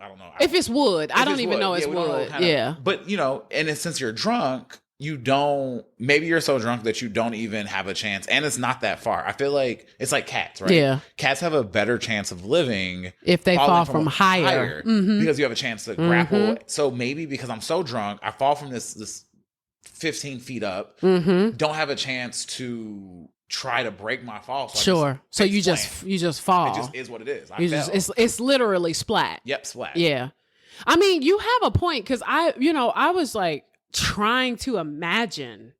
I don't know. If it's wood, I don't even know it's wood. Yeah. But, you know, and since you're drunk, maybe you're so drunk that you don't even have a chance. And it's not that far. I feel like it's like cats, right? Yeah. Cats have a better chance of living if they fall from higher. Because you have a chance to grapple. So maybe because I'm so drunk, I fall from this 15 feet up, don't have a chance to try to break my fall. So you just fall. It just is what it is. It's literally splat. Yep, splat. Yeah. I mean, you have a point, because I was like trying to imagine,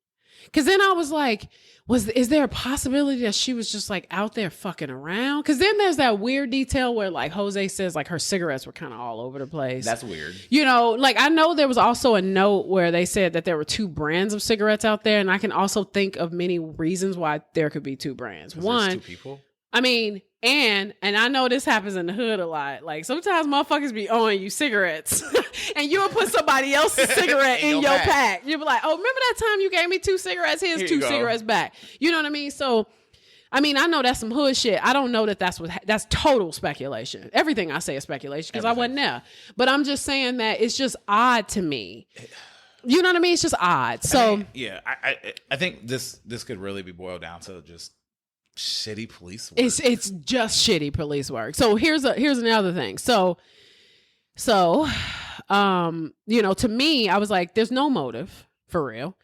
because then I was like, is there a possibility that she was just like out there fucking around? Because then there's that weird detail where like Jose says like her cigarettes were kind of all over the place. That's weird. You know, like I know there was also a note where they said that there were 2 brands of cigarettes out there, and I can also think of many reasons why there could be 2 brands. One, there's 2 people. I mean, and I know this happens in the hood a lot. Like sometimes motherfuckers be owing you cigarettes and you'll put somebody else's cigarette in your pack. You'll be like, oh, remember that time you gave me 2 cigarettes? Here's 2 cigarettes back. You know what I mean? So, I mean, I know that's some hood shit. I don't know that that's total speculation. Everything I say is speculation because I wasn't there. But I'm just saying that it's just odd to me. You know what I mean? It's just odd. So, I think this could really be boiled down to just shitty police work. It's just shitty police work. So here's another thing. So you know, to me, I was like, there's no motive for real.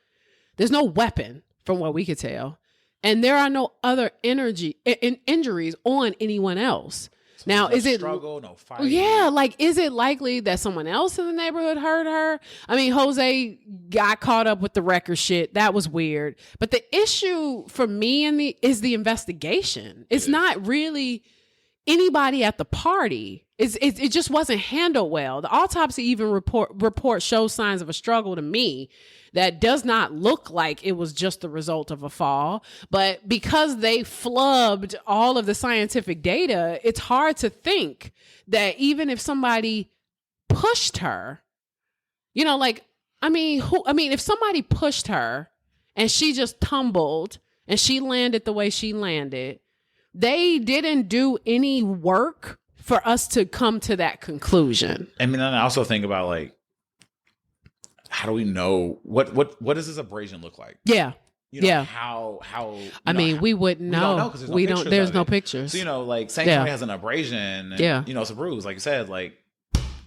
There's no weapon from what we could tell. And there are no other injuries on anyone else. So now, is it struggle, no fight? Yeah, like, is it likely that someone else in the neighborhood hurt her? I mean, Jose got caught up with the record shit. That was weird. But the issue for me is the investigation. It's not really anybody at the party. It just wasn't handled well. The autopsy even report shows signs of a struggle to me that does not look like it was just the result of a fall. But because they flubbed all of the scientific data, it's hard to think that even if somebody pushed her, you know, like, I mean, if somebody pushed her and she just tumbled and she landed the way she landed, they didn't do any work for us to come to that conclusion. I mean, and I also think about like, how do we know what does this abrasion look like? Yeah. You know, yeah. How I mean, we wouldn't know. We don't, there's no pictures. So, you know, like saying somebody has an abrasion, and, you know, it's a bruise, like you said, like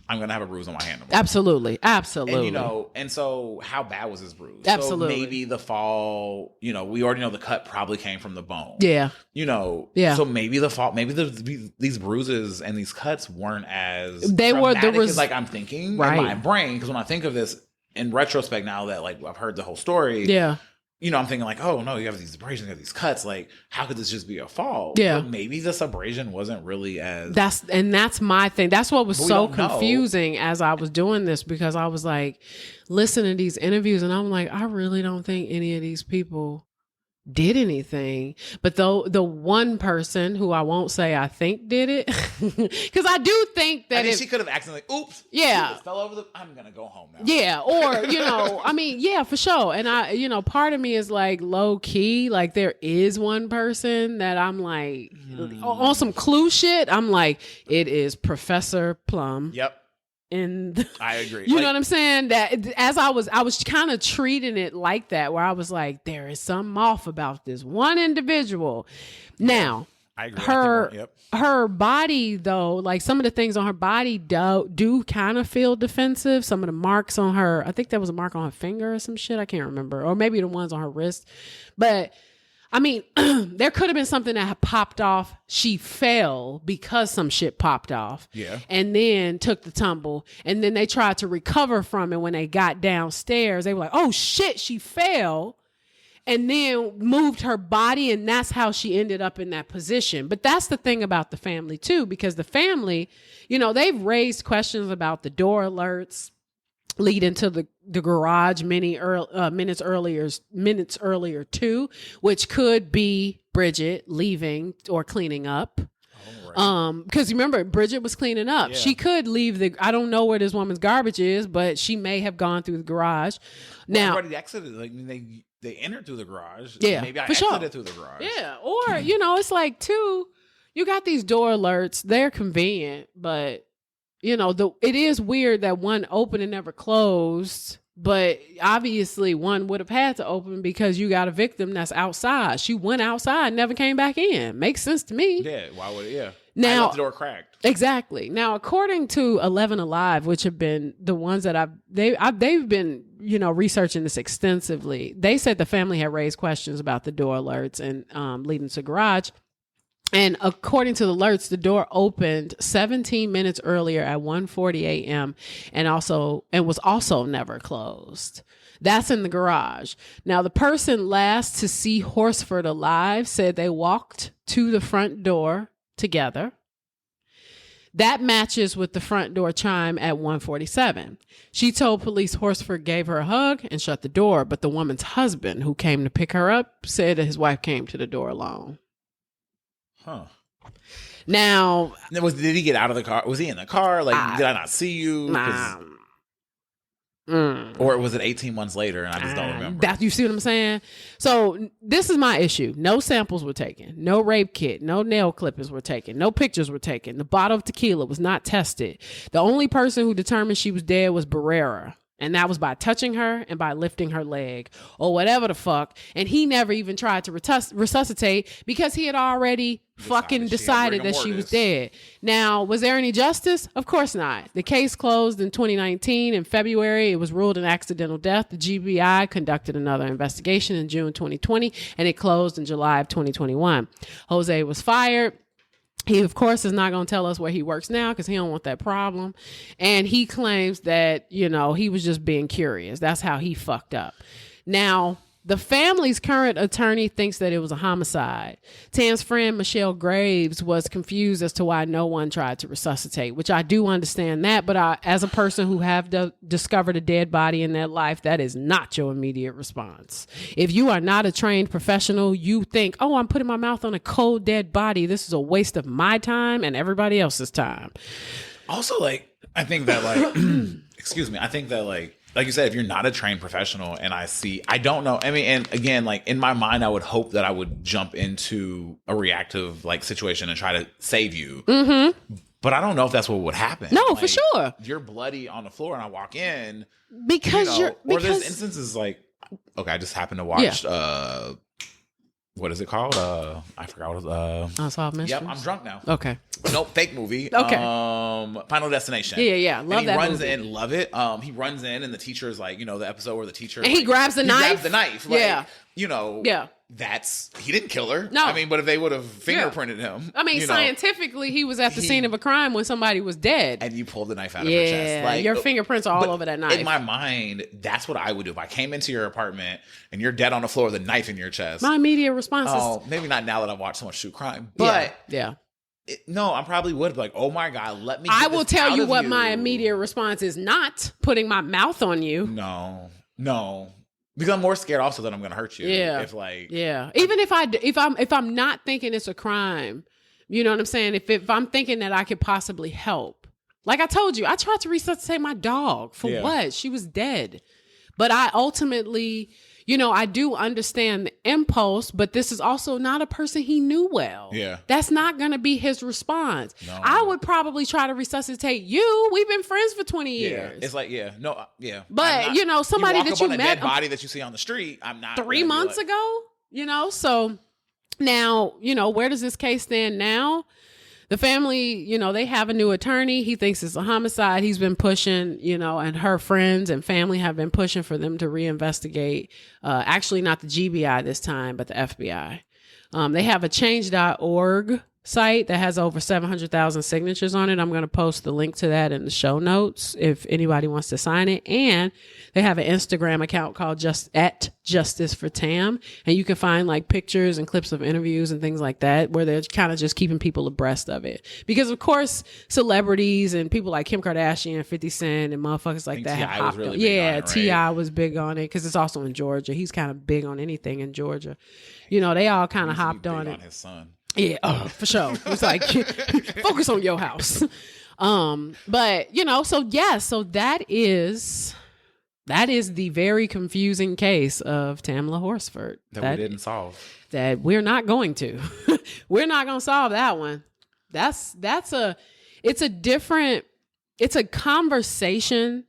I'm going to have a bruise on my hand tomorrow. Absolutely. Absolutely. And, you know, and so how bad was this bruise? Absolutely. So maybe the fall, you know, we already know the cut probably came from the bone. Yeah. You know, so maybe the fall, maybe these bruises and these cuts weren't as as like I'm thinking in my brain. Because when I think of this in retrospect now that like I've heard the whole story. Yeah. You know, I'm thinking like, oh no, you have these abrasions, you have these cuts. Like, how could this just be a fall? Yeah. But maybe this abrasion wasn't really as... That's my thing. That's what was so confusing as I was doing this, because I was like, listening to these interviews and I'm like, I really don't think any of these people did anything. But though the one person who I won't say I think did it, because I do think that she could have accidentally, oops, fell over I'm gonna go home now. Yeah, or you know, I mean, yeah, for sure. And I, you know, part of me is like low key, like there is one person that I'm like on some clue shit. I'm like, it is Professor Plum. Yep. And I agree. You know what I'm saying? That as I was kind of treating it like that, where I was like, there is something off about this one individual. Now, I agree. Her body, though, like some of the things on her body do kind of feel defensive. Some of the marks on her, I think there was a mark on her finger or some shit. I can't remember. Or maybe the ones on her wrist. But I mean, there could have been something that had popped off. She fell because some shit popped off. Yeah. And then took the tumble. And then they tried to recover from it when they got downstairs. They were like, oh shit, she fell. And then moved her body. And that's how she ended up in that position. But that's the thing about the family too, because the family, you know, they've raised questions about the door alerts leading to the garage minutes earlier too, which could be Bridget leaving or cleaning up. Oh, right. Because remember, Bridget was cleaning up. Yeah. She could leave I don't know where this woman's garbage is, but she may have gone through the garage. Now, everybody exited. Like they entered through the garage. Yeah, maybe I exited through the garage. Yeah, or you know, it's like you got these door alerts. They're convenient, but it is weird that one opened and never closed, but obviously one would have had to open because you got a victim that's outside. She went outside, never came back in. Makes sense to me. Yeah, why would it? Yeah. Now, I left the door cracked. Exactly. Now, according to 11 Alive, which have been the ones that they've been, researching this extensively. They said the family had raised questions about the door alerts and leading to garage. And according to the alerts, the door opened 17 minutes earlier at 1:40 a.m. and was also never closed. That's in the garage. Now, the person last to see Horsford alive said they walked to the front door together. That matches with the front door chime at 1:47. She told police Horsford gave her a hug and shut the door, but the woman's husband, who came to pick her up, said that his wife came to the door alone. Huh. Now, did he get out of the car? Was he in the car? Like, did I not see you? Or was it 18 months later and I just don't remember? You see what I'm saying? So this is my issue. No samples were taken. No rape kit. No nail clippers were taken. No pictures were taken. The bottle of tequila was not tested. The only person who determined she was dead was Barrera. And that was by touching her and by lifting her leg or whatever the fuck. And he never even tried to resuscitate because he had already fucking decided that she was dead. Now, was there any justice? Of course not. The case closed in 2019. In February, it was ruled an accidental death. The GBI conducted another investigation in June 2020, and it closed in July of 2021. Jose was fired. He, of course, is not going to tell us where he works now because he don't want that problem. And he claims that, he was just being curious. That's how he fucked up. Now, the family's current attorney thinks that it was a homicide. Tam's friend, Michelle Graves, was confused as to why no one tried to resuscitate, which I do understand that. But as a person who have discovered a dead body in their life, that is not your immediate response. If you are not a trained professional, you think, oh, I'm putting my mouth on a cold, dead body. This is a waste of my time and everybody else's time. Also, I think that, excuse me, I think that, like you said, if you're not a trained professional and I don't know. I mean, and again, in my mind, I would hope that I would jump into a reactive situation and try to save you. Mm-hmm. But I don't know if that's what would happen. No, for sure. You're bloody on the floor and I walk in. Because or there's instances okay, I just happened to watch, what is it called? I forgot what it was. Unsolved Mysteries? Yep, I'm drunk now. Okay. Nope, fake movie. Okay. Final Destination. Yeah. Love that runs movie. in, love it. He runs in and the teacher is the episode where the teacher... And he grabs the knife? He grabs the knife. Yeah. Yeah. He didn't kill her. No. I mean, but if they would have fingerprinted him... I mean, scientifically, he was at the scene of a crime when somebody was dead. And you pulled the knife out of her chest. Your fingerprints are all over that knife. In my mind, that's what I would do. If I came into your apartment and you're dead on the floor with a knife in your chest... My immediate response is... Oh, maybe not now that I've watched so much true crime. But... Yeah. No, I probably would be like, oh my God, let me get I will this tell out you of what my immediate response is: not putting my mouth on you. No. Because I'm more scared also that I'm going to hurt you. Yeah. Even if I'm not thinking it's a crime, you know what I'm saying? If I'm thinking that I could possibly help, like I told you, I tried to resuscitate my dog for what? She was dead. But I ultimately, I do understand the impulse, but this is also not a person he knew well. Yeah. That's not going to be his response. No. I would probably try to resuscitate you. We've been friends for 20 years. It's But, somebody that you met. A dead body that you see on the street, I'm not. 3 months ago, so now, where does this case stand now? The family, they have a new attorney. He thinks it's a homicide. He's been pushing, and her friends and family have been pushing for them to reinvestigate. Actually, not the GBI this time, but the FBI. They have a change.org site that has over 700,000 signatures on it. I'm going to post the link to that in the show notes if anybody wants to sign it. And they have an Instagram account called Justice for Tam. And you can find pictures and clips of interviews and things like that where they're kind of just keeping people abreast of it. Because of course, celebrities and people like Kim Kardashian and 50 Cent and motherfuckers like that have hopped on. Yeah, T.I. was big on it because it's also in Georgia. He's kind of big on anything in Georgia. They all kind of hopped on it. On his son. Yeah, for sure. It's like, focus on your house. But so that is the very confusing case of Tamla Horsford that we didn't solve. That we're not going to. We're not going to solve that one. It's a different it's a conversation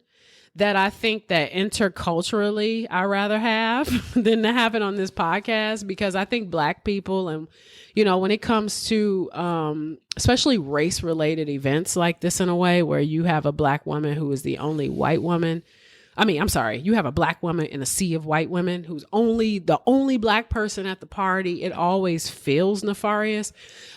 that I think that interculturally I rather have than to have it on this podcast, because I think Black people and, you know, when it comes to especially race related events like this, in a way where you have a Black woman who is the only white woman. I mean, I'm sorry, you have a Black woman in a sea of white women who's the only Black person at the party. It always feels nefarious.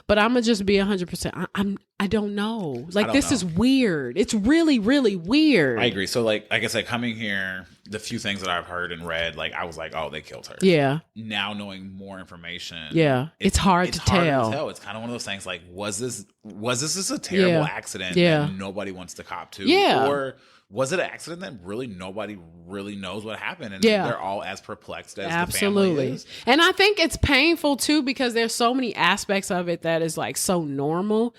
But I'm gonna just be 100%. I don't know. Like, this is weird. It's really, really weird. I agree. So like I said, coming here, the few things that I've heard and read, like, I was like, oh, they killed her. Yeah. Now knowing more information. Yeah. It's hard to tell. It's kind of one of those things like, was this just a terrible accident that nobody wants to cop to? Yeah. Or was it an accident that really nobody really knows what happened, and they're all as perplexed as the family is? And I think it's painful too, because there's so many aspects of it that is like so normal.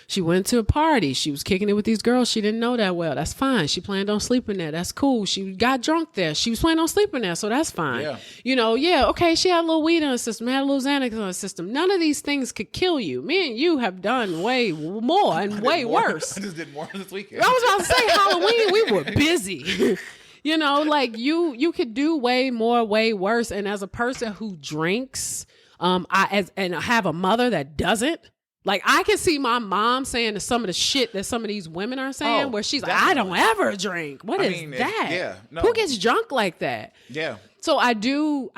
She went to a party. She was kicking it with these girls she didn't know that well. That's fine. She planned on sleeping there. That's cool. She got drunk there. She was planning on sleeping there, so that's fine. Yeah. You know, okay, she had a little weed in her system, had a little Xanax in her system. None of these things could kill you. Me and you have done way more and way worse. I just did more this weekend. I was about to say, Halloween, we were busy. You know, like you could do way more, way worse. And as a person who drinks, and I have a mother that doesn't, like, I can see my mom saying some of the shit that some of these women are saying, where she's like, I don't ever drink. What is that? Who gets drunk like that? Yeah. So I do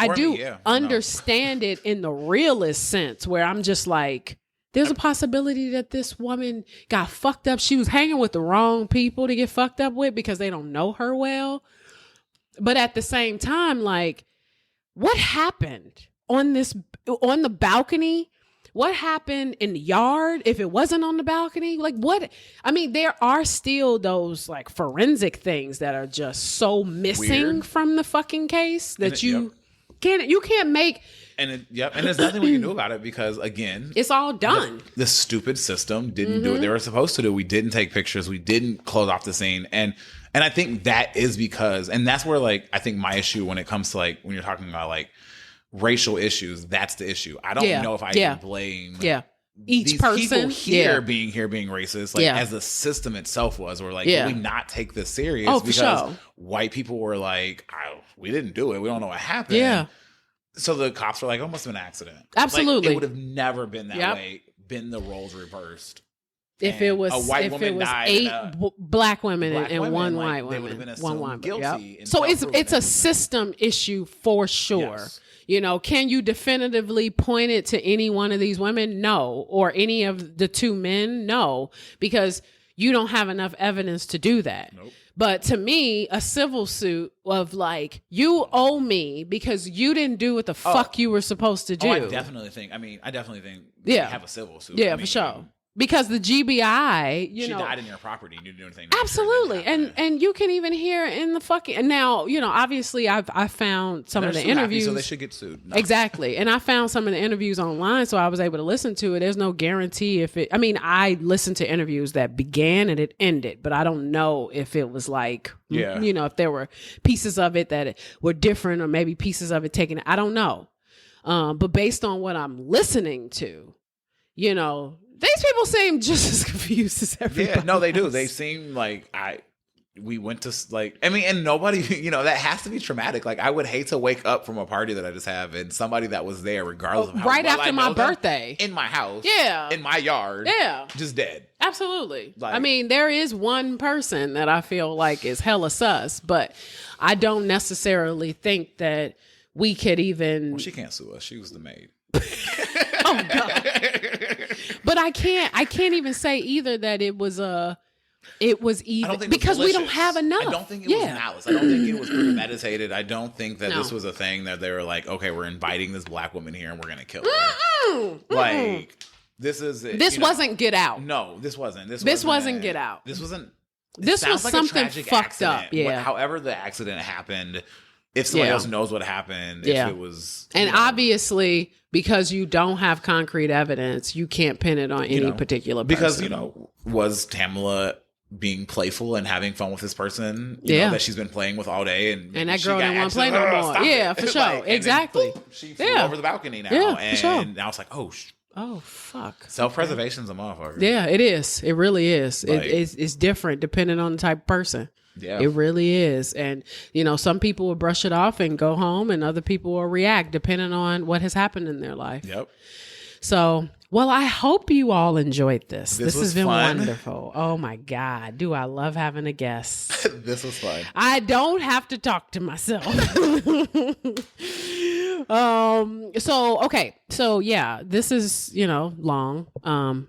understand it in the realist sense, where I'm just like, there's a possibility that this woman got fucked up. She was hanging with the wrong people to get fucked up with because they don't know her well. But at the same time, like, what happened on the balcony? What happened in the yard if it wasn't on the balcony? Like, what? I mean, there are still those like forensic things that are just so missing from the fucking case that you can't make. And there's nothing we can do about it, because again, it's all done. The stupid system didn't do what they were supposed to do. We didn't take pictures. We didn't close off the scene. And I think that is because, and that's where, like, I think my issue when it comes to, like, when you're talking about like racial issues, that's the issue. I don't know if I can blame each these person people being racist, like, as the system itself was, or like, did we not take this serious? Oh, because white people were like, we didn't do it. We don't know what happened. Yeah. So the cops were like, oh, must have been an accident. Absolutely. Like, it would have never been that way, been the roles reversed. If it was a white woman died, 8 black women and one white woman, one white guilty. So it's a system issue for sure. Yes. You know, can you definitively point it to any one of these women? No. Or any of the 2 men? No, because you don't have enough evidence to do that. Nope. But to me, a civil suit of like, you owe me because you didn't do what the fuck you were supposed to do. I definitely think we have a civil suit. Yeah, for sure. Because the GBI, she died in your property and you didn't do anything. Absolutely. And you can even hear in the fucking, and now, you know, obviously I found some of the interviews. So they should get sued. No. Exactly. And I found some of the interviews online, so I was able to listen to it. There's no guarantee I listened to interviews that began and it ended, but I don't know if it was like, you know, if there were pieces of it that were different or maybe pieces of it taken. I don't know. But based on what I'm listening to, you know, these people seem just as confused as everybody. Yeah, no, they do. They seem like we went to, like, I mean, and nobody, you know, that has to be traumatic. Like, I would hate to wake up from a party that I just have and somebody that was there, regardless of how right after my birthday, in my house, in my yard, just dead. Absolutely. Like, I mean, there is one person that I feel like is hella sus, but I don't necessarily think that we could even. Well, she can't sue us. She was the maid. Oh God. But I can't even say either that it was even because we don't have enough. I don't think it was malice. I don't think it was premeditated. I don't think that this was a thing that they were like, okay, we're inviting this black woman here and we're gonna kill her. Like, this is this wasn't Get Out. No, this wasn't. This wasn't Get Out. This wasn't. This was like something fucked up. Yeah. However, the accident happened. If somebody else knows what happened, if it was, and obviously because you don't have concrete evidence, you can't pin it on any particular person. Because, you know, was Tamla being playful and having fun with this person, you know, that she's been playing with all day, and that girl didn't want to play no more. Yeah, for sure, like, exactly. Then, boom, she flew over the balcony now, and now it's like, oh, Oh, fuck. Self-preservation's a motherfucker. Yeah, it is. It really is. Like, it's different depending on the type of person. Yeah. It really is. And, you know, some people will brush it off and go home, and other people will react depending on what has happened in their life. Yep. So, well, I hope you all enjoyed this. This has been fun. Wonderful. Oh my God. Do I love having a guest? This was fun. I don't have to talk to myself. So yeah, this is, you know, long.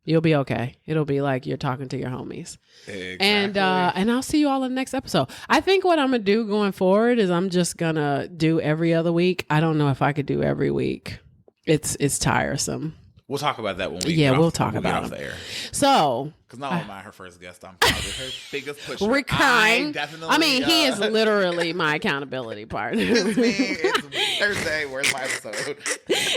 You'll be okay. It'll be like you're talking to your homies. Exactly. And I'll see you all in the next episode. I think what I'm gonna do going forward is I'm just gonna do every other week. I don't know if I could do every week. It's tiresome. We'll talk about that when we we'll talk about off the air. So, because not only am I her first guest, I'm probably her biggest pusher. Recurring. I mean, he is literally my accountability partner. It's me. It's Thursday. Where's my episode?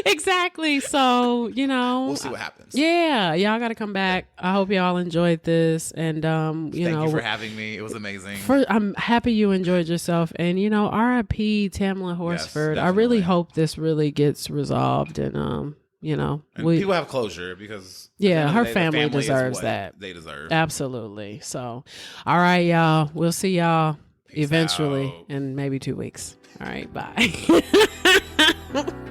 Exactly. So, you know, We'll see what happens. Yeah, y'all got to come back. I hope y'all enjoyed this, and Thank you for having me. It was amazing. I'm happy you enjoyed yourself, and you know, R.I.P. Tamla Horsford. Yes, I really hope this really gets resolved, and you know, and people have closure because her the family deserves that. They deserve. Absolutely. So, all right, y'all. We'll see y'all eventually in maybe 2 weeks. All right, bye.